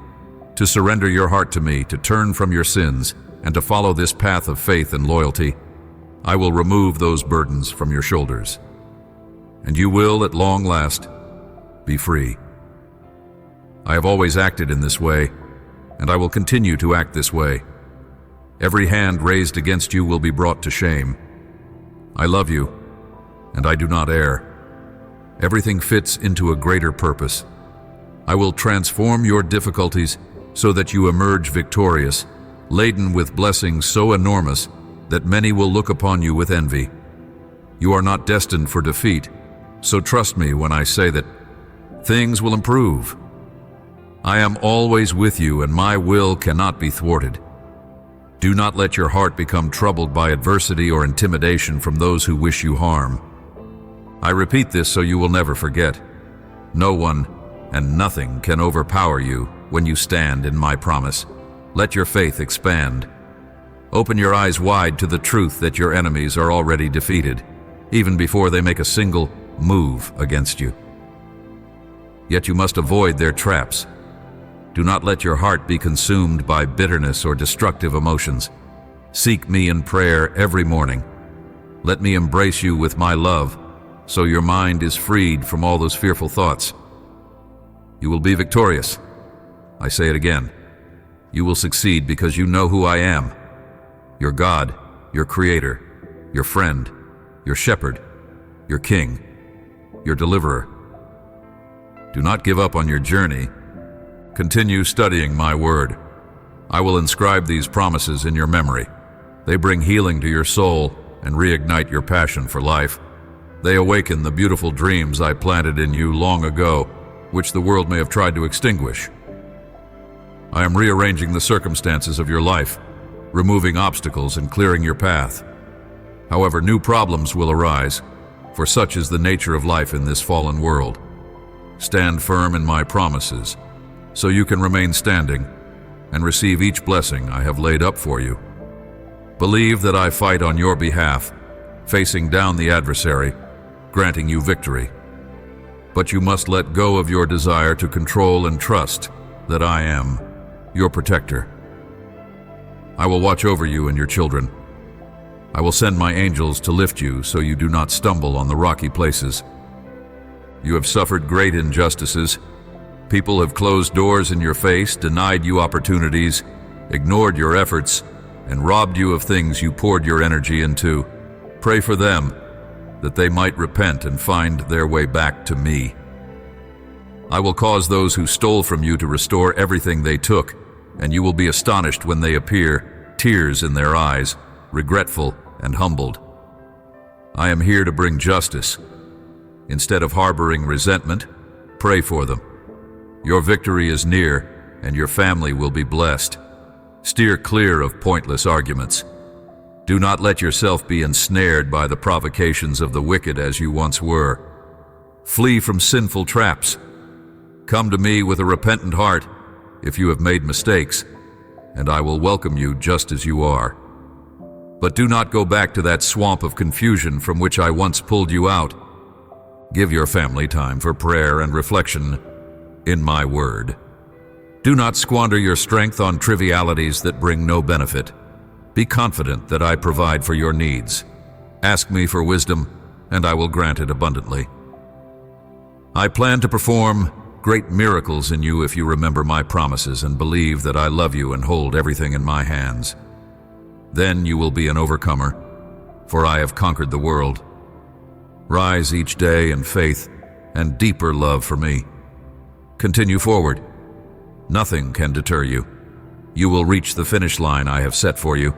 to surrender your heart to me, to turn from your sins, and to follow this path of faith and loyalty, I will remove those burdens from your shoulders, and you will, at long last, be free. I have always acted in this way, and I will continue to act this way. Every hand raised against you will be brought to shame. I love you, and I do not err. Everything fits into a greater purpose. I will transform your difficulties so that you emerge victorious, laden with blessings so enormous that many will look upon you with envy. You are not destined for defeat, so trust me when I say that things will improve. I am always with you, and my will cannot be thwarted. Do not let your heart become troubled by adversity or intimidation from those who wish you harm. I repeat this so you will never forget. No one and nothing can overpower you when you stand in my promise. Let your faith expand. Open your eyes wide to the truth that your enemies are already defeated, even before they make a single move against you. Yet you must avoid their traps. Do not let your heart be consumed by bitterness or destructive emotions. Seek me in prayer every morning. Let me embrace you with my love, so your mind is freed from all those fearful thoughts. You will be victorious. I say it again. You will succeed because you know who I am. Your God, your Creator, your friend, your shepherd, your King, your deliverer. Do not give up on your journey. Continue studying my word. I will inscribe these promises in your memory. They bring healing to your soul and reignite your passion for life. They awaken the beautiful dreams I planted in you long ago, which the world may have tried to extinguish. I am rearranging the circumstances of your life, removing obstacles and clearing your path. However, new problems will arise, for such is the nature of life in this fallen world. Stand firm in my promises, so you can remain standing and receive each blessing I have laid up for you. Believe that I fight on your behalf, facing down the adversary, granting you victory. But you must let go of your desire to control and trust that I am your protector. I will watch over you and your children. I will send my angels to lift you so you do not stumble on the rocky places. You have suffered great injustices. People have closed doors in your face, denied you opportunities, ignored your efforts, and robbed you of things you poured your energy into. Pray for them, that they might repent and find their way back to me. I will cause those who stole from you to restore everything they took, and you will be astonished when they appear, tears in their eyes, regretful and humbled. I am here to bring justice. Instead of harboring resentment, pray for them. Your victory is near, and your family will be blessed. Steer clear of pointless arguments. Do not let yourself be ensnared by the provocations of the wicked as you once were. Flee from sinful traps. Come to me with a repentant heart if you have made mistakes, and I will welcome you just as you are. But do not go back to that swamp of confusion from which I once pulled you out. Give your family time for prayer and reflection in my word. Do not squander your strength on trivialities that bring no benefit. Be confident that I provide for your needs. Ask me for wisdom, and I will grant it abundantly. I plan to perform great miracles in you if you remember my promises and believe that I love you and hold everything in my hands. Then you will be an overcomer, for I have conquered the world. Rise each day in faith and deeper love for me. Continue forward. Nothing can deter you. You will reach the finish line I have set for you,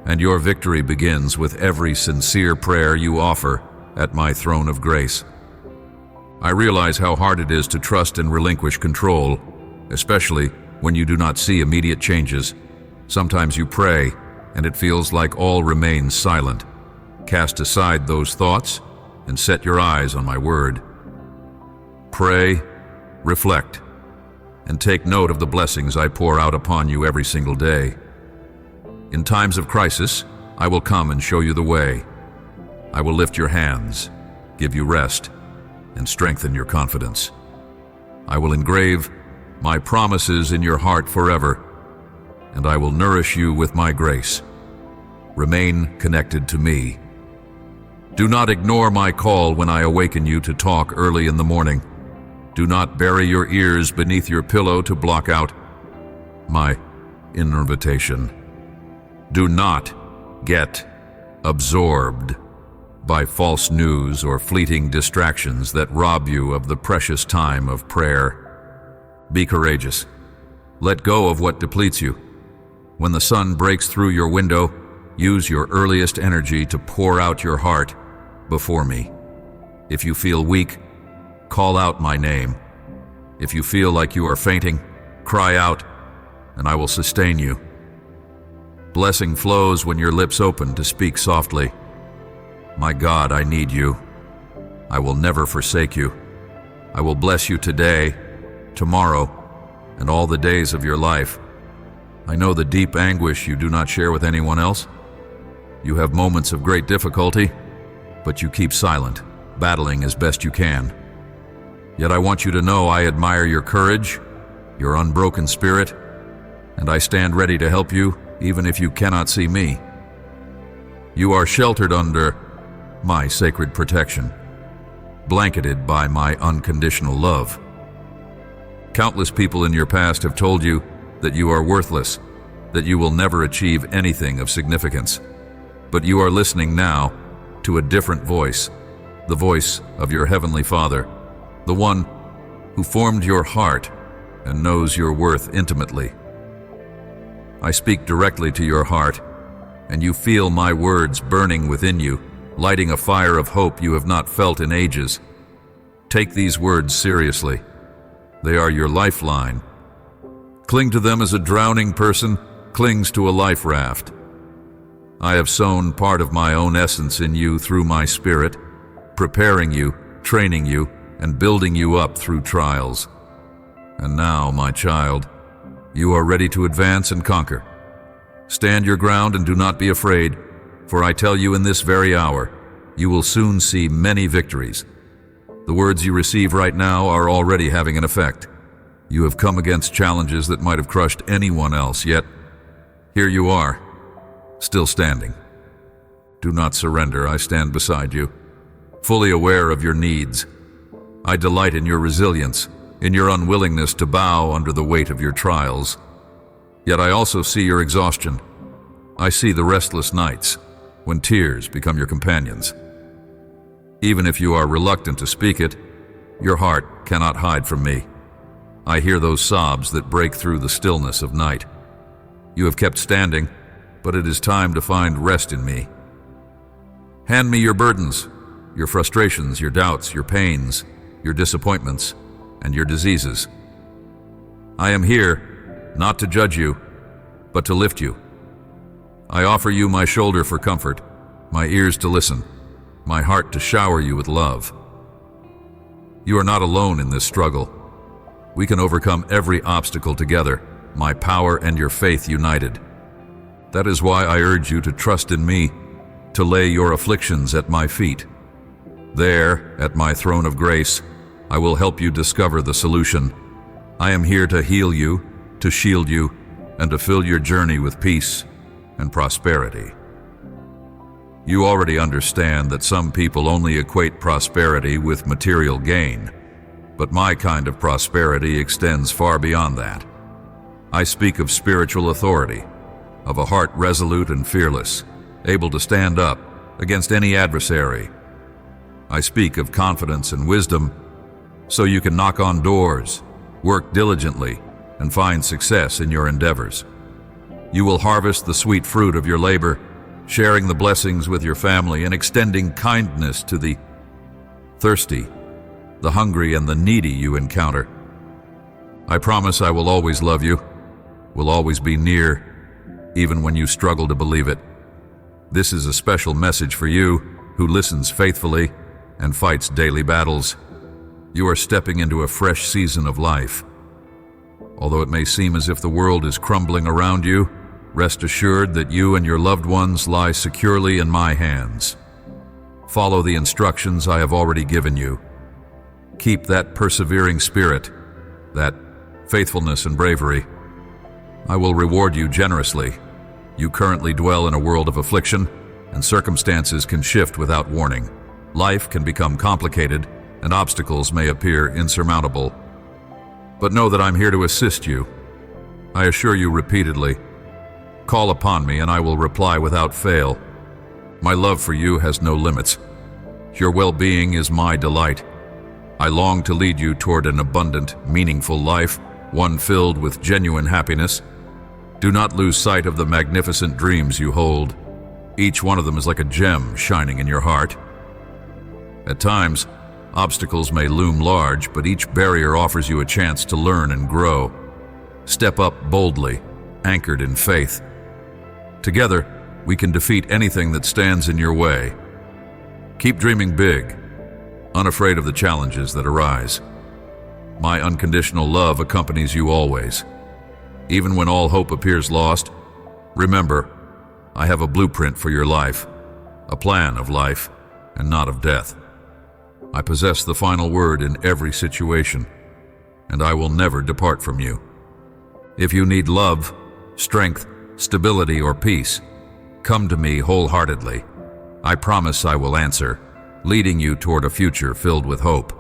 and your victory begins with every sincere prayer you offer at my throne of grace. I realize how hard it is to trust and relinquish control, especially when you do not see immediate changes. Sometimes you pray, and it feels like all remains silent. Cast aside those thoughts and set your eyes on my word. Pray, reflect, and take note of the blessings I pour out upon you every single day. In times of crisis, I will come and show you the way. I will lift your hands, give you rest, and strengthen your confidence. I will engrave my promises in your heart forever, and I will nourish you with my grace. Remain connected to me. Do not ignore my call when I awaken you to talk early in the morning. Do not bury your ears beneath your pillow to block out my invitation. Do not get absorbed by false news or fleeting distractions that rob you of the precious time of prayer. Be courageous. Let go of what depletes you. When the sun breaks through your window, use your earliest energy to pour out your heart. before me. If you feel weak, call out my name. If you feel like you are fainting, cry out, and I will sustain you. Blessing flows when your lips open to speak softly. My God, I need you. I will never forsake you. I will bless you today, tomorrow, and all the days of your life. I know the deep anguish you do not share with anyone else. You have moments of great difficulty, but you keep silent, battling as best you can. Yet I want you to know I admire your courage, your unbroken spirit, and I stand ready to help you even if you cannot see me. You are sheltered under my sacred protection, blanketed by my unconditional love. Countless people in your past have told you that you are worthless, that you will never achieve anything of significance. But you are listening now to a different voice, the voice of your Heavenly Father, the one who formed your heart and knows your worth intimately. I speak directly to your heart, and you feel my words burning within you, lighting a fire of hope you have not felt in ages. Take these words seriously. They are your lifeline. Cling to them as a drowning person clings to a life raft. I have sown part of my own essence in you through my Spirit, preparing you, training you, and building you up through trials. And now, my child, you are ready to advance and conquer. Stand your ground and do not be afraid, for I tell you in this very hour, you will soon see many victories. The words you receive right now are already having an effect. You have come against challenges that might have crushed anyone else, yet here you are, still standing. Do not surrender, I stand beside you, fully aware of your needs. I delight in your resilience, in your unwillingness to bow under the weight of your trials. Yet I also see your exhaustion. I see the restless nights, when tears become your companions. Even if you are reluctant to speak it, your heart cannot hide from me. I hear those sobs that break through the stillness of night. You have kept standing, but it is time to find rest in me. Hand me your burdens, your frustrations, your doubts, your pains, your disappointments, and your diseases. I am here, not to judge you, but to lift you. I offer you my shoulder for comfort, my ears to listen, my heart to shower you with love. You are not alone in this struggle. We can overcome every obstacle together, my power and your faith united. That is why I urge you to trust in me, to lay your afflictions at my feet. There, at my throne of grace, I will help you discover the solution. I am here to heal you, to shield you, and to fill your journey with peace and prosperity. You already understand that some people only equate prosperity with material gain, but my kind of prosperity extends far beyond that. I speak of spiritual authority, of a heart resolute and fearless, able to stand up against any adversary. I speak of confidence and wisdom, so you can knock on doors, work diligently, and find success in your endeavors. You will harvest the sweet fruit of your labor, sharing the blessings with your family and extending kindness to the thirsty, the hungry, and the needy you encounter. I promise I will always love you, will always be near, even when you struggle to believe it. This is a special message for you who listens faithfully and fights daily battles. You are stepping into a fresh season of life. Although it may seem as if the world is crumbling around you, rest assured that you and your loved ones lie securely in my hands. Follow the instructions I have already given you. Keep that persevering spirit, that faithfulness and bravery. I will reward you generously. You currently dwell in a world of affliction, and circumstances can shift without warning. Life can become complicated, and obstacles may appear insurmountable. But know that I'm here to assist you. I assure you repeatedly, call upon me and I will reply without fail. My love for you has no limits. Your well-being is my delight. I long to lead you toward an abundant, meaningful life, one filled with genuine happiness. Do not lose sight of the magnificent dreams you hold. Each one of them is like a gem shining in your heart. At times, obstacles may loom large, but each barrier offers you a chance to learn and grow. Step up boldly, anchored in faith. Together, we can defeat anything that stands in your way. Keep dreaming big, unafraid of the challenges that arise. My unconditional love accompanies you always. Even when all hope appears lost, remember, I have a blueprint for your life, a plan of life, and not of death. I possess the final word in every situation, and I will never depart from you. If you need love, strength, stability, or peace, come to me wholeheartedly. I promise I will answer, leading you toward a future filled with hope.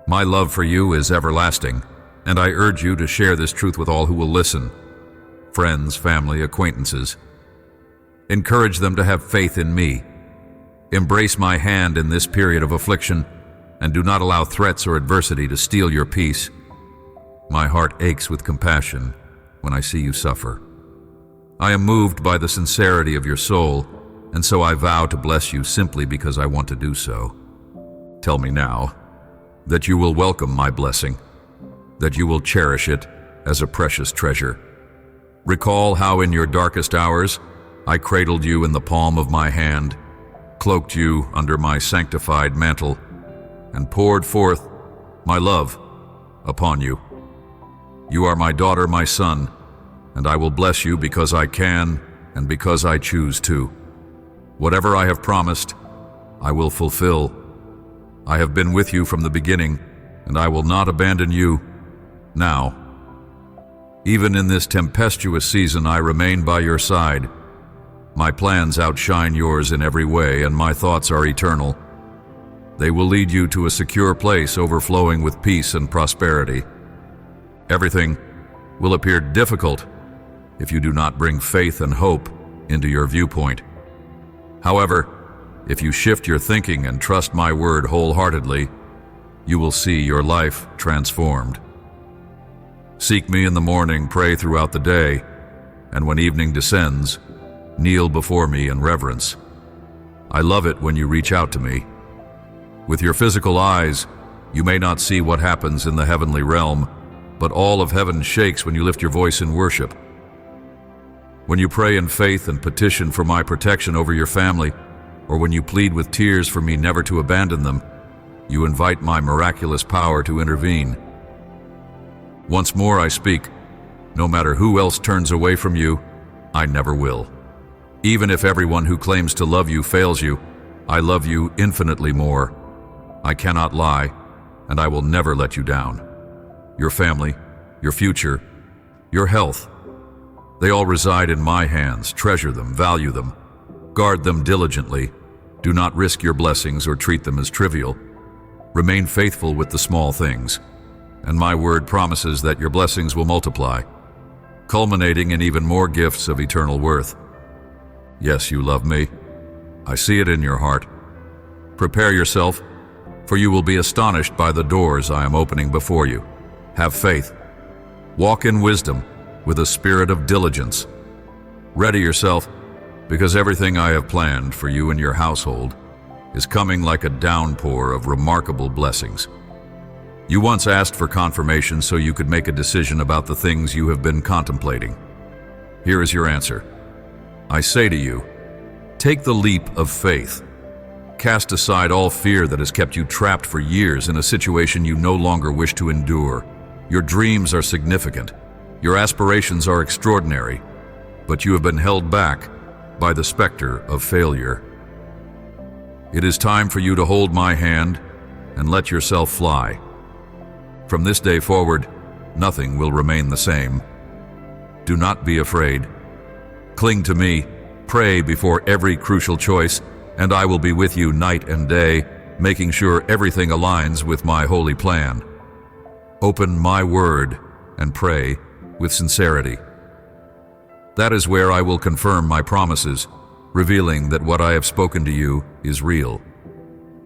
My love for you is everlasting, and I urge you to share this truth with all who will listen. Friends, family, acquaintances. Encourage them to have faith in me. Embrace my hand in this period of affliction, and do not allow threats or adversity to steal your peace. My heart aches with compassion when I see you suffer. I am moved by the sincerity of your soul, and so I vow to bless you simply because I want to do so. Tell me now that you will welcome my blessing, that you will cherish it as a precious treasure. Recall how in your darkest hours I cradled you in the palm of my hand, cloaked you under my sanctified mantle, and poured forth my love upon you. You are my daughter, my son, and I will bless you because I can and because I choose to. Whatever I have promised, I will fulfill. I have been with you from the beginning, and I will not abandon you now. Even in this tempestuous season, I remain by your side. My plans outshine yours in every way, and my thoughts are eternal. They will lead you to a secure place overflowing with peace and prosperity. Everything will appear difficult if you do not bring faith and hope into your viewpoint. However, if you shift your thinking and trust my word wholeheartedly, you will see your life transformed. Seek me in the morning, pray throughout the day, and when evening descends, kneel before me in reverence. I love it when you reach out to me. With your physical eyes, you may not see what happens in the heavenly realm, but all of heaven shakes when you lift your voice in worship. When you pray in faith and petition for my protection over your family, or when you plead with tears for me never to abandon them, you invite my miraculous power to intervene. Once more I speak, no matter who else turns away from you, I never will. Even if everyone who claims to love you fails you, I love you infinitely more. I cannot lie, and I will never let you down. Your family, your future, your health, they all reside in my hands. Treasure them, value them, guard them diligently. Do not risk your blessings or treat them as trivial. Remain faithful with the small things, and my word promises that your blessings will multiply, culminating in even more gifts of eternal worth. Yes, you love me. I see it in your heart. Prepare yourself, for you will be astonished by the doors I am opening before you. Have faith. Walk in wisdom with a spirit of diligence. Ready yourself, because everything I have planned for you and your household is coming like a downpour of remarkable blessings. You once asked for confirmation so you could make a decision about the things you have been contemplating. Here is your answer. I say to you, take the leap of faith. Cast aside all fear that has kept you trapped for years in a situation you no longer wish to endure. Your dreams are significant. Your aspirations are extraordinary, but you have been held back by the specter of failure. It is time for you to hold my hand and let yourself fly. From this day forward, nothing will remain the same. Do not be afraid. Cling to me, pray before every crucial choice, and I will be with you night and day, making sure everything aligns with my holy plan. Open my word and pray with sincerity. That is where I will confirm my promises, revealing that what I have spoken to you is real.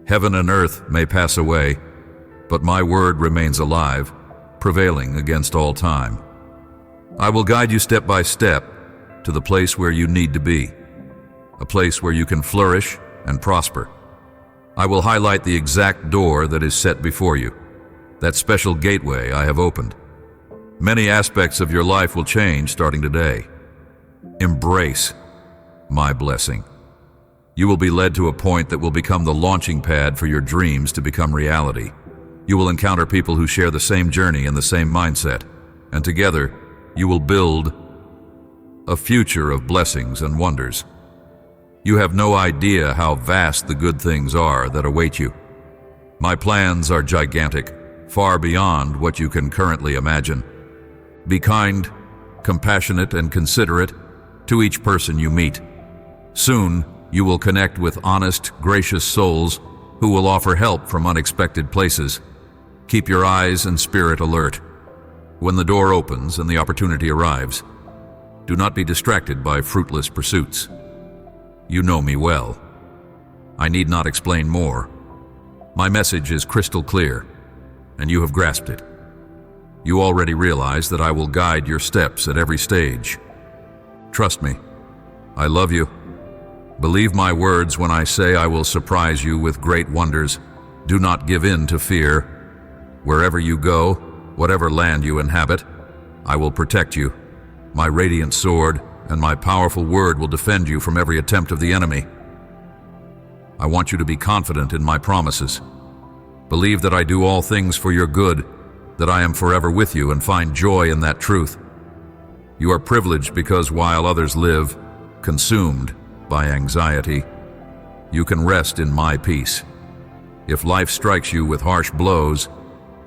Heaven and earth may pass away, but my word remains alive, prevailing against all time. I will guide you step by step to the place where you need to be, a place where you can flourish and prosper. I will highlight the exact door that is set before you, that special gateway I have opened. Many aspects of your life will change starting today. Embrace my blessing. You will be led to a point that will become the launching pad for your dreams to become reality. You will encounter people who share the same journey and the same mindset, and together you will build a future of blessings and wonders. You have no idea how vast the good things are that await you. My plans are gigantic, far beyond what you can currently imagine. Be kind, compassionate, and considerate to each person you meet. Soon, you will connect with honest, gracious souls who will offer help from unexpected places. Keep your eyes and spirit alert. When the door opens and the opportunity arrives, do not be distracted by fruitless pursuits. You know me well. I need not explain more. My message is crystal clear, and you have grasped it. You already realize that I will guide your steps at every stage. Trust me, I love you. Believe my words when I say I will surprise you with great wonders. Do not give in to fear. Wherever you go, whatever land you inhabit, I will protect you. My radiant sword and my powerful word will defend you from every attempt of the enemy. I want you to be confident in my promises. Believe that I do all things for your good, that I am forever with you, and find joy in that truth. You are privileged because while others live, consumed by anxiety, you can rest in my peace. If life strikes you with harsh blows,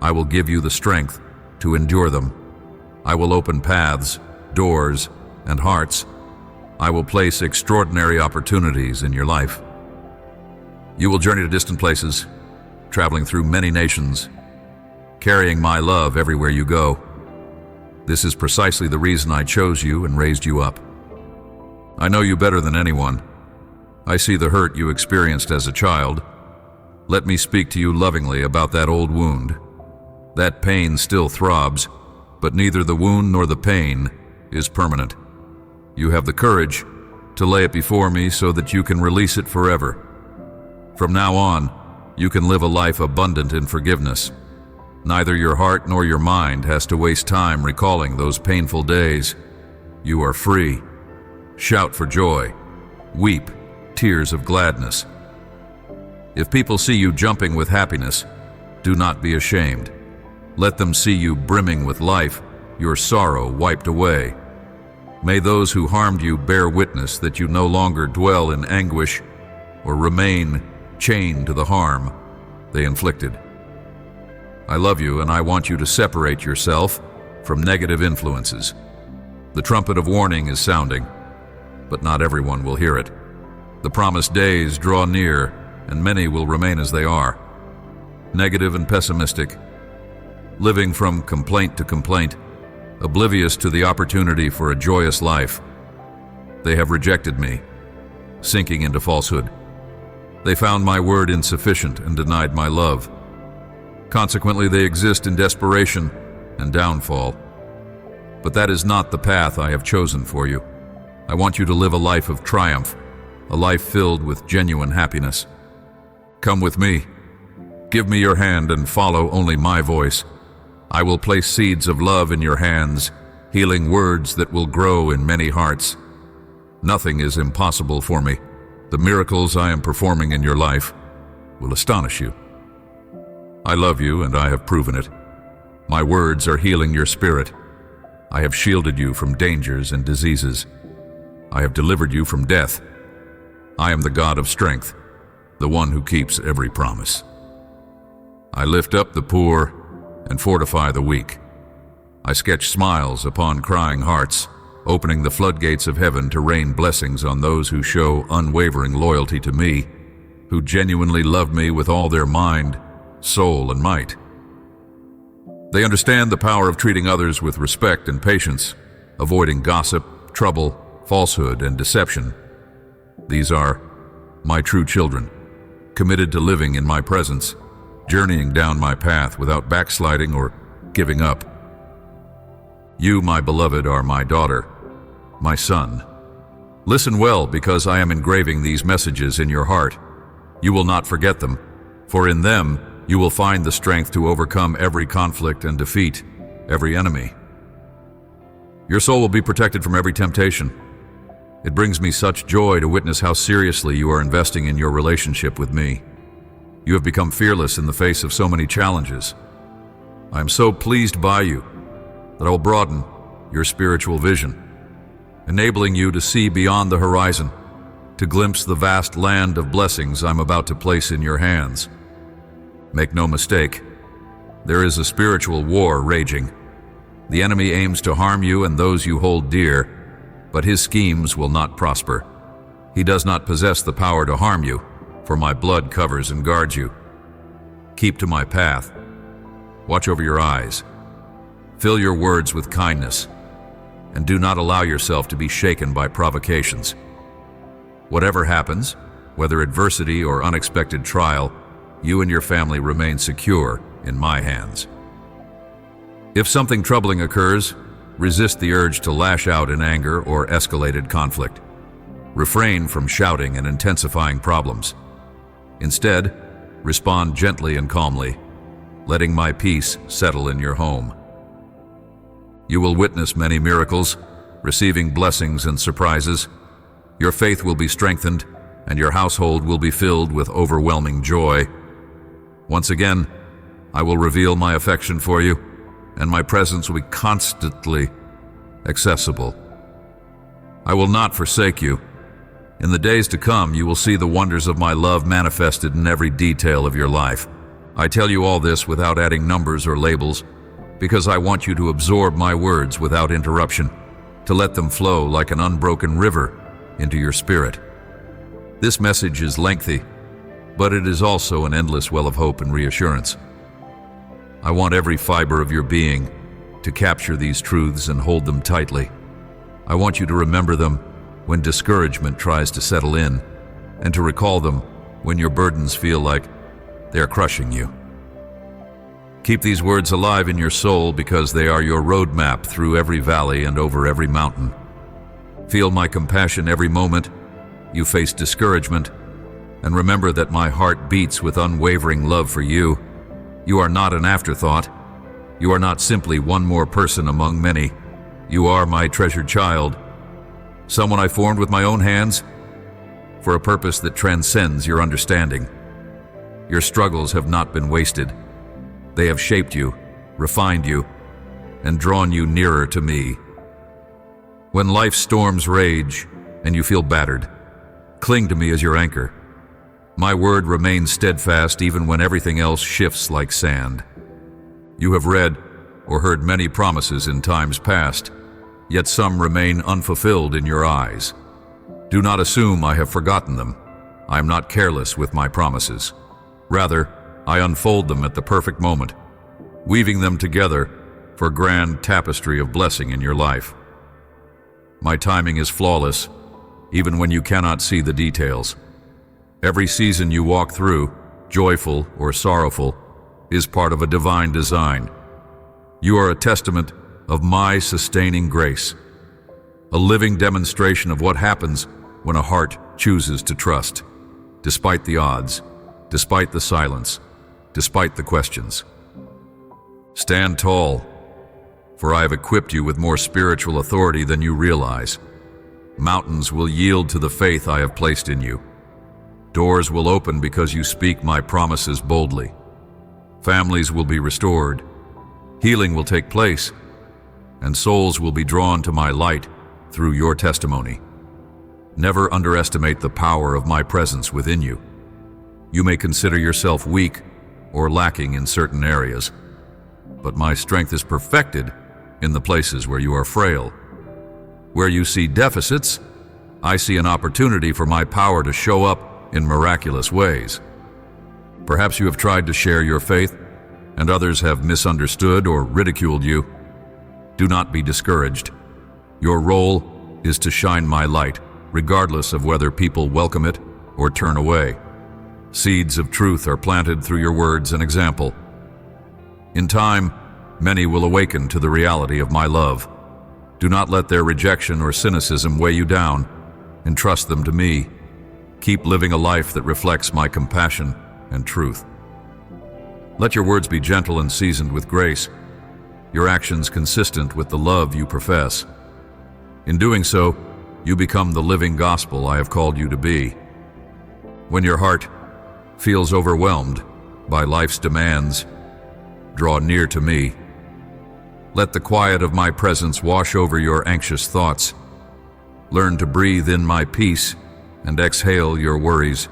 I will give you the strength to endure them. I will open paths, doors, and hearts. I will place extraordinary opportunities in your life. You will journey to distant places, traveling through many nations, carrying my love everywhere you go. This is precisely the reason I chose you and raised you up. I know you better than anyone. I see the hurt you experienced as a child. Let me speak to you lovingly about that old wound. That pain still throbs, but neither the wound nor the pain is permanent. You have the courage to lay it before me so that you can release it forever. From now on, you can live a life abundant in forgiveness. Neither your heart nor your mind has to waste time recalling those painful days. You are free. Shout for joy. Weep tears of gladness. If people see you jumping with happiness, do not be ashamed. Let them see you brimming with life, your sorrow wiped away. May those who harmed you bear witness that you no longer dwell in anguish or remain chained to the harm they inflicted. I love you, and I want you to separate yourself from negative influences. The trumpet of warning is sounding, but not everyone will hear it. The promised days draw near, and many will remain as they are, negative and pessimistic, living from complaint to complaint, oblivious to the opportunity for a joyous life. They have rejected me, sinking into falsehood. They found my word insufficient and denied my love. Consequently, they exist in desperation and downfall. But that is not the path I have chosen for you. I want you to live a life of triumph, a life filled with genuine happiness. Come with me. Give me your hand and follow only my voice. I will place seeds of love in your hands, healing words that will grow in many hearts. Nothing is impossible for me. The miracles I am performing in your life will astonish you. I love you, and I have proven it. My words are healing your spirit. I have shielded you from dangers and diseases. I have delivered you from death. I am the God of strength, the one who keeps every promise. I lift up the poor and fortify the weak. I sketch smiles upon crying hearts, opening the floodgates of heaven to rain blessings on those who show unwavering loyalty to me, who genuinely love me with all their mind, soul, and might. They understand the power of treating others with respect and patience, avoiding gossip, trouble, falsehood, and deception. These are my true children, committed to living in my presence, journeying down my path without backsliding or giving up. You, my beloved, are my daughter, my son. Listen well, because I am engraving these messages in your heart. You will not forget them, for in them you will find the strength to overcome every conflict and defeat every enemy. Your soul will be protected from every temptation. It brings me such joy to witness how seriously you are investing in your relationship with me. You have become fearless in the face of so many challenges. I am so pleased by you that I will broaden your spiritual vision, enabling you to see beyond the horizon, to glimpse the vast land of blessings I'm about to place in your hands. Make no mistake, there is a spiritual war raging. The enemy aims to harm you and those you hold dear, but his schemes will not prosper. He does not possess the power to harm you, for my blood covers and guards you. Keep to my path. Watch over your eyes. Fill your words with kindness, and do not allow yourself to be shaken by provocations. Whatever happens, whether adversity or unexpected trial, you and your family remain secure in my hands. If something troubling occurs, resist the urge to lash out in anger or escalated conflict. Refrain from shouting and intensifying problems. Instead, respond gently and calmly, letting my peace settle in your home. You will witness many miracles, receiving blessings and surprises. Your faith will be strengthened, and your household will be filled with overwhelming joy. Once again, I will reveal my affection for you, and my presence will be constantly accessible. I will not forsake you. In the days to come, you will see the wonders of my love manifested in every detail of your life. I tell you all this without adding numbers or labels, because I want you to absorb my words without interruption, to let them flow like an unbroken river into your spirit. This message is lengthy, but it is also an endless well of hope and reassurance. I want every fiber of your being to capture these truths and hold them tightly. I want you to remember them when discouragement tries to settle in, and to recall them when your burdens feel like they're crushing you. Keep these words alive in your soul because they are your roadmap through every valley and over every mountain. Feel my compassion every moment you face discouragement, and remember that my heart beats with unwavering love for you. You are not an afterthought. You are not simply one more person among many. You are my treasured child, someone I formed with my own hands for a purpose that transcends your understanding. Your struggles have not been wasted. They have shaped you, refined you, and drawn you nearer to me. When life's storms rage and you feel battered, cling to me as your anchor. My word remains steadfast even when everything else shifts like sand. You have read or heard many promises in times past, yet some remain unfulfilled in your eyes. Do not assume I have forgotten them. I am not careless with my promises. Rather, I unfold them at the perfect moment, weaving them together for a grand tapestry of blessing in your life. My timing is flawless, even when you cannot see the details. Every season you walk through, joyful or sorrowful, is part of a divine design. You are a testament of my sustaining grace, a living demonstration of what happens when a heart chooses to trust, despite the odds, despite the silence, despite the questions. Stand tall, for I have equipped you with more spiritual authority than you realize. Mountains will yield to the faith I have placed in you. Doors will open because you speak my promises boldly. Families will be restored. Healing will take place, and souls will be drawn to my light through your testimony. Never underestimate the power of my presence within you. You may consider yourself weak or lacking in certain areas, but my strength is perfected in the places where you are frail. Where you see deficits, I see an opportunity for my power to show up in miraculous ways. Perhaps you have tried to share your faith, and others have misunderstood or ridiculed you. Do not be discouraged. Your role is to shine my light, regardless of whether people welcome it or turn away. Seeds of truth are planted through your words and example. In time, many will awaken to the reality of my love. Do not let their rejection or cynicism weigh you down. Entrust them to me. Keep living a life that reflects my compassion and truth. Let your words be gentle and seasoned with grace, your actions consistent with the love you profess. In doing so, you become the living gospel I have called you to be. When your heart feels overwhelmed by life's demands, draw near to me. Let the quiet of my presence wash over your anxious thoughts. Learn to breathe in my peace and exhale your worries.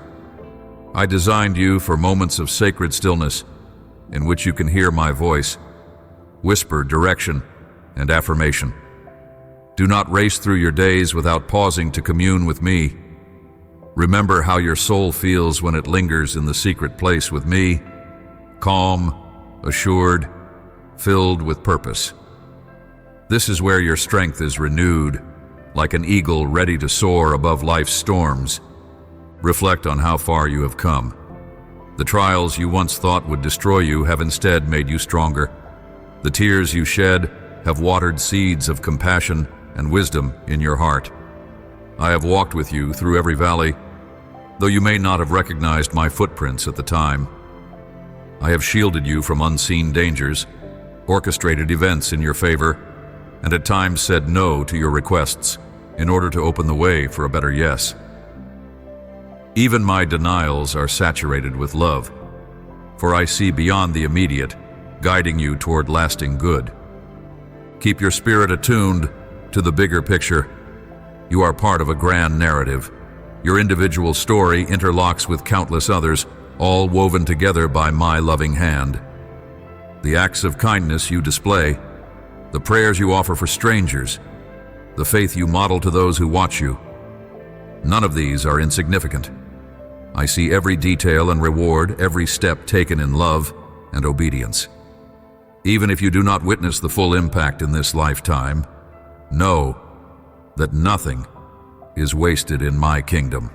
I designed you for moments of sacred stillness in which you can hear my voice, whisper direction and affirmation. Do not race through your days without pausing to commune with me. Remember how your soul feels when it lingers in the secret place with me, calm, assured, filled with purpose. This is where your strength is renewed, like an eagle ready to soar above life's storms. Reflect on how far you have come. The trials you once thought would destroy you have instead made you stronger. The tears you shed have watered seeds of compassion and wisdom in your heart. I have walked with you through every valley, though you may not have recognized my footprints at the time. I have shielded you from unseen dangers, orchestrated events in your favor, and at times said no to your requests in order to open the way for a better yes. Even my denials are saturated with love, for I see beyond the immediate, guiding you toward lasting good. Keep your spirit attuned to the bigger picture. You are part of a grand narrative. Your individual story interlocks with countless others, all woven together by my loving hand. The acts of kindness you display, the prayers you offer for strangers, the faith you model to those who watch you, none of these are insignificant. I see every detail and reward every step taken in love and obedience. Even if you do not witness the full impact in this lifetime, know that nothing is wasted in my kingdom.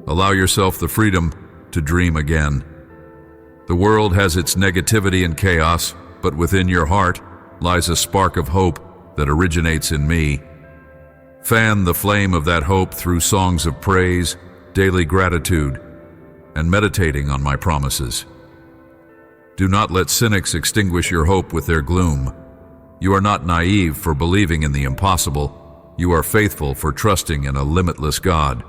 Allow yourself the freedom to dream again. The world has its negativity and chaos, but within your heart lies a spark of hope that originates in me. Fan the flame of that hope through songs of praise, daily gratitude, and meditating on my promises. Do not let cynics extinguish your hope with their gloom. You are not naive for believing in the impossible. You are faithful for trusting in a limitless God.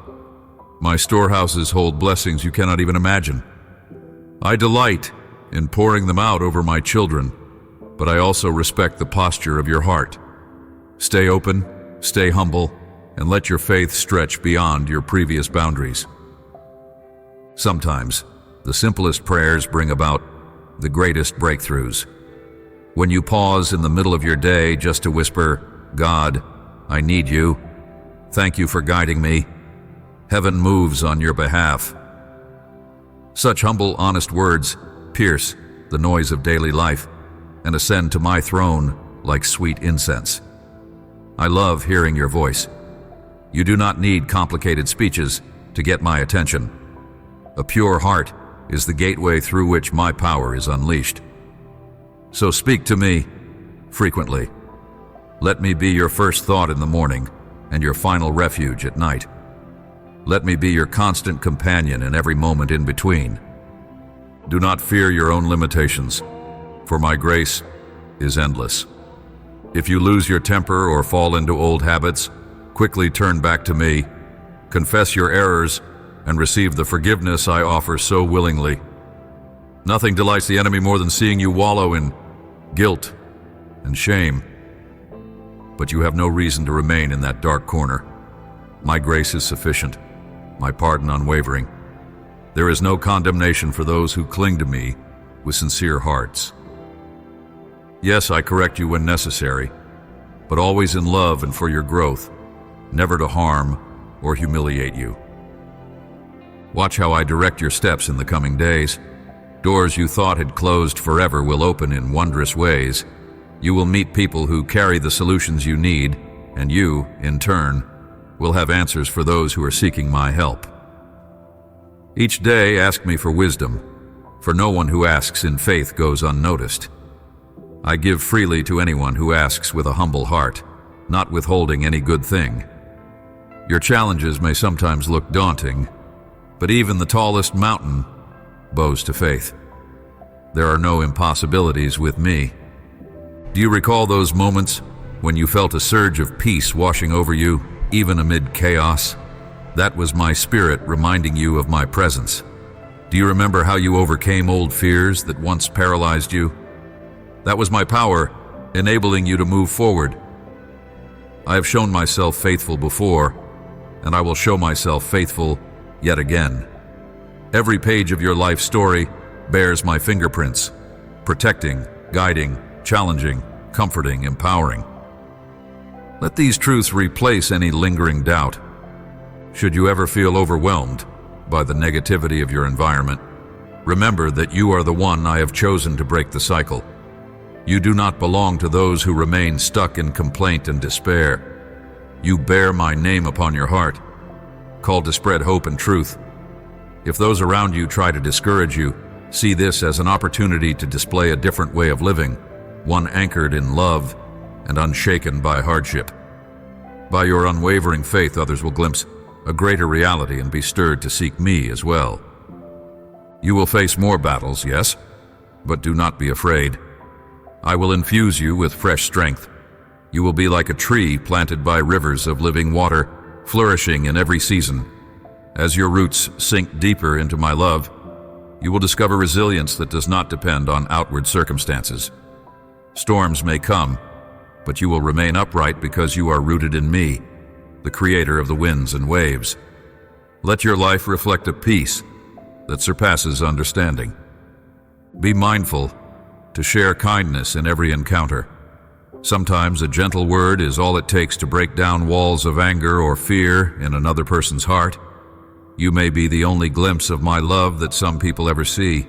My storehouses hold blessings you cannot even imagine. I delight in pouring them out over my children, but I also respect the posture of your heart. Stay open, stay humble, and let your faith stretch beyond your previous boundaries. Sometimes, the simplest prayers bring about the greatest breakthroughs. When you pause in the middle of your day just to whisper, "God, I need you. Thank you for guiding me," heaven moves on your behalf. Such humble, honest words pierce the noise of daily life and ascend to my throne like sweet incense. I love hearing your voice. You do not need complicated speeches to get my attention. A pure heart is the gateway through which my power is unleashed. So speak to me frequently. Let me be your first thought in the morning and your final refuge at night. Let me be your constant companion in every moment in between. Do not fear your own limitations, for my grace is endless. If you lose your temper or fall into old habits, quickly turn back to me, confess your errors, and receive the forgiveness I offer so willingly. Nothing delights the enemy more than seeing you wallow in guilt and shame. But you have no reason to remain in that dark corner. My grace is sufficient, my pardon unwavering. There is no condemnation for those who cling to me with sincere hearts. Yes, I correct you when necessary, but always in love and for your growth, never to harm or humiliate you. Watch how I direct your steps in the coming days. Doors you thought had closed forever will open in wondrous ways. You will meet people who carry the solutions you need, and you, in turn, will have answers for those who are seeking my help. Each day ask me for wisdom, for no one who asks in faith goes unnoticed. I give freely to anyone who asks with a humble heart, not withholding any good thing. Your challenges may sometimes look daunting, but even the tallest mountain bows to faith. There are no impossibilities with me. Do you recall those moments when you felt a surge of peace washing over you, even amid chaos? That was my spirit reminding you of my presence. Do you remember how you overcame old fears that once paralyzed you? That was my power, enabling you to move forward. I have shown myself faithful before, and I will show myself faithful yet again. Every page of your life story bears my fingerprints, protecting, guiding, challenging, comforting, empowering. Let these truths replace any lingering doubt. Should you ever feel overwhelmed by the negativity of your environment, remember that you are the one I have chosen to break the cycle. You do not belong to those who remain stuck in complaint and despair. You bear my name upon your heart, called to spread hope and truth. If those around you try to discourage you, see this as an opportunity to display a different way of living, one anchored in love and unshaken by hardship. By your unwavering faith, others will glimpse a greater reality and be stirred to seek me as well. You will face more battles, yes, but do not be afraid. I will infuse you with fresh strength. You will be like a tree planted by rivers of living water, flourishing in every season. As your roots sink deeper into my love, you will discover resilience that does not depend on outward circumstances. Storms may come, but you will remain upright because you are rooted in me, the creator of the winds and waves. Let your life reflect a peace that surpasses understanding. Be mindful to share kindness in every encounter. Sometimes a gentle word is all it takes to break down walls of anger or fear in another person's heart. You may be the only glimpse of my love that some people ever see.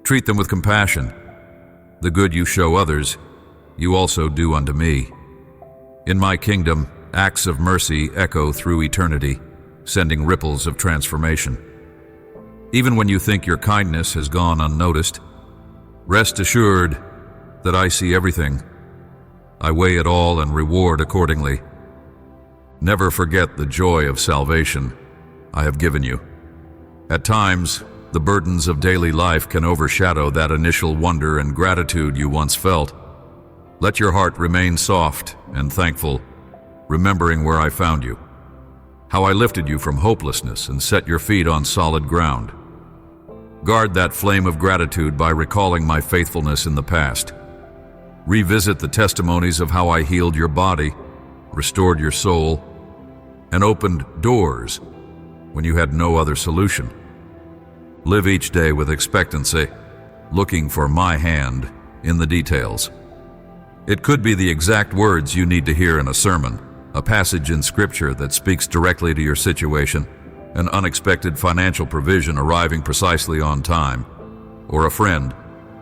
Treat them with compassion. The good you show others, you also do unto me. In my kingdom, acts of mercy echo through eternity, sending ripples of transformation. Even when you think your kindness has gone unnoticed, rest assured that I see everything. I weigh it all and reward accordingly. Never forget the joy of salvation I have given you. At times, the burdens of daily life can overshadow that initial wonder and gratitude you once felt. Let your heart remain soft and thankful, remembering where I found you, how I lifted you from hopelessness and set your feet on solid ground. Guard that flame of gratitude by recalling my faithfulness in the past. Revisit the testimonies of how I healed your body, restored your soul, and opened doors when you had no other solution. Live each day with expectancy, looking for my hand in the details. It could be the exact words you need to hear in a sermon, a passage in Scripture that speaks directly to your situation, an unexpected financial provision arriving precisely on time, or a friend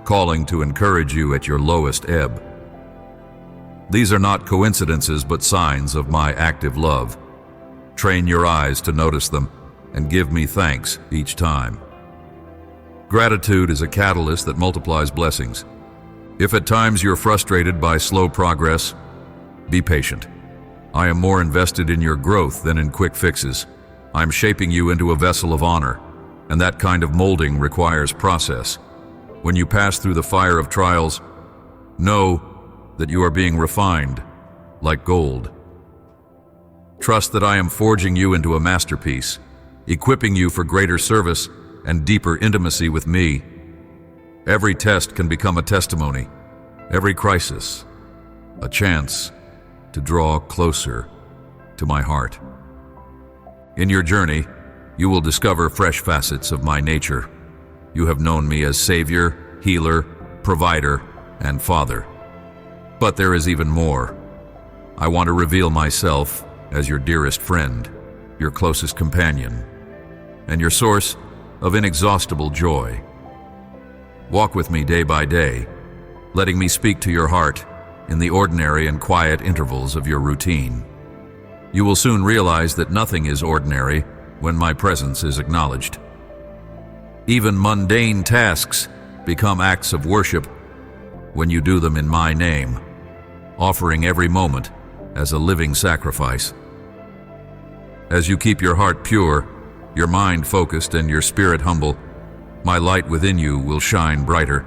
calling to encourage you at your lowest ebb. These are not coincidences but signs of my active love. Train your eyes to notice them and give me thanks each time. Gratitude is a catalyst that multiplies blessings. If at times you're frustrated by slow progress, be patient. I am more invested in your growth than in quick fixes. I'm shaping you into a vessel of honor, and that kind of molding requires process. When you pass through the fire of trials, know that you are being refined like gold. Trust that I am forging you into a masterpiece, equipping you for greater service and deeper intimacy with me. Every test can become a testimony, every crisis a chance to draw closer to my heart. In your journey, you will discover fresh facets of my nature. You have known me as Savior, Healer, Provider, and Father. But there is even more. I want to reveal myself as your dearest friend, your closest companion, and your source of inexhaustible joy. Walk with me day by day, letting me speak to your heart in the ordinary and quiet intervals of your routine. You will soon realize that nothing is ordinary when my presence is acknowledged. Even mundane tasks become acts of worship when you do them in my name, offering every moment as a living sacrifice. As you keep your heart pure, your mind focused, and your spirit humble, my light within you will shine brighter.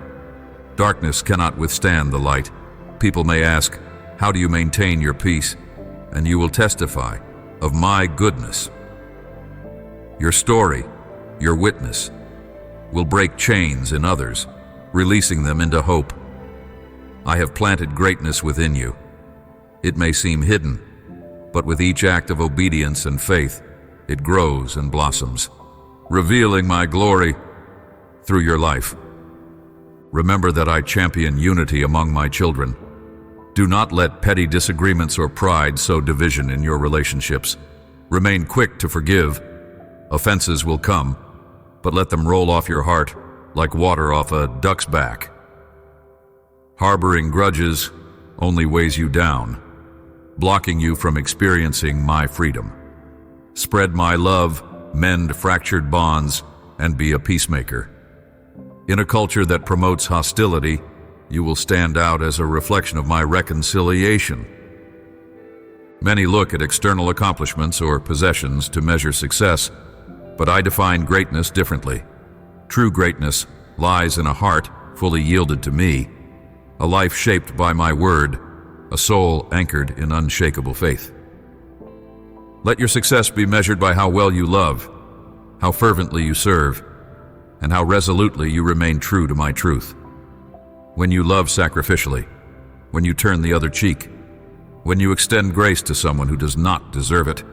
Darkness cannot withstand the light. People may ask, how do you maintain your peace? And you will testify of my goodness. Your story, your witness, will break chains in others, releasing them into hope. I have planted greatness within you. It may seem hidden, but with each act of obedience and faith, it grows and blossoms, revealing my glory through your life. Remember that I champion unity among my children. Do not let petty disagreements or pride sow division in your relationships. Remain quick to forgive. Offenses will come, but let them roll off your heart like water off a duck's back. Harboring grudges only weighs you down, blocking you from experiencing my freedom. Spread my love, mend fractured bonds, and be a peacemaker. In a culture that promotes hostility, you will stand out as a reflection of my reconciliation. Many look at external accomplishments or possessions to measure success, but I define greatness differently. True greatness lies in a heart fully yielded to me, a life shaped by my word, a soul anchored in unshakable faith. Let your success be measured by how well you love, how fervently you serve, and how resolutely you remain true to my truth. When you love sacrificially, when you turn the other cheek, when you extend grace to someone who does not deserve it,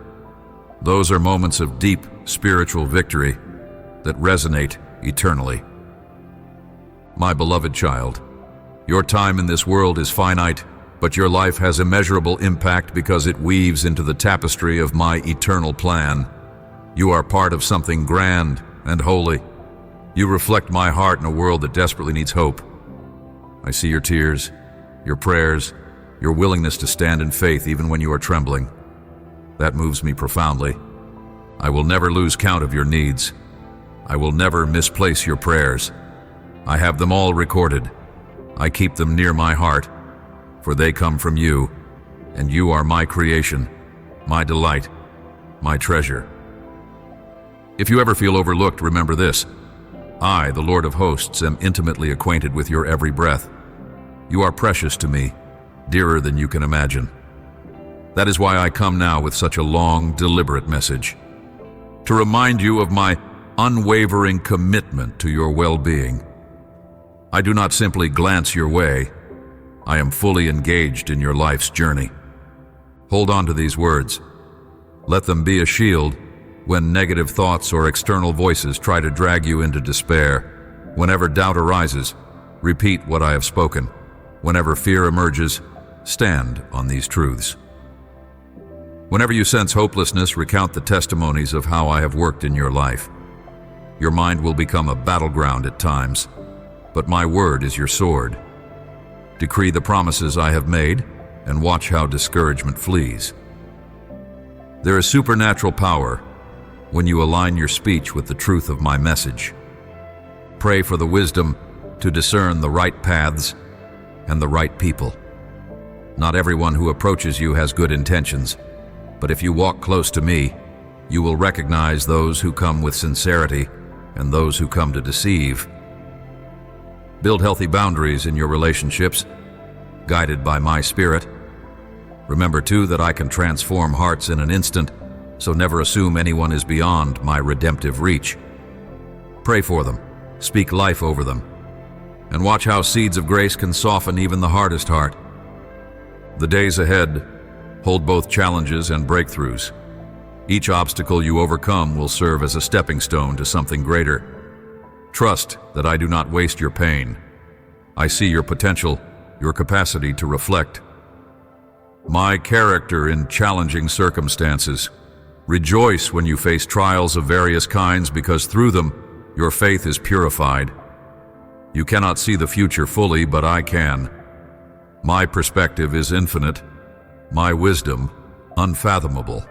those are moments of deep spiritual victory that resonate eternally. My beloved child, your time in this world is finite, but your life has immeasurable impact because it weaves into the tapestry of my eternal plan. You are part of something grand and holy. You reflect my heart in a world that desperately needs hope. I see your tears, your prayers, your willingness to stand in faith even when you are trembling. That moves me profoundly. I will never lose count of your needs. I will never misplace your prayers. I have them all recorded. I keep them near my heart, for they come from you, and you are my creation, my delight, my treasure. If you ever feel overlooked, remember this. I, the Lord of hosts, am intimately acquainted with your every breath. You are precious to me, dearer than you can imagine. That is why I come now with such a long, deliberate message, to remind you of my unwavering commitment to your well-being. I do not simply glance your way. I am fully engaged in your life's journey. Hold on to these words. Let them be a shield when negative thoughts or external voices try to drag you into despair. Whenever doubt arises, repeat what I have spoken. Whenever fear emerges, stand on these truths. Whenever you sense hopelessness, recount the testimonies of how I have worked in your life. Your mind will become a battleground at times, but my word is your sword. Decree the promises I have made, and watch how discouragement flees. There is supernatural power when you align your speech with the truth of my message. Pray for the wisdom to discern the right paths and the right people. Not everyone who approaches you has good intentions, but if you walk close to me, you will recognize those who come with sincerity and those who come to deceive. Build healthy boundaries in your relationships, guided by my spirit. Remember, too, that I can transform hearts in an instant, so never assume anyone is beyond my redemptive reach. Pray for them, speak life over them, and watch how seeds of grace can soften even the hardest heart. The days ahead hold both challenges and breakthroughs. Each obstacle you overcome will serve as a stepping stone to something greater. Trust that I do not waste your pain. I see your potential, your capacity to reflect. My character in challenging circumstances. Rejoice when you face trials of various kinds, because through them, your faith is purified. You cannot see the future fully, but I can. My perspective is infinite, my wisdom unfathomable.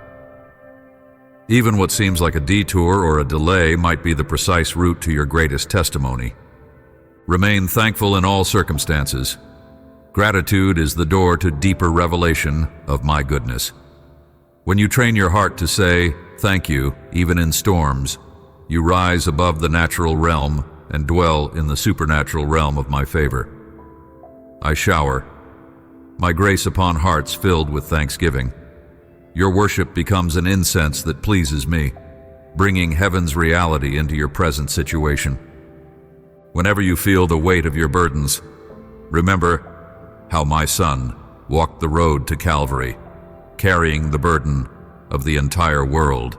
Even what seems like a detour or a delay might be the precise route to your greatest testimony. Remain thankful in all circumstances. Gratitude is the door to deeper revelation of my goodness. When you train your heart to say, "Thank you," even in storms, you rise above the natural realm and dwell in the supernatural realm of my favor. I shower my grace upon hearts filled with thanksgiving. Your worship becomes an incense that pleases me, bringing heaven's reality into your present situation. Whenever you feel the weight of your burdens, remember how my Son walked the road to Calvary, carrying the burden of the entire world.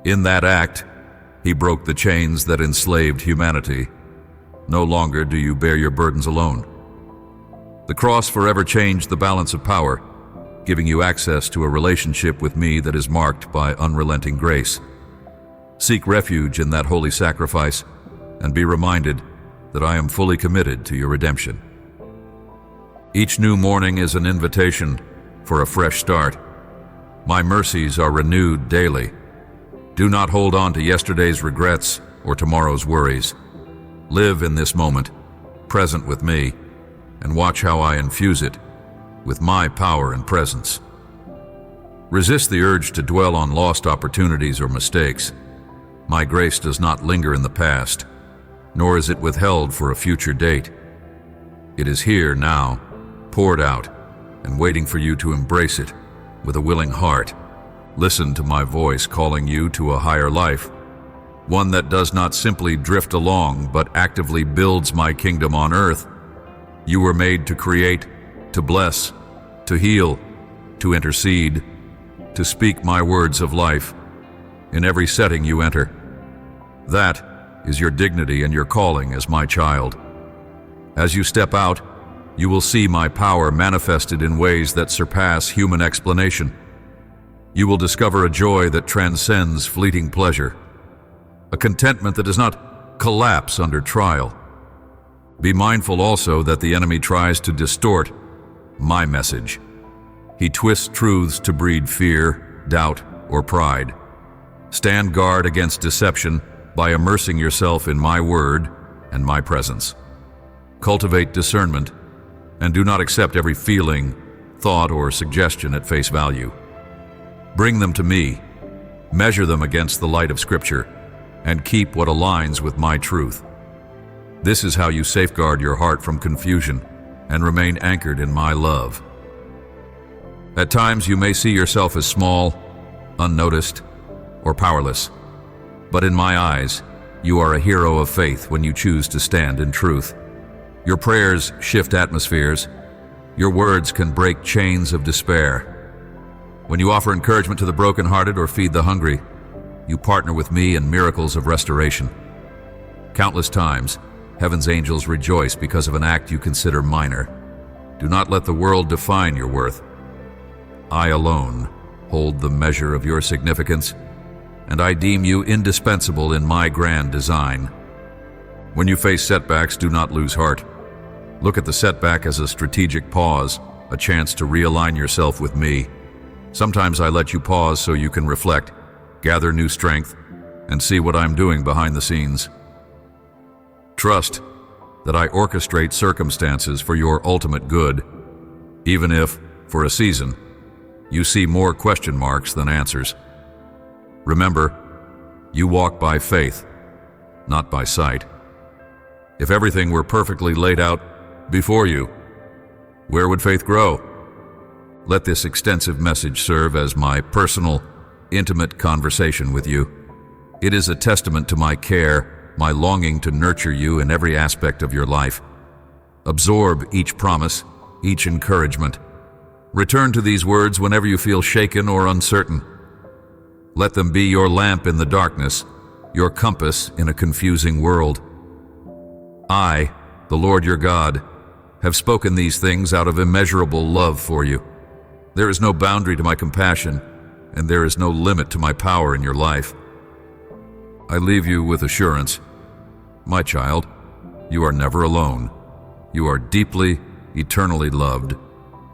In that act, he broke the chains that enslaved humanity. No longer do you bear your burdens alone. The cross forever changed the balance of power, giving you access to a relationship with me that is marked by unrelenting grace. Seek refuge in that holy sacrifice and be reminded that I am fully committed to your redemption. Each new morning is an invitation for a fresh start. My mercies are renewed daily. Do not hold on to yesterday's regrets or tomorrow's worries. Live in this moment, present with me, and watch how I infuse it with my power and presence. Resist the urge to dwell on lost opportunities or mistakes. My grace does not linger in the past, nor is it withheld for a future date. It is here now, poured out, and waiting for you to embrace it with a willing heart. Listen to my voice calling you to a higher life, one that does not simply drift along but actively builds my kingdom on earth. You were made to create, to bless, to heal, to intercede, to speak my words of life in every setting you enter. That is your dignity and your calling as my child. As you step out, you will see my power manifested in ways that surpass human explanation. You will discover a joy that transcends fleeting pleasure, a contentment that does not collapse under trial. Be mindful also that the enemy tries to distort my message. He twists truths to breed fear, doubt, or pride. Stand guard against deception by immersing yourself in my word and my presence. Cultivate discernment and do not accept every feeling, thought, or suggestion at face value. Bring them to me, measure them against the light of Scripture, and keep what aligns with my truth. This is how you safeguard your heart from confusion and remain anchored in my love. At times you may see yourself as small, unnoticed, or powerless, but in my eyes, you are a hero of faith when you choose to stand in truth. Your prayers shift atmospheres. Your words can break chains of despair. When you offer encouragement to the brokenhearted or feed the hungry, you partner with me in miracles of restoration. Countless times, heaven's angels rejoice because of an act you consider minor. Do not let the world define your worth. I alone hold the measure of your significance, and I deem you indispensable in my grand design. When you face setbacks, do not lose heart. Look at the setback as a strategic pause, a chance to realign yourself with me. Sometimes I let you pause so you can reflect, gather new strength, and see what I'm doing behind the scenes. Trust that I orchestrate circumstances for your ultimate good, even if, for a season, you see more question marks than answers. Remember, you walk by faith, not by sight. If everything were perfectly laid out before you, where would faith grow? Let this extensive message serve as my personal, intimate conversation with you. It is a testament to my care, my longing to nurture you in every aspect of your life. Absorb each promise, each encouragement. Return to these words whenever you feel shaken or uncertain. Let them be your lamp in the darkness, your compass in a confusing world. I, the Lord your God, have spoken these things out of immeasurable love for you. There is no boundary to my compassion, and there is no limit to my power in your life. I leave you with assurance. My child, you are never alone. You are deeply, eternally loved.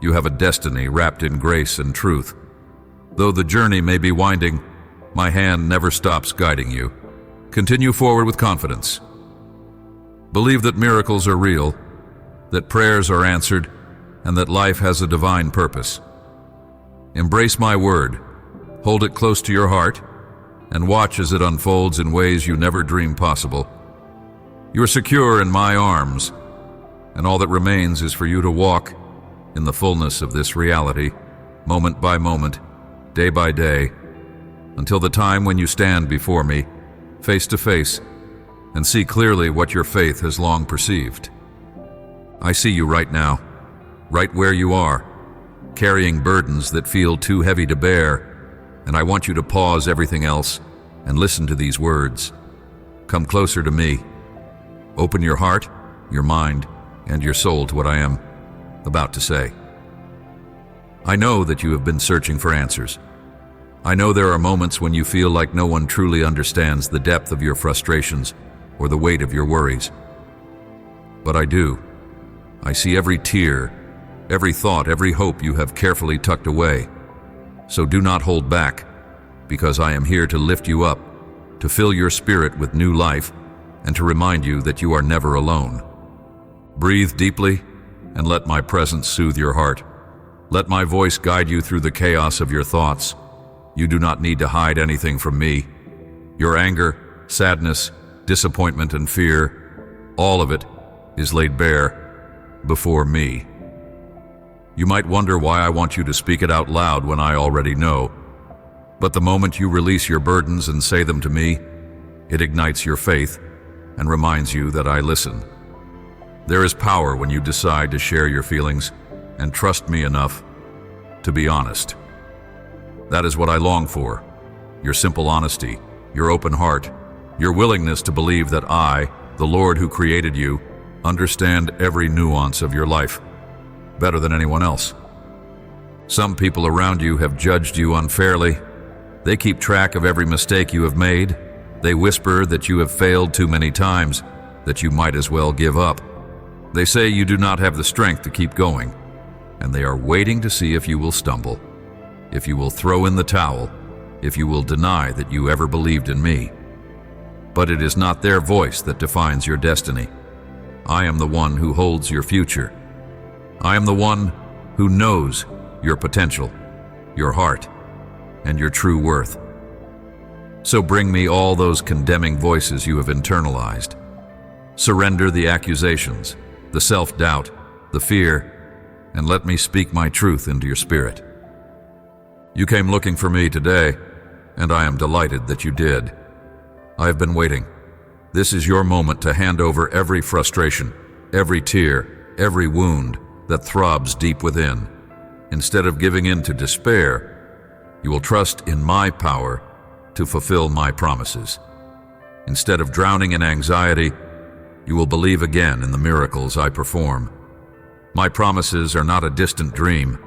You have a destiny wrapped in grace and truth. Though the journey may be winding, my hand never stops guiding you. Continue forward with confidence. Believe that miracles are real, that prayers are answered, and that life has a divine purpose. Embrace my word, hold it close to your heart, and watch as it unfolds in ways you never dreamed possible. You are secure in my arms, and all that remains is for you to walk in the fullness of this reality, moment by moment, day by day, until the time when you stand before me, face to face, and see clearly what your faith has long perceived. I see you right now, right where you are, carrying burdens that feel too heavy to bear, and I want you to pause everything else and listen to these words. Come closer to me. Open your heart, your mind, and your soul to what I am about to say. I know that you have been searching for answers. I know there are moments when you feel like no one truly understands the depth of your frustrations or the weight of your worries. But I do. I see every tear, every thought, every hope you have carefully tucked away. So do not hold back, because I am here to lift you up, to fill your spirit with new life, and to remind you that you are never alone. Breathe deeply and let my presence soothe your heart. Let my voice guide you through the chaos of your thoughts. You do not need to hide anything from me. Your anger, sadness, disappointment, and fear, all of it is laid bare before me. You might wonder why I want you to speak it out loud when I already know. But the moment you release your burdens and say them to me, it ignites your faith and reminds you that I listen. There is power when you decide to share your feelings and trust me enough to be honest. That is what I long for, your simple honesty, your open heart, your willingness to believe that I, the Lord who created you, understand every nuance of your life better than anyone else. Some people around you have judged you unfairly. They keep track of every mistake you have made. They whisper that you have failed too many times, that you might as well give up. They say you do not have the strength to keep going, and they are waiting to see if you will stumble, if you will throw in the towel, if you will deny that you ever believed in me. But it is not their voice that defines your destiny. I am the one who holds your future. I am the one who knows your potential, your heart, and your true worth. So bring me all those condemning voices you have internalized. Surrender the accusations, the self-doubt, the fear, and let me speak my truth into your spirit. You came looking for me today, and I am delighted that you did. I have been waiting. This is your moment to hand over every frustration, every tear, every wound that throbs deep within. Instead of giving in to despair, you will trust in my power to fulfill my promises. Instead of drowning in anxiety, you will believe again in the miracles I perform. My promises are not a distant dream.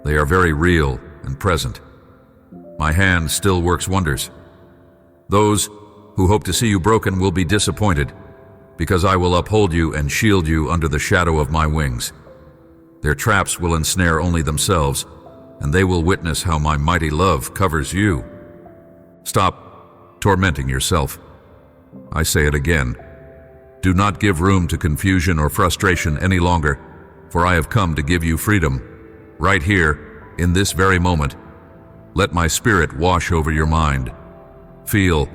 They are very real and present. My hand still works wonders. Those who hope to see you broken will be disappointed, because I will uphold you and shield you under the shadow of my wings. Their traps will ensnare only themselves, and they will witness how my mighty love covers you. Stop tormenting yourself. I say it again. Do not give room to confusion or frustration any longer, for I have come to give you freedom. Right here, in this very moment, let my spirit wash over your mind. Feel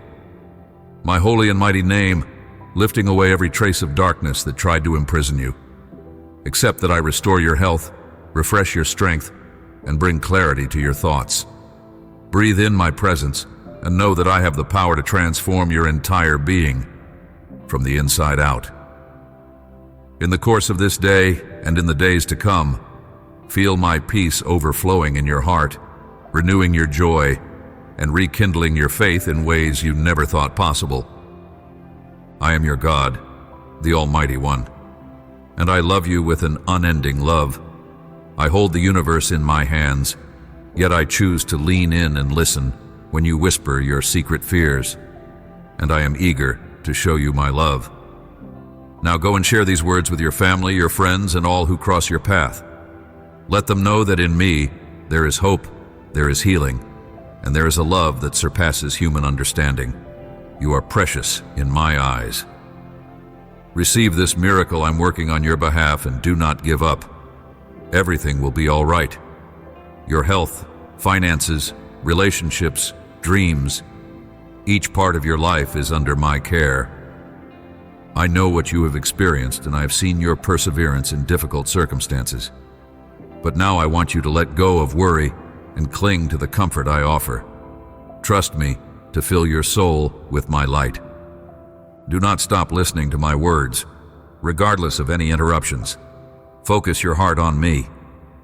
my holy and mighty name lifting away every trace of darkness that tried to imprison you. Accept that I restore your health, refresh your strength, and bring clarity to your thoughts. Breathe in my presence and know that I have the power to transform your entire being from the inside out. In the course of this day and in the days to come, feel my peace overflowing in your heart, renewing your joy, and rekindling your faith in ways you never thought possible. I am your God, the Almighty One, and I love you with an unending love. I hold the universe in my hands, yet I choose to lean in and listen when you whisper your secret fears, and I am eager to show you my love. Now go and share these words with your family, your friends, and all who cross your path. Let them know that in me there is hope, there is healing, and there is a love that surpasses human understanding. You are precious in my eyes. Receive this miracle I'm working on your behalf and do not give up. Everything will be all right. Your health, finances, relationships, dreams. Each part of your life is under my care. I know what you have experienced, and I have seen your perseverance in difficult circumstances. But now I want you to let go of worry and cling to the comfort I offer. Trust me to fill your soul with my light. Do not stop listening to my words, regardless of any interruptions. Focus your heart on me.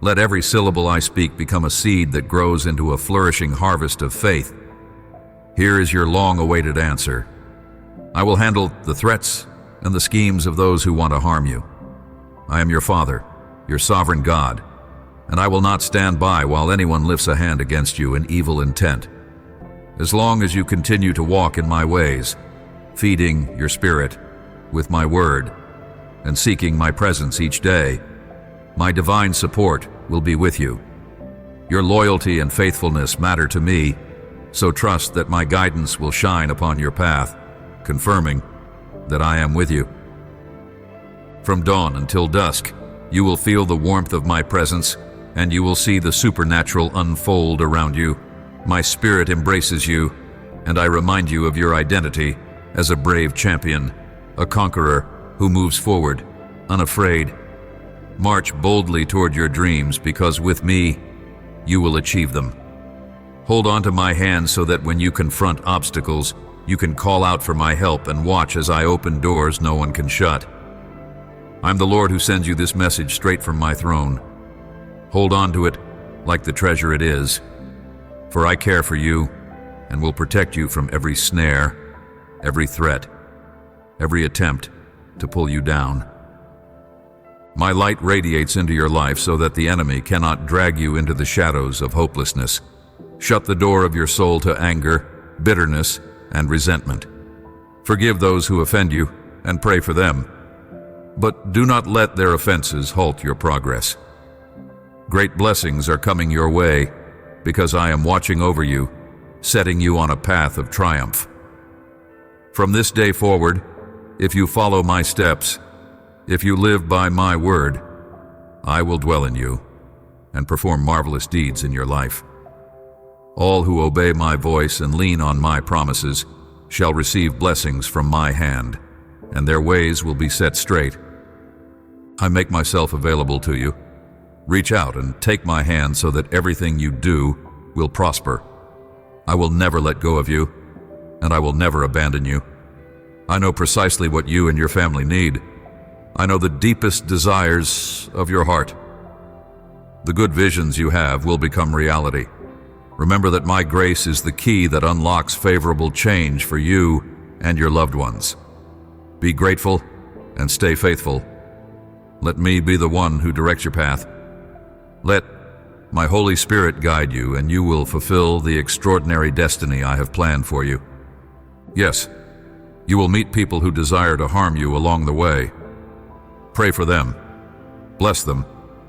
Let every syllable I speak become a seed that grows into a flourishing harvest of faith. Here is your long-awaited answer. I will handle the threats and the schemes of those who want to harm you. I am your Father, your sovereign God, and I will not stand by while anyone lifts a hand against you in evil intent. As long as you continue to walk in my ways, feeding your spirit with my word, and seeking my presence each day, my divine support will be with you. Your loyalty and faithfulness matter to me, so trust that my guidance will shine upon your path, confirming that I am with you. From dawn until dusk, you will feel the warmth of my presence, and you will see the supernatural unfold around you. My spirit embraces you, and I remind you of your identity as a brave champion, a conqueror who moves forward, unafraid. March boldly toward your dreams, because with me, you will achieve them. Hold on to my hand so that when you confront obstacles, you can call out for my help and watch as I open doors no one can shut. I'm the Lord who sends you this message straight from my throne. Hold on to it like the treasure it is, for I care for you and will protect you from every snare, every threat, every attempt to pull you down. My light radiates into your life so that the enemy cannot drag you into the shadows of hopelessness. Shut the door of your soul to anger, bitterness, and resentment. Forgive those who offend you and pray for them, but do not let their offenses halt your progress. Great blessings are coming your way because I am watching over you, setting you on a path of triumph. From this day forward, if you follow my steps, if you live by my word, I will dwell in you and perform marvelous deeds in your life. All who obey my voice and lean on my promises shall receive blessings from my hand, and their ways will be set straight. I make myself available to you. Reach out and take my hand so that everything you do will prosper. I will never let go of you, and I will never abandon you. I know precisely what you and your family need. I know the deepest desires of your heart. The good visions you have will become reality. Remember that my grace is the key that unlocks favorable change for you and your loved ones. Be grateful and stay faithful. Let me be the one who directs your path. Let my Holy Spirit guide you, and you will fulfill the extraordinary destiny I have planned for you. Yes, you will meet people who desire to harm you along the way. Pray for them. Bless them,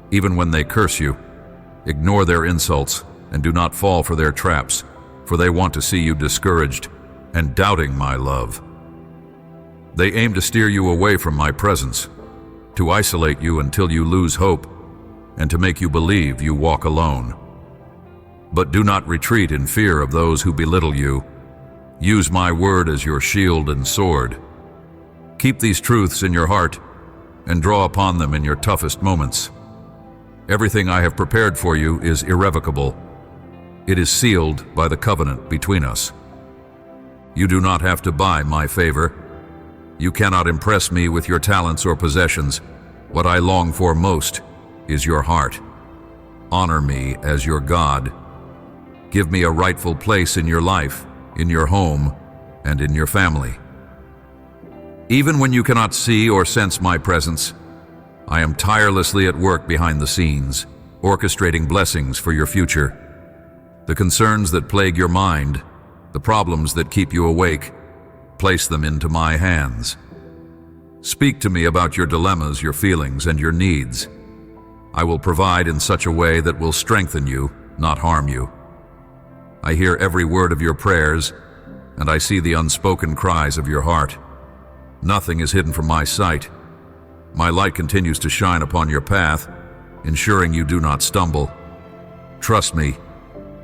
even when they curse you. Ignore their insults and do not fall for their traps, for they want to see you discouraged and doubting my love. They aim to steer you away from my presence, to isolate you until you lose hope, and to make you believe you walk alone. But do not retreat in fear of those who belittle you. Use my word as your shield and sword. Keep these truths in your heart and draw upon them in your toughest moments. Everything I have prepared for you is irrevocable. It is sealed by the covenant between us. You do not have to buy my favor. You cannot impress me with your talents or possessions. What I long for most is your heart. Honor me as your God. Give me a rightful place in your life, in your home, and in your family. Even when you cannot see or sense my presence, I am tirelessly at work behind the scenes, orchestrating blessings for your future. The concerns that plague your mind, the problems that keep you awake, place them into my hands. Speak to me about your dilemmas, your feelings, and your needs. I will provide in such a way that will strengthen you, not harm you. I hear every word of your prayers, and I see the unspoken cries of your heart. Nothing is hidden from my sight. My light continues to shine upon your path, ensuring you do not stumble. Trust me,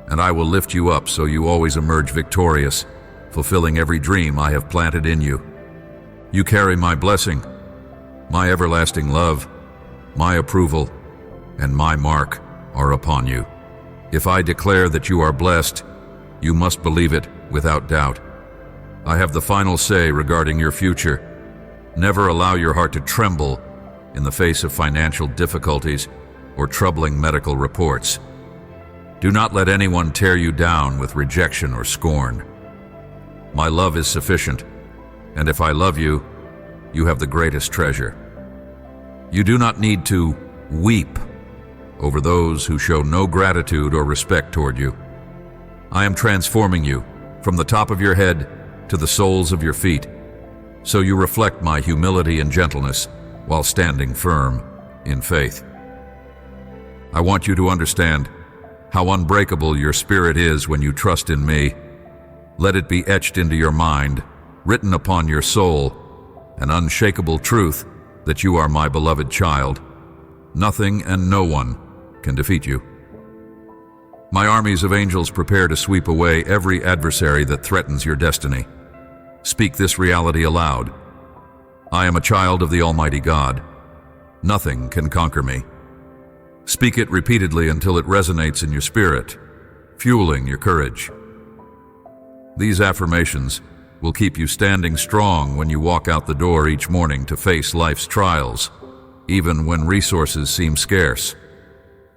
and I will lift you up so you always emerge victorious, fulfilling every dream I have planted in you. You carry my blessing, my everlasting love, my approval, and my mark are upon you. If I declare that you are blessed, you must believe it without doubt. I have the final say regarding your future. Never allow your heart to tremble in the face of financial difficulties or troubling medical reports. Do not let anyone tear you down with rejection or scorn. My love is sufficient, and if I love you, you have the greatest treasure. You do not need to weep over those who show no gratitude or respect toward you. I am transforming you from the top of your head to the soles of your feet, so you reflect my humility and gentleness while standing firm in faith. I want you to understand how unbreakable your spirit is when you trust in me. Let it be etched into your mind, written upon your soul, an unshakable truth that you are my beloved child. Nothing and no one can defeat you. My armies of angels prepare to sweep away every adversary that threatens your destiny. Speak this reality aloud. I am a child of the Almighty God. Nothing can conquer me. Speak it repeatedly until it resonates in your spirit, fueling your courage. These affirmations will keep you standing strong when you walk out the door each morning to face life's trials, even when resources seem scarce.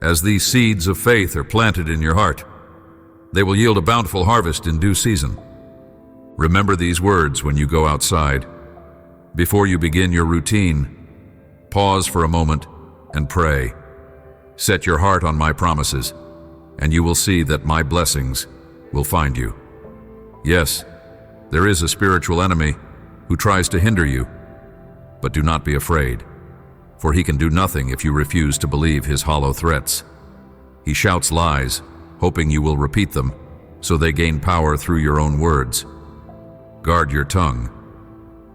As these seeds of faith are planted in your heart, they will yield a bountiful harvest in due season. Remember these words when you go outside. Before you begin your routine, pause for a moment and pray. Set your heart on my promises, and you will see that my blessings will find you. Yes, there is a spiritual enemy who tries to hinder you, but do not be afraid, for he can do nothing if you refuse to believe his hollow threats. He shouts lies, hoping you will repeat them, so they gain power through your own words. Guard your tongue.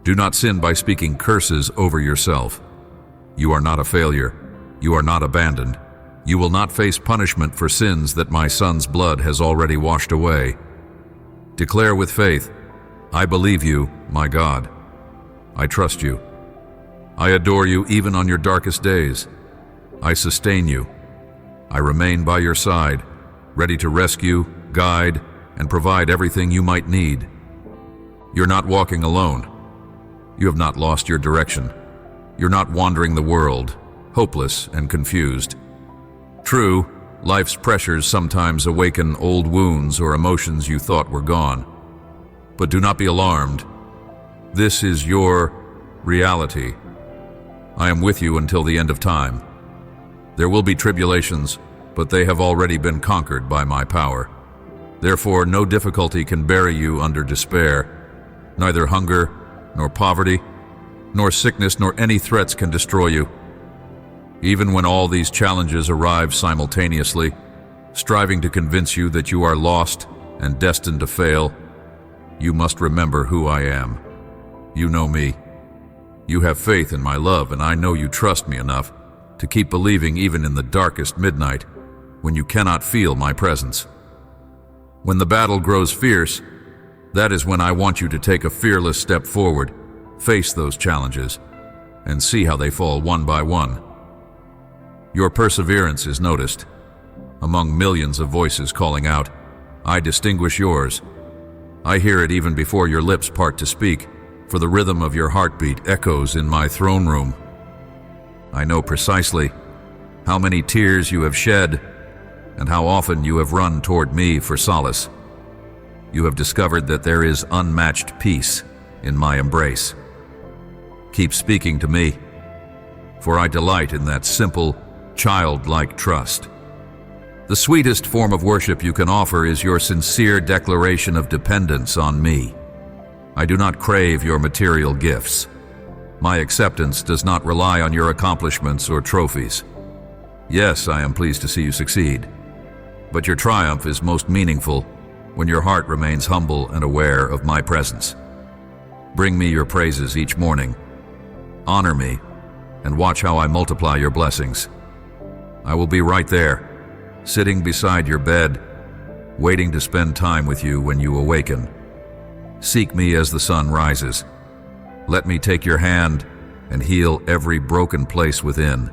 Do not sin by speaking curses over yourself. You are not a failure. You are not abandoned. You will not face punishment for sins that my Son's blood has already washed away. Declare with faith, I believe you, my God. I trust you. I adore you even on your darkest days. I sustain you. I remain by your side, ready to rescue, guide, and provide everything you might need. You're not walking alone. You have not lost your direction. You're not wandering the world, hopeless and confused. True, life's pressures sometimes awaken old wounds or emotions you thought were gone. But do not be alarmed. This is your reality. I am with you until the end of time. There will be tribulations, but they have already been conquered by my power. Therefore, no difficulty can bury you under despair. Neither hunger, nor poverty, nor sickness, nor any threats can destroy you. Even when all these challenges arrive simultaneously, striving to convince you that you are lost and destined to fail, you must remember who I am. You know me. You have faith in my love, and I know you trust me enough to keep believing even in the darkest midnight when you cannot feel my presence. When the battle grows fierce, that is when I want you to take a fearless step forward, face those challenges, and see how they fall one by one. Your perseverance is noticed. Among millions of voices calling out, I distinguish yours. I hear it even before your lips part to speak, for the rhythm of your heartbeat echoes in my throne room. I know precisely how many tears you have shed and how often you have run toward me for solace. You have discovered that there is unmatched peace in my embrace. Keep speaking to me, for I delight in that simple, childlike trust. The sweetest form of worship you can offer is your sincere declaration of dependence on me. I do not crave your material gifts. My acceptance does not rely on your accomplishments or trophies. Yes, I am pleased to see you succeed, but your triumph is most meaningful when your heart remains humble and aware of my presence. Bring me your praises each morning. Honor me, and watch how I multiply your blessings. I will be right there, sitting beside your bed, waiting to spend time with you when you awaken. Seek me as the sun rises. Let me take your hand and heal every broken place within.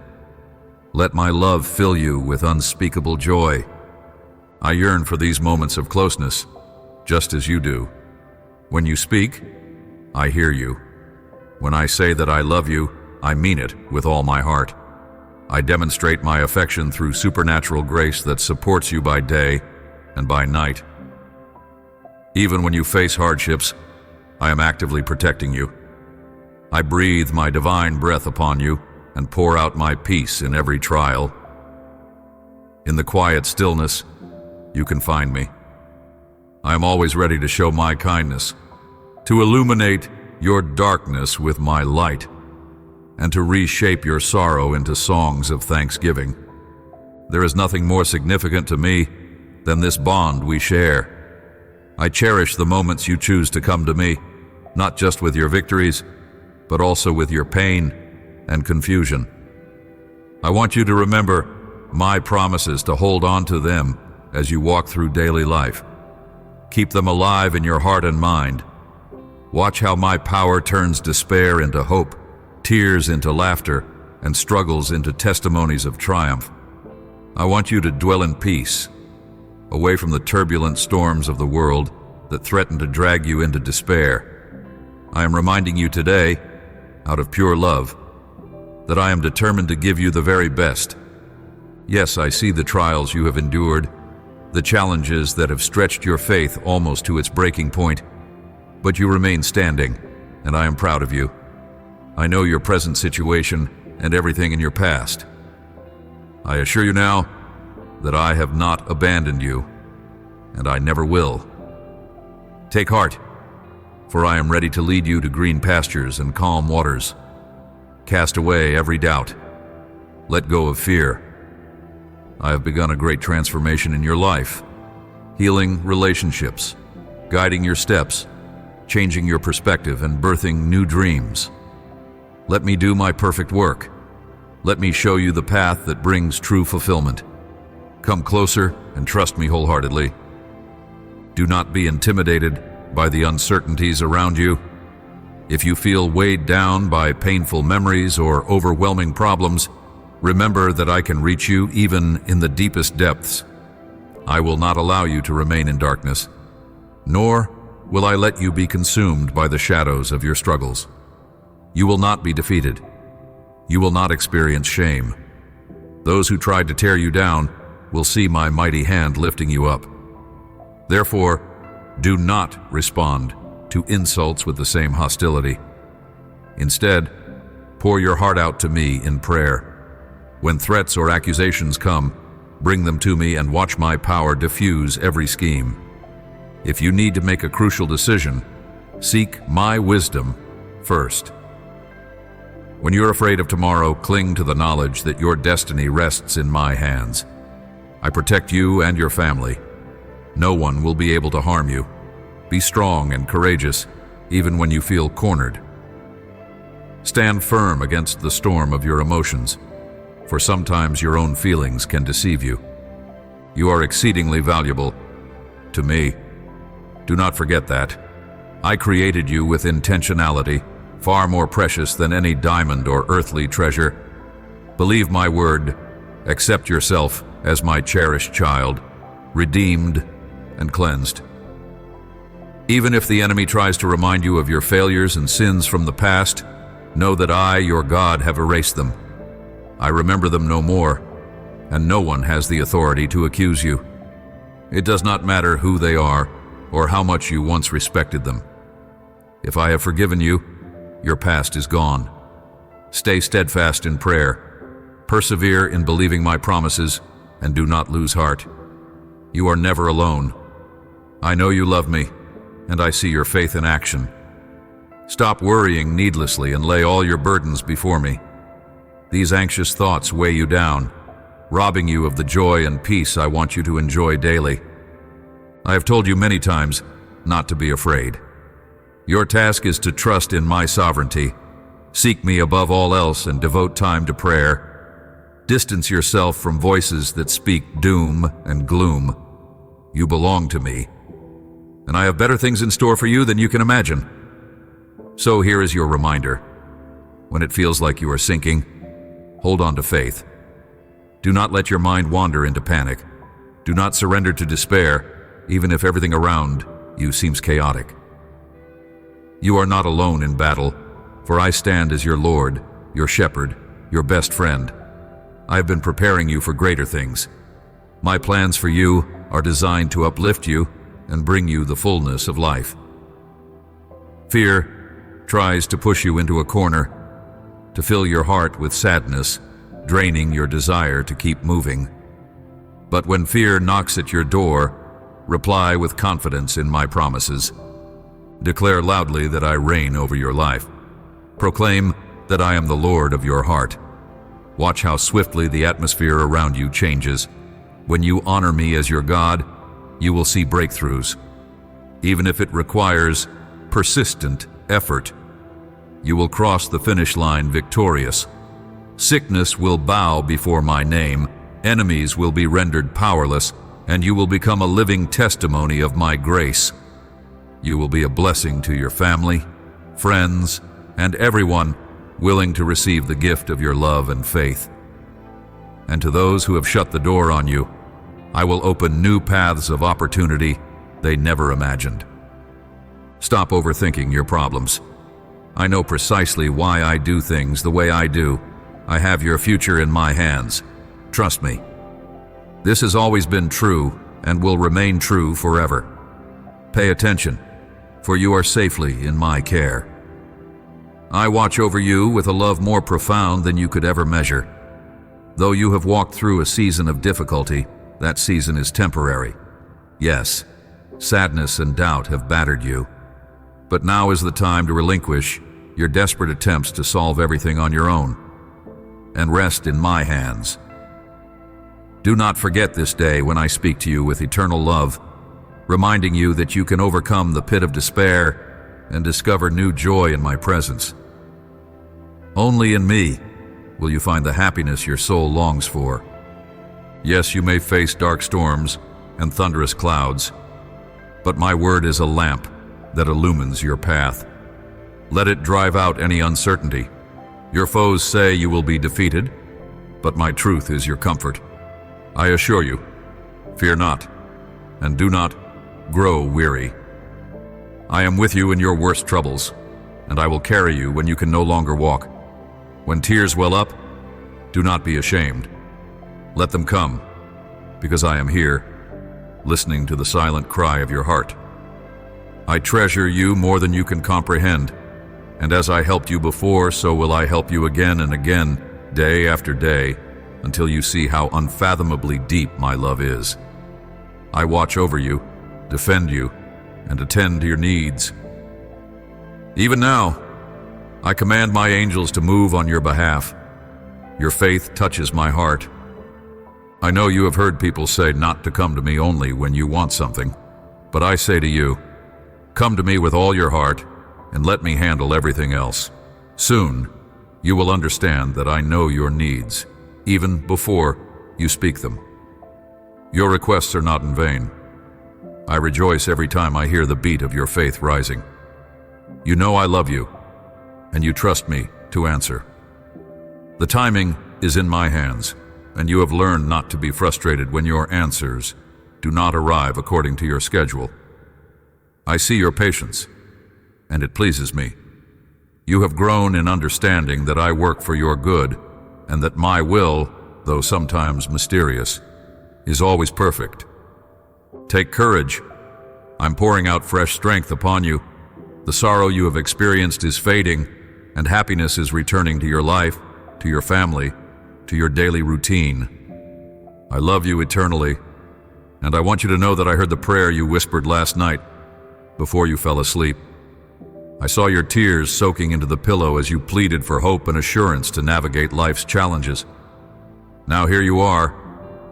Let my love fill you with unspeakable joy. I yearn for these moments of closeness, just as you do. When you speak, I hear you. When I say that I love you, I mean it with all my heart. I demonstrate my affection through supernatural grace that supports you by day and by night. Even when you face hardships, I am actively protecting you. I breathe my divine breath upon you and pour out my peace in every trial. In the quiet stillness, you can find me. I am always ready to show my kindness, to illuminate your darkness with my light, and to reshape your sorrow into songs of thanksgiving. There is nothing more significant to me than this bond we share. I cherish the moments you choose to come to me, not just with your victories, but also with your pain and confusion. I want you to remember my promises, to hold on to them as you walk through daily life. Keep them alive in your heart and mind. Watch how my power turns despair into hope, tears into laughter, and struggles into testimonies of triumph. I want you to dwell in peace, away from the turbulent storms of the world that threaten to drag you into despair. I am reminding you today, out of pure love, that I am determined to give you the very best. Yes, I see the trials you have endured, the challenges that have stretched your faith almost to its breaking point, but you remain standing, and I am proud of you. I know your present situation and everything in your past. I assure you now that I have not abandoned you, and I never will. Take heart, for I am ready to lead you to green pastures and calm waters. Cast away every doubt. Let go of fear. I have begun a great transformation in your life, healing relationships, guiding your steps, changing your perspective, and birthing new dreams. Let me do my perfect work. Let me show you the path that brings true fulfillment. Come closer and trust me wholeheartedly. Do not be intimidated by the uncertainties around you. If you feel weighed down by painful memories or overwhelming problems, remember that I can reach you even in the deepest depths. I will not allow you to remain in darkness, nor will I let you be consumed by the shadows of your struggles. You will not be defeated. You will not experience shame. Those who tried to tear you down will see my mighty hand lifting you up. Therefore, do not respond to insults with the same hostility. Instead, pour your heart out to me in prayer. When threats or accusations come, bring them to me and watch my power diffuse every scheme. If you need to make a crucial decision, seek my wisdom first. When you're afraid of tomorrow, cling to the knowledge that your destiny rests in my hands. I protect you and your family. No one will be able to harm you. Be strong and courageous, even when you feel cornered. Stand firm against the storm of your emotions, for sometimes your own feelings can deceive you. You are exceedingly valuable to me. Do not forget that. I created you with intentionality, far more precious than any diamond or earthly treasure. Believe my word. Accept yourself as my cherished child, redeemed and cleansed. Even if the enemy tries to remind you of your failures and sins from the past, know that I, your God, have erased them. I remember them no more, and no one has the authority to accuse you. It does not matter who they are or how much you once respected them. If I have forgiven you, your past is gone. Stay steadfast in prayer. Persevere in believing my promises, and do not lose heart. You are never alone. I know you love me, and I see your faith in action. Stop worrying needlessly and lay all your burdens before me. These anxious thoughts weigh you down, robbing you of the joy and peace I want you to enjoy daily. I have told you many times not to be afraid. Your task is to trust in my sovereignty. Seek me above all else and devote time to prayer. Distance yourself from voices that speak doom and gloom. You belong to me, and I have better things in store for you than you can imagine. So here is your reminder. When it feels like you are sinking, hold on to faith. Do not let your mind wander into panic. Do not surrender to despair, even if everything around you seems chaotic. You are not alone in battle, for I stand as your Lord, your shepherd, your best friend. I have been preparing you for greater things. My plans for you are designed to uplift you and bring you the fullness of life. Fear tries to push you into a corner, to fill your heart with sadness, draining your desire to keep moving. But when fear knocks at your door, reply with confidence in my promises. Declare loudly that I reign over your life. Proclaim that I am the Lord of your heart. Watch how swiftly the atmosphere around you changes. When you honor me as your God, you will see breakthroughs. Even if it requires persistent effort, you will cross the finish line victorious. Sickness will bow before my name, enemies will be rendered powerless, and you will become a living testimony of my grace. You will be a blessing to your family, friends, and everyone willing to receive the gift of your love and faith. And to those who have shut the door on you, I will open new paths of opportunity they never imagined. Stop overthinking your problems. I know precisely why I do things the way I do. I have your future in my hands. Trust me. This has always been true and will remain true forever. Pay attention, for you are safely in my care. I watch over you with a love more profound than you could ever measure. Though you have walked through a season of difficulty, that season is temporary. Yes, sadness and doubt have battered you. But now is the time to relinquish your desperate attempts to solve everything on your own and rest in my hands. Do not forget this day when I speak to you with eternal love, reminding you that you can overcome the pit of despair and discover new joy in my presence. Only in me will you find the happiness your soul longs for. Yes, you may face dark storms and thunderous clouds, but my word is a lamp that illumines your path. Let it drive out any uncertainty. Your foes say you will be defeated, but my truth is your comfort. I assure you, fear not, and do not grow weary. I am with you in your worst troubles, and I will carry you when you can no longer walk. When tears well up, do not be ashamed. Let them come, because I am here, listening to the silent cry of your heart. I treasure you more than you can comprehend, and as I helped you before, so will I help you again and again, day after day, until you see how unfathomably deep my love is. I watch over you, defend you, and attend to your needs. Even now, I command my angels to move on your behalf. Your faith touches my heart. I know you have heard people say not to come to me only when you want something, but I say to you, come to me with all your heart and let me handle everything else. Soon, you will understand that I know your needs, even before you speak them. Your requests are not in vain. I rejoice every time I hear the beat of your faith rising. You know I love you, and you trust me to answer. The timing is in my hands, and you have learned not to be frustrated when your answers do not arrive according to your schedule. I see your patience, and it pleases me. You have grown in understanding that I work for your good, and that my will, though sometimes mysterious, is always perfect. Take courage. I'm pouring out fresh strength upon you. The sorrow you have experienced is fading, and happiness is returning to your life, to your family, to your daily routine. I love you eternally, and I want you to know that I heard the prayer you whispered last night before you fell asleep. I saw your tears soaking into the pillow as you pleaded for hope and assurance to navigate life's challenges. Now here you are,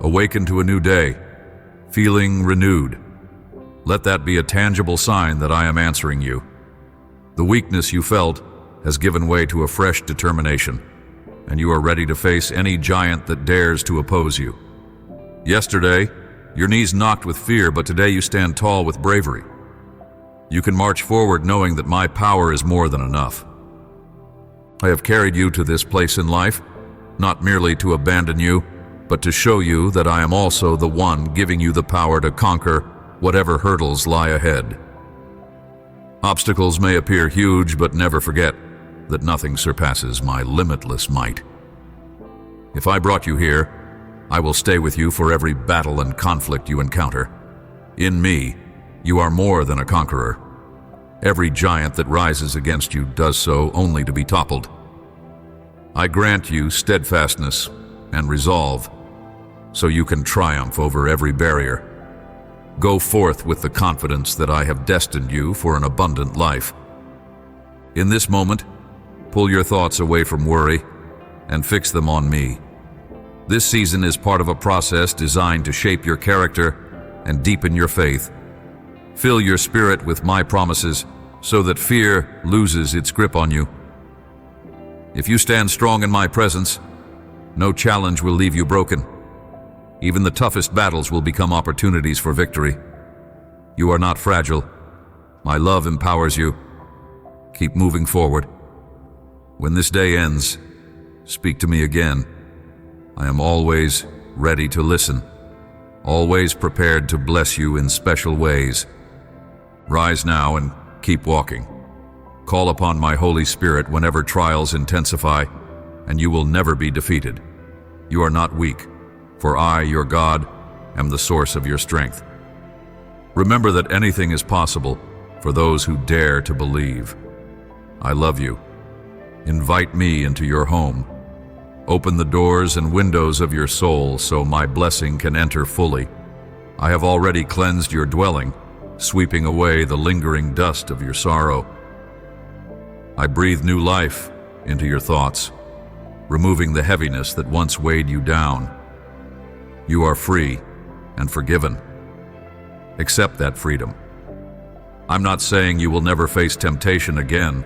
awakened to a new day, feeling renewed. Let that be a tangible sign that I am answering you. The weakness you felt has given way to a fresh determination, and you are ready to face any giant that dares to oppose you. Yesterday, your knees knocked with fear, but today you stand tall with bravery. You can march forward knowing that my power is more than enough. I have carried you to this place in life, not merely to abandon you, but to show you that I am also the one giving you the power to conquer whatever hurdles lie ahead. Obstacles may appear huge, but never forget that nothing surpasses my limitless might. If I brought you here, I will stay with you for every battle and conflict you encounter. In me, you are more than a conqueror. Every giant that rises against you does so only to be toppled. I grant you steadfastness and resolve, so you can triumph over every barrier. Go forth with the confidence that I have destined you for an abundant life. In this moment, pull your thoughts away from worry and fix them on me. This season is part of a process designed to shape your character and deepen your faith. Fill your spirit with my promises so that fear loses its grip on you. If you stand strong in my presence, no challenge will leave you broken. Even the toughest battles will become opportunities for victory. You are not fragile. My love empowers you. Keep moving forward. When this day ends, speak to me again. I am always ready to listen, always prepared to bless you in special ways. Rise now and keep walking. Call upon my Holy Spirit whenever trials intensify, and you will never be defeated. You are not weak, for I, your God, am the source of your strength. Remember that anything is possible for those who dare to believe. I love you. Invite me into your home. Open the doors and windows of your soul so my blessing can enter fully. I have already cleansed your dwelling, sweeping away the lingering dust of your sorrow. I breathe new life into your thoughts, removing the heaviness that once weighed you down. You are free and forgiven. Accept that freedom. I'm not saying you will never face temptation again,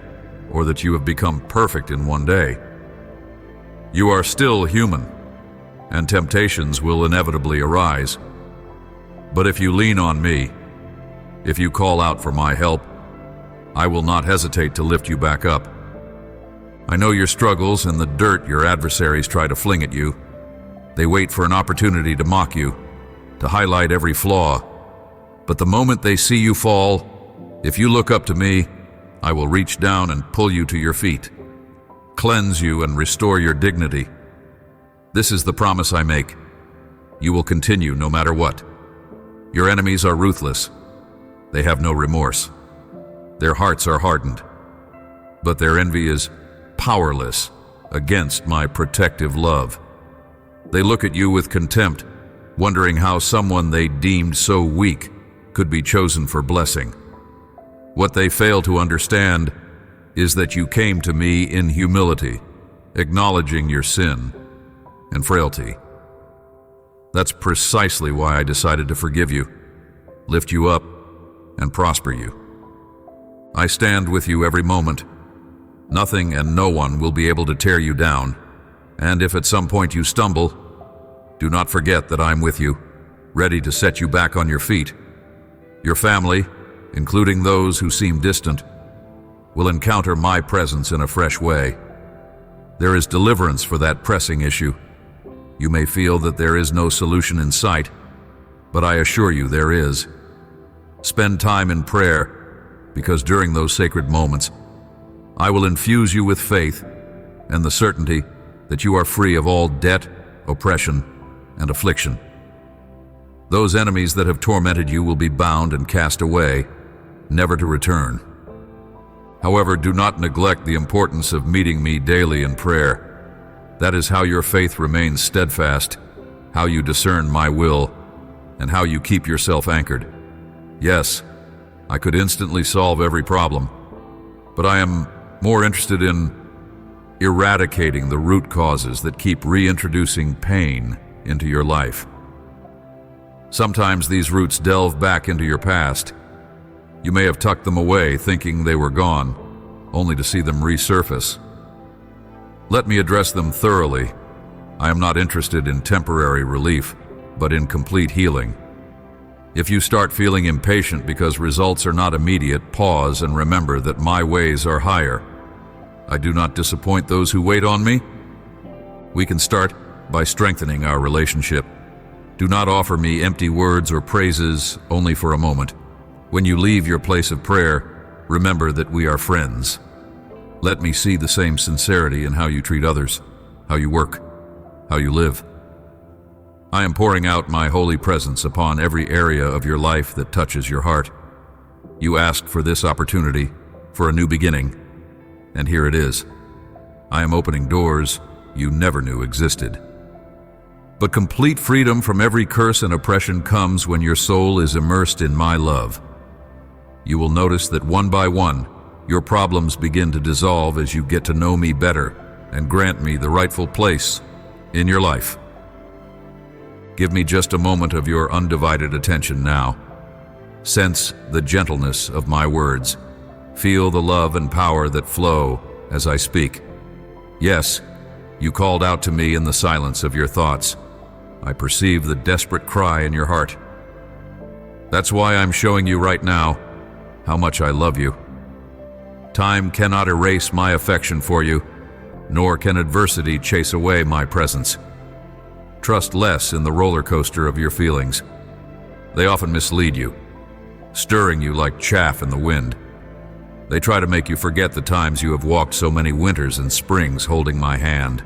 or that you have become perfect in one day. You are still human, and temptations will inevitably arise. But if you lean on me, if you call out for my help, I will not hesitate to lift you back up. I know your struggles and the dirt your adversaries try to fling at you. They wait for an opportunity to mock you, to highlight every flaw. But the moment they see you fall, if you look up to me, I will reach down and pull you to your feet, cleanse you and restore your dignity. This is the promise I make. You will continue no matter what. Your enemies are ruthless. They have no remorse. Their hearts are hardened. But their envy is powerless against my protective love. They look at you with contempt, wondering how someone they deemed so weak could be chosen for blessing. What they fail to understand is that you came to me in humility, acknowledging your sin and frailty. That's precisely why I decided to forgive you, lift you up, and prosper you. I stand with you every moment. Nothing and no one will be able to tear you down, and if at some point you stumble, do not forget that I'm with you, ready to set you back on your feet. Your family, including those who seem distant, will encounter my presence in a fresh way. There is deliverance for that pressing issue. You may feel that there is no solution in sight, but I assure you there is. Spend time in prayer, because during those sacred moments, I will infuse you with faith and the certainty that you are free of all debt, oppression, and affliction. Those enemies that have tormented you will be bound and cast away, never to return. However, do not neglect the importance of meeting me daily in prayer. That is how your faith remains steadfast, how you discern my will, and how you keep yourself anchored. Yes, I could instantly solve every problem, but I am more interested in eradicating the root causes that keep reintroducing pain into your life. Sometimes these roots delve back into your past. You may have tucked them away thinking they were gone, only to see them resurface. Let me address them thoroughly. I am not interested in temporary relief, but in complete healing. If you start feeling impatient because results are not immediate, pause and remember that my ways are higher. I do not disappoint those who wait on me. We can start by strengthening our relationship. Do not offer me empty words or praises only for a moment. When you leave your place of prayer, remember that we are friends. Let me see the same sincerity in how you treat others, how you work, how you live. I am pouring out my holy presence upon every area of your life that touches your heart. You asked for this opportunity, for a new beginning, and here it is. I am opening doors you never knew existed. But complete freedom from every curse and oppression comes when your soul is immersed in my love. You will notice that one by one, your problems begin to dissolve as you get to know me better and grant me the rightful place in your life. Give me just a moment of your undivided attention now. Sense the gentleness of my words. Feel the love and power that flow as I speak. Yes, you called out to me in the silence of your thoughts. I perceive the desperate cry in your heart. That's why I'm showing you right now how much I love you. Time cannot erase my affection for you, nor can adversity chase away my presence. Trust less in the roller coaster of your feelings. They often mislead you, stirring you like chaff in the wind. They try to make you forget the times you have walked so many winters and springs holding my hand.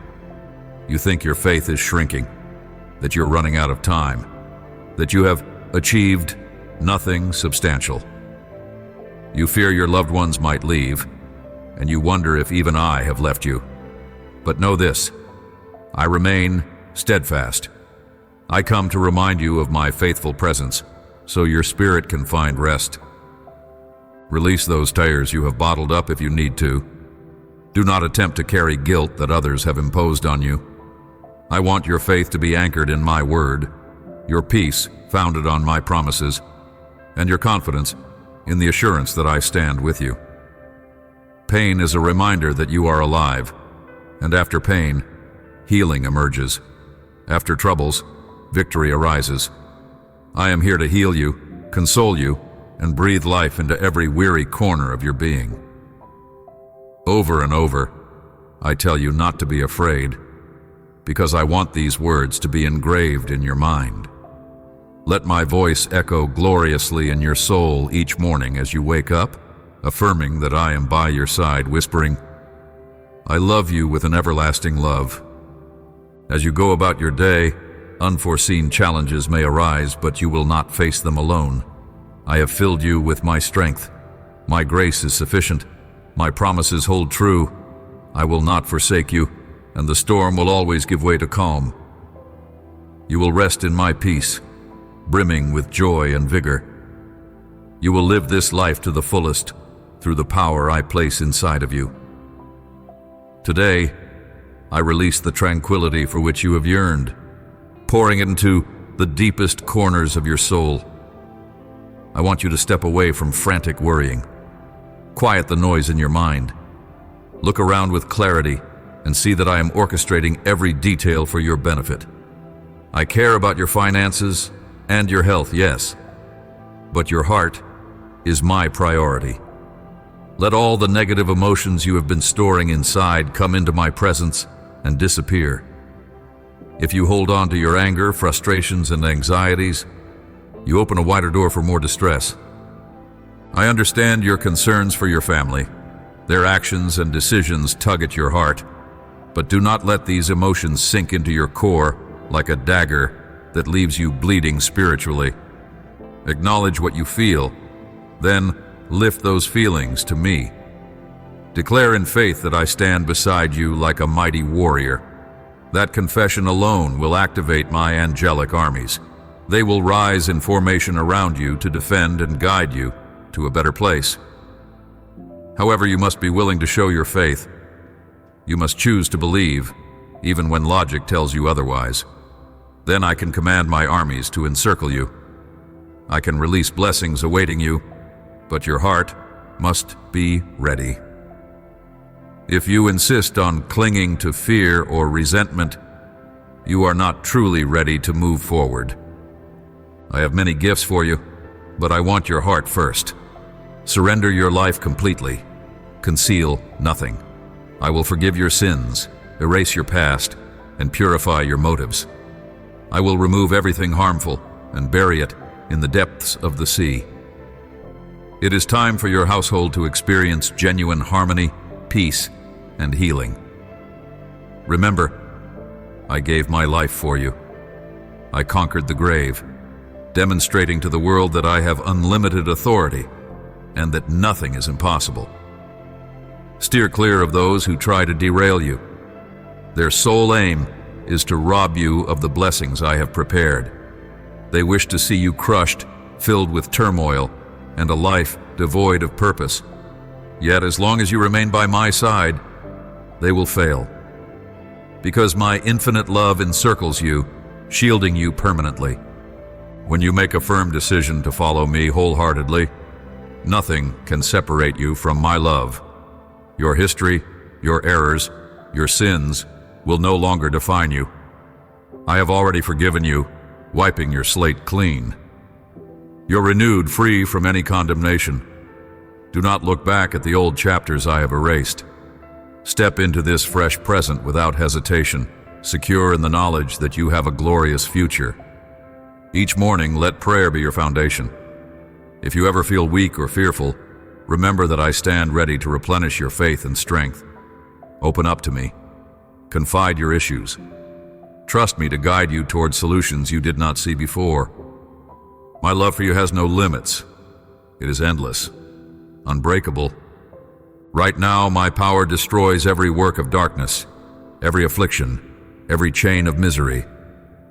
You think your faith is shrinking, that you're running out of time, that you have achieved nothing substantial. You fear your loved ones might leave, and you wonder if even I have left you. But know this, I remain steadfast. I come to remind you of my faithful presence, so your spirit can find rest. Release those tears you have bottled up if you need to. Do not attempt to carry guilt that others have imposed on you. I want your faith to be anchored in my word, your peace founded on my promises, and your confidence in the assurance that I stand with you. Pain is a reminder that you are alive, and after pain, healing emerges. After troubles, victory arises. I am here to heal you, console you, and breathe life into every weary corner of your being. Over and over, I tell you not to be afraid, because I want these words to be engraved in your mind. Let my voice echo gloriously in your soul each morning as you wake up, affirming that I am by your side, whispering, I love you with an everlasting love. As you go about your day, unforeseen challenges may arise, but you will not face them alone. I have filled you with my strength. My grace is sufficient. My promises hold true. I will not forsake you, and the storm will always give way to calm. You will rest in my peace, brimming with joy and vigor. You will live this life to the fullest through the power I place inside of you. Today, I release the tranquility for which you have yearned, pouring it into the deepest corners of your soul. I want you to step away from frantic worrying. Quiet the noise in your mind. Look around with clarity and see that I am orchestrating every detail for your benefit. I care about your finances and your health, yes, but your heart is my priority. Let all the negative emotions you have been storing inside come into my presence and disappear. If you hold on to your anger, frustrations, and anxieties, you open a wider door for more distress. I understand your concerns for your family. Their actions and decisions tug at your heart, but do not let these emotions sink into your core like a dagger that leaves you bleeding spiritually. Acknowledge what you feel, then lift those feelings to me. Declare in faith that I stand beside you like a mighty warrior. That confession alone will activate my angelic armies. They will rise in formation around you to defend and guide you to a better place. However, you must be willing to show your faith. You must choose to believe, even when logic tells you otherwise. Then I can command my armies to encircle you. I can release blessings awaiting you, but your heart must be ready. If you insist on clinging to fear or resentment, you are not truly ready to move forward. I have many gifts for you, but I want your heart first. Surrender your life completely. Conceal nothing. I will forgive your sins, erase your past, and purify your motives. I will remove everything harmful and bury it in the depths of the sea. It is time for your household to experience genuine harmony, peace, and healing. Remember, I gave my life for you. I conquered the grave, demonstrating to the world that I have unlimited authority and that nothing is impossible. Steer clear of those who try to derail you. Their sole aim is to rob you of the blessings I have prepared. They wish to see you crushed, filled with turmoil, and a life devoid of purpose. Yet as long as you remain by my side, they will fail. Because my infinite love encircles you, shielding you permanently. When you make a firm decision to follow me wholeheartedly, nothing can separate you from my love. Your history, your errors, your sins will no longer define you. I have already forgiven you, wiping your slate clean. You're renewed, free from any condemnation. Do not look back at the old chapters I have erased. Step into this fresh present without hesitation, secure in the knowledge that you have a glorious future. Each morning, let prayer be your foundation. If you ever feel weak or fearful, remember that I stand ready to replenish your faith and strength. Open up to me. Confide your issues. Trust me to guide you toward solutions you did not see before. My love for you has no limits. It is endless, unbreakable. Right now, my power destroys every work of darkness, every affliction, every chain of misery.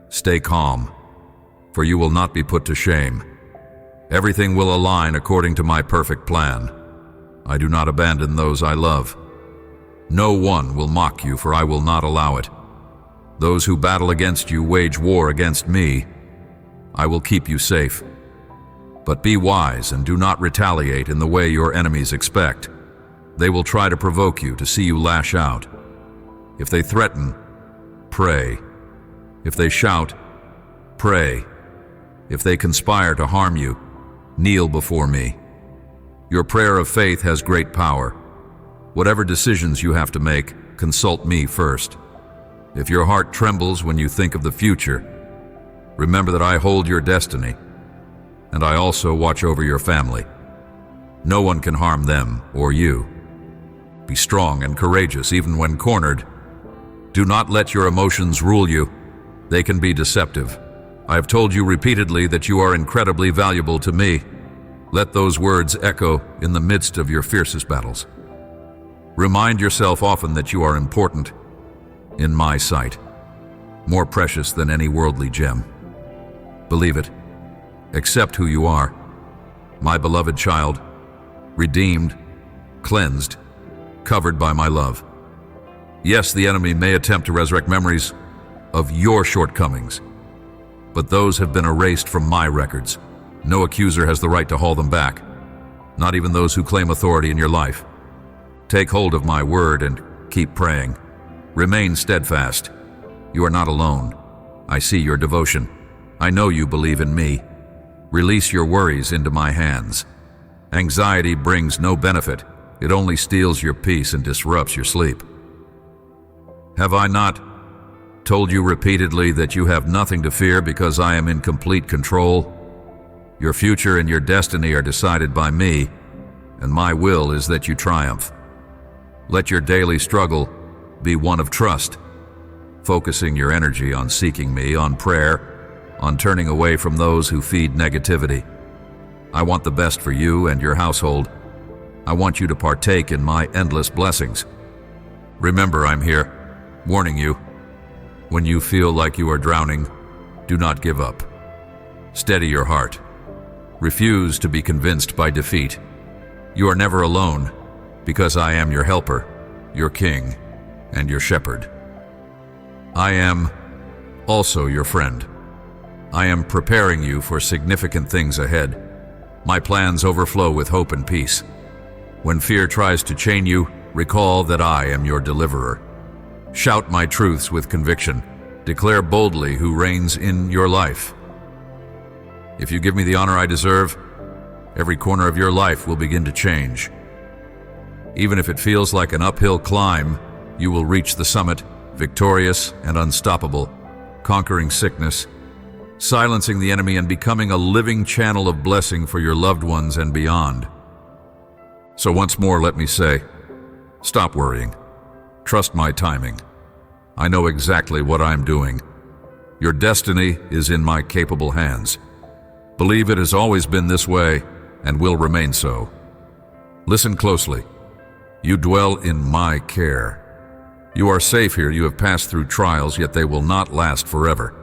Stay calm, for you will not be put to shame. Everything will align according to my perfect plan. I do not abandon those I love. No one will mock you, for I will not allow it. Those who battle against you wage war against me. I will keep you safe. But be wise and do not retaliate in the way your enemies expect. They will try to provoke you to see you lash out. If they threaten, pray. If they shout, pray. If they conspire to harm you, kneel before me. Your prayer of faith has great power. Whatever decisions you have to make, consult me first. If your heart trembles when you think of the future, remember that I hold your destiny, and I also watch over your family. No one can harm them or you. Be strong and courageous even when cornered. Do not let your emotions rule you. They can be deceptive. I have told you repeatedly that you are incredibly valuable to me. Let those words echo in the midst of your fiercest battles. Remind yourself often that you are important in my sight, more precious than any worldly gem. Believe it. Accept who you are, my beloved child, redeemed, cleansed, covered by my love. Yes, the enemy may attempt to resurrect memories of your shortcomings, but those have been erased from my records. No accuser has the right to haul them back, not even those who claim authority in your life. Take hold of my word and keep praying. Remain steadfast. You are not alone. I see your devotion. I know you believe in me. Release your worries into my hands. Anxiety brings no benefit. It only steals your peace and disrupts your sleep. Have I not told you repeatedly that you have nothing to fear because I am in complete control? Your future and your destiny are decided by me, and my will is that you triumph. Let your daily struggle be one of trust, focusing your energy on seeking me, on prayer, on turning away from those who feed negativity. I want the best for you and your household. I want you to partake in my endless blessings. Remember, I'm here, warning you. When you feel like you are drowning, do not give up. Steady your heart. Refuse to be convinced by defeat. You are never alone, because I am your helper, your king, and your shepherd. I am also your friend. I am preparing you for significant things ahead. My plans overflow with hope and peace. When fear tries to chain you, recall that I am your deliverer. Shout my truths with conviction. Declare boldly who reigns in your life. If you give me the honor I deserve, every corner of your life will begin to change. Even if it feels like an uphill climb, you will reach the summit, victorious and unstoppable, conquering sickness, silencing the enemy, and becoming a living channel of blessing for your loved ones and beyond. So once more, let me say, stop worrying. Trust my timing. I know exactly what I'm doing. Your destiny is in my capable hands. Believe it has always been this way and will remain so. Listen closely. You dwell in my care. You are safe here. You have passed through trials, yet they will not last forever.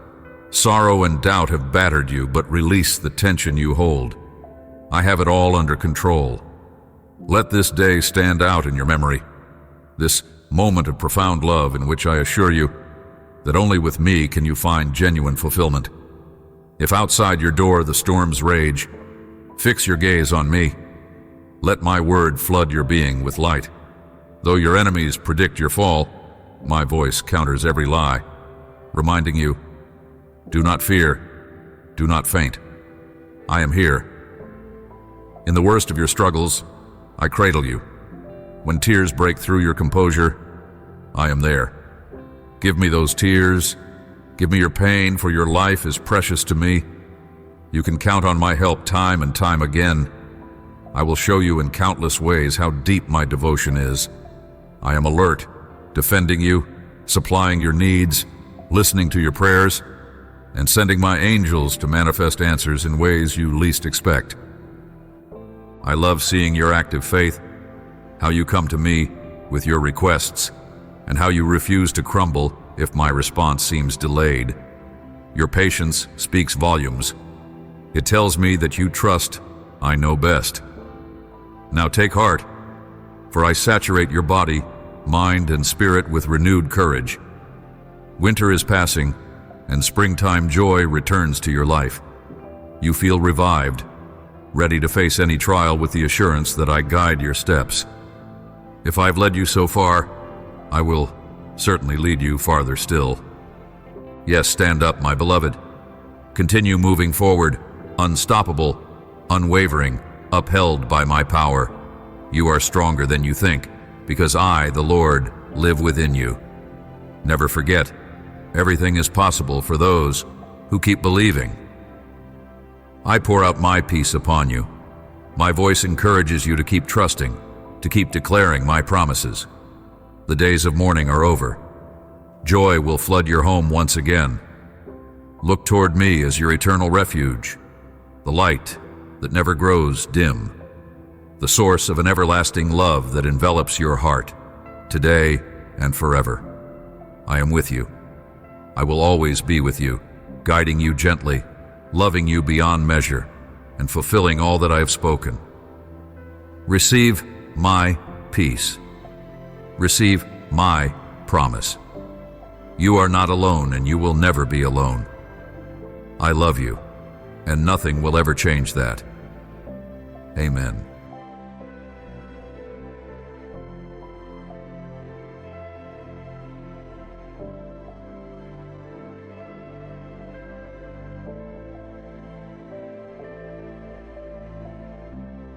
Sorrow and doubt have battered you, but release the tension you hold. I have it all under control. Let this day stand out in your memory. This moment of profound love in which I assure you that only with me can you find genuine fulfillment. If outside your door the storms rage, fix your gaze on me. Let my word flood your being with light. Though your enemies predict your fall, my voice counters every lie, reminding you, do not fear, do not faint. I am here. In the worst of your struggles, I cradle you. When tears break through your composure, I am there. Give me those tears. Give me your pain, for your life is precious to me. You can count on my help time and time again. I will show you in countless ways how deep my devotion is. I am alert, defending you, supplying your needs, listening to your prayers, and sending my angels to manifest answers in ways you least expect. I love seeing your active faith, how you come to me with your requests, and how you refuse to crumble if my response seems delayed. Your patience speaks volumes. It tells me that you trust I know best. Now take heart, for I saturate your body, mind, and spirit with renewed courage. Winter is passing, and springtime joy returns to your life. You feel revived, ready to face any trial with the assurance that I guide your steps. If I've led you so far, I will certainly lead you farther still. Yes, stand up, my beloved. Continue moving forward, unstoppable, unwavering, upheld by my power. You are stronger than you think, because I, the Lord, live within you. Never forget, everything is possible for those who keep believing. I pour out my peace upon you. My voice encourages you to keep trusting, to keep declaring my promises. The days of mourning are over. Joy will flood your home once again. Look toward me as your eternal refuge, the light that never grows dim, the source of an everlasting love that envelops your heart, today and forever. I am with you. I will always be with you, guiding you gently, loving you beyond measure, and fulfilling all that I have spoken. Receive my peace. Receive my promise. You are not alone, and you will never be alone. I love you, and nothing will ever change that. Amen.